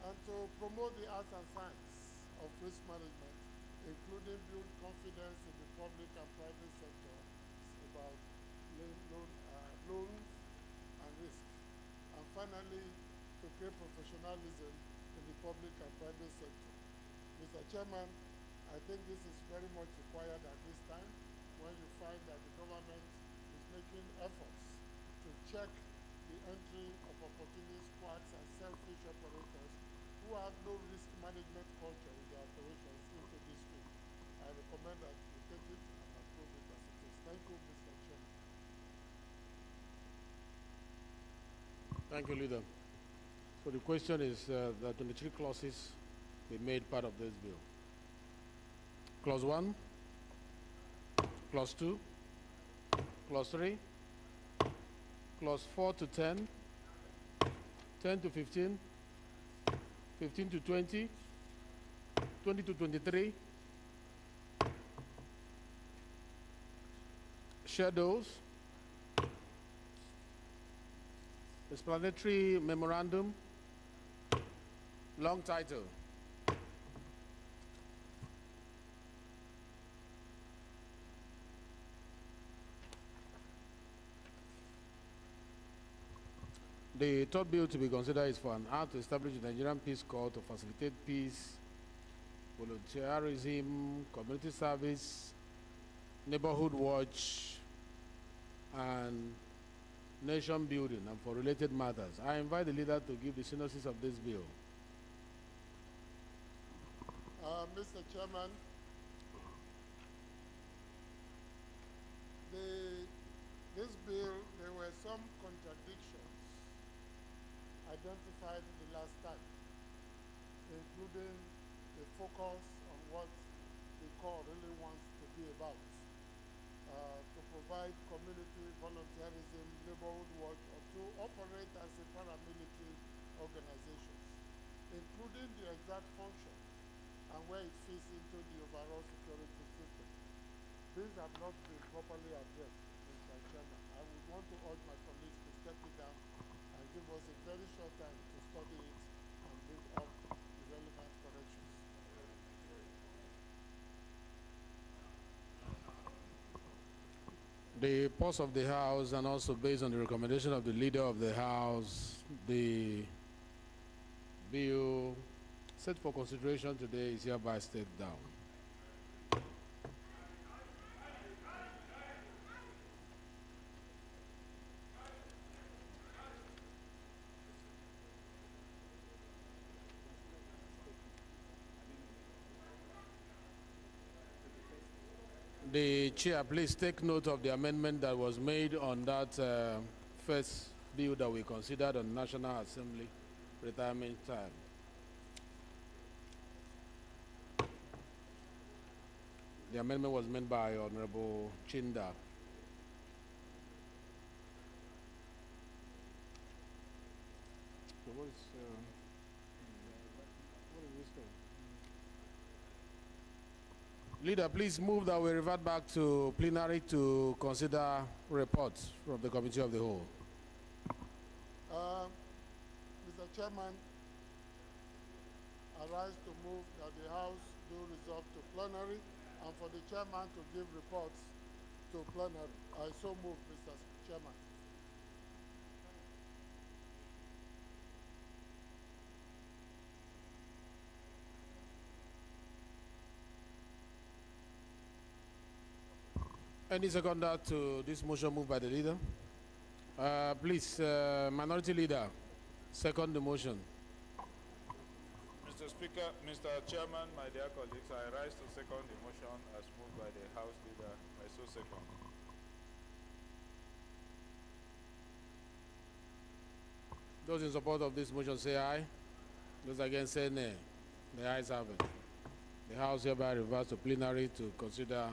Speaker 5: and to promote the arts and science of risk management, including build confidence in the public and private sector about loans and risk. And finally, to create professionalism in the public and private sector. Mr. Chairman, I think this is very much required at this time, when you find that the government is making efforts to check the entry of opportunist quacks and selfish operators who have no risk management culture in their operations into this field. I recommend that you take it and approve it as it is. Thank you, Mr. Chairman.
Speaker 12: Thank you, Leader. So the question is that 23 clauses be made part of this bill. Clause 1, Clause 2, Clause 3, Clause 4 to 10, 10 to 15, 15 to 20, 20 to 23, shadows, explanatory memorandum, long title. The third bill to be considered is for an act to establish the Nigerian Peace Corps to facilitate peace, volunteerism, community service, neighborhood watch, and nation building, and for related matters. I invite the leader to give the synopsis of this bill.
Speaker 5: Mr. Chairman, this bill, there were some contradictions identified the last time, including the focus on what the Corps really wants to be about, to provide community volunteerism, neighborhood watch, or to operate as a paramilitary organizations, including the exact function and where it fits into the overall security system. These have not been properly addressed, Mr. Chairman. I would want to urge my colleagues to step it down and give us a very short time to study it and bring up the relevant corrections.
Speaker 12: The purpose of the House, and also based on the recommendation of the Leader of the House, the bill set for consideration today is hereby stepped down. The chair, please take note of the amendment that was made on that first bill that we considered on National Assembly retirement time. The amendment was made by Honorable Chinda. So what is this thing? Leader, please move that we revert back to plenary to consider reports from the Committee of the Whole.
Speaker 5: Mr. Chairman, I rise to move that the House do resolve to plenary and for the chairman to give reports to plenary. I so move, Mr. Chairman.
Speaker 12: Any seconder to this motion moved by the leader? Please, Minority Leader, second the motion.
Speaker 18: Mr. Speaker, Mr. Chairman, my dear colleagues, I rise to second the motion as moved by the House Leader. I so second.
Speaker 12: Those in support of this motion say aye. Those against say nay. The ayes have it. The House hereby reverts to plenary to consider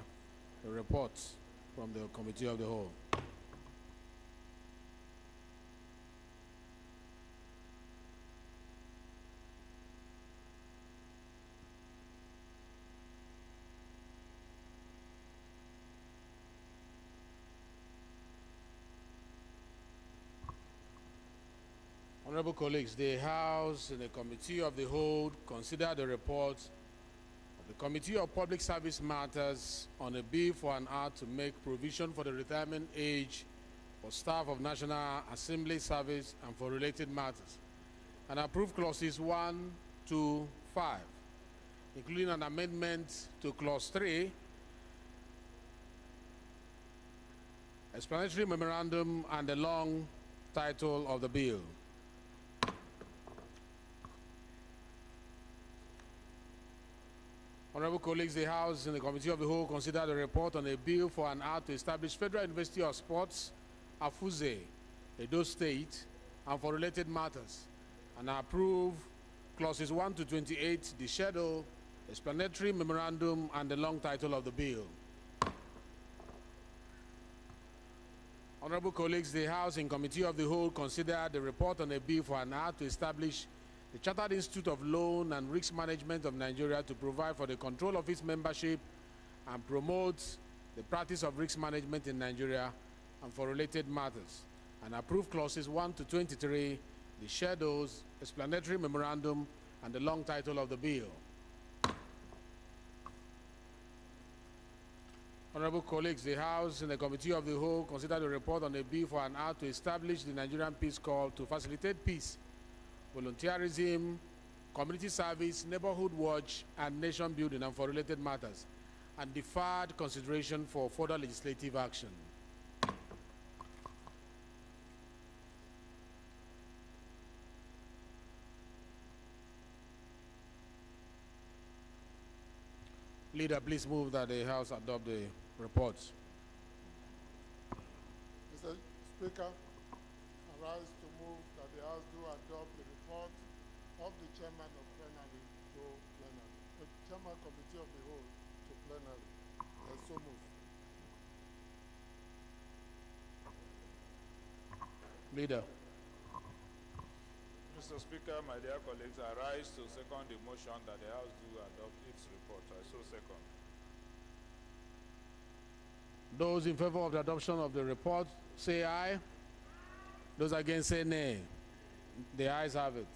Speaker 12: the reports from the Committee of the Whole. Honorable colleagues, the House and the Committee of the Whole consider the report the Committee of Public Service Matters on a bill for an act to make provision for the retirement age for staff of National Assembly service and for related matters, and approve clauses 1, 2, 5, including an amendment to clause 3, explanatory memorandum, and the long title of the bill. Honorable colleagues, the House and the Committee of the Whole consider the report on a bill for an act to establish Federal University of Sports, Afuze, Edo State, and for related matters, and approve clauses 1 to 28, the schedule, explanatory memorandum, and the long title of the bill. Honorable colleagues, the House and Committee of the Whole consider the report on a bill for an act to establish the Chartered Institute of Loan and Risk Management of Nigeria to provide for the control of its membership and promote the practice of risk management in Nigeria and for related matters, and approve clauses 1 to 23, the schedules, explanatory memorandum, and the long title of the bill. Honorable colleagues, the House and the Committee of the Whole consider the report on a bill for an act to establish the Nigerian Peace Corps to facilitate peace, volunteerism, community service, neighborhood watch, and nation building, and for related matters, and deferred consideration for further legislative action. Leader, please move that the House adopt the reports.
Speaker 5: Mr. Speaker, I rise to move that the House do adopt the report of the chairman of plenary to plenary, the chairman committee of the whole to plenary. I so move.
Speaker 12: Leader.
Speaker 18: Mr. Speaker, my dear colleagues, I rise to second the motion that the House do adopt its report. I so second.
Speaker 12: Those in favor of the adoption of the report say aye. Those against say nay. The ayes have it.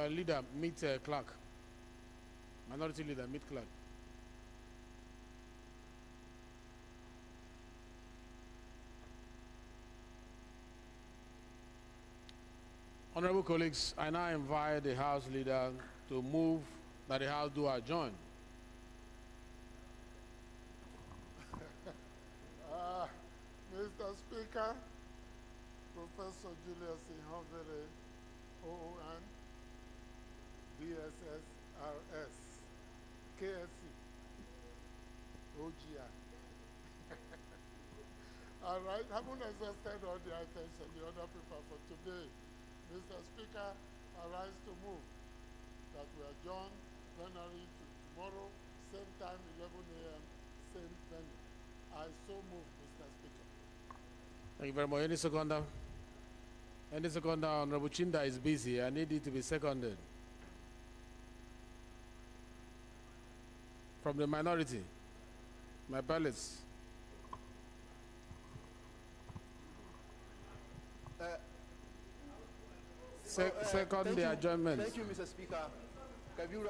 Speaker 12: leader, meet clerk. Minority leader, meet clerk. Honorable colleagues, I now invite the House leader to move that the House do adjourn.
Speaker 5: Mr. Speaker, Professor Julius Ihonvere, OON, BSSRS, KSC, OGI. All right, having exhausted all the items on the order paper for today, Mr. Speaker, I rise to move that we adjourn plenary to tomorrow, same time, 11 a.m., same venue. I so move, Mr. Speaker.
Speaker 12: Thank you very much. Any seconder? Any seconder? Honorable Chinda is busy. I need it to be seconded. From the minority, my palace. Second the adjournment.
Speaker 10: Thank you, Mr. Speaker. Kabiru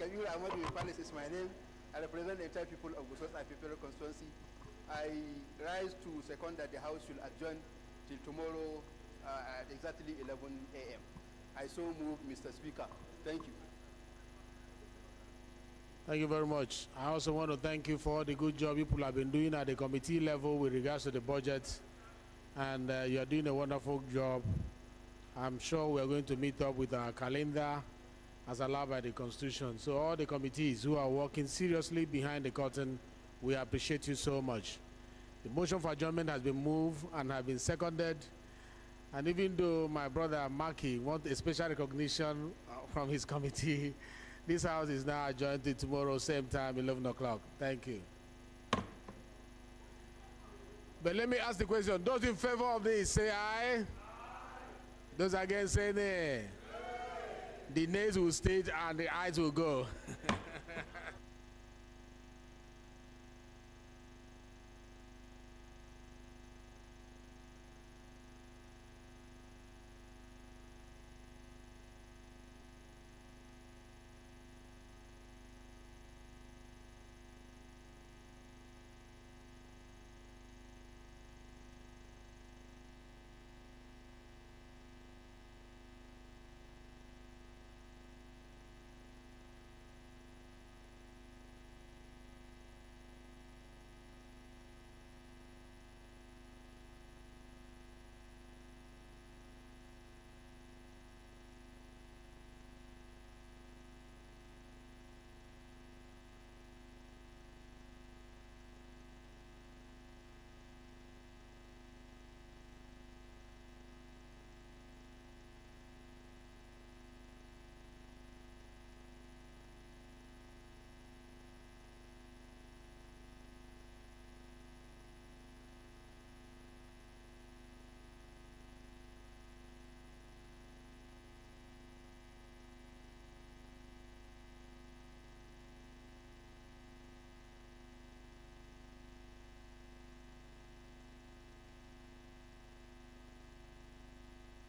Speaker 10: Ahmadu Palace is my name. I represent the entire people of Gusau Apipero constituency. I rise to second that the House should adjourn till tomorrow at exactly 11 a.m. I so move, Mr. Speaker. Thank you.
Speaker 12: Thank you very much. I also want to thank you for the good job people have been doing at the committee level with regards to the budget. And you are doing a wonderful job. I'm sure we are going to meet up with our calendar as allowed by the Constitution. So all the committees who are working seriously behind the curtain, we appreciate you so much. The motion for adjournment has been moved and has been seconded. And even though my brother Maki wants a special recognition from his committee, this House is now adjourned to tomorrow, same time, 11 o'clock. Thank you. But let me ask the question. Those in favor of this, say aye. Those against, say nay. The nays will stay and the ayes will go.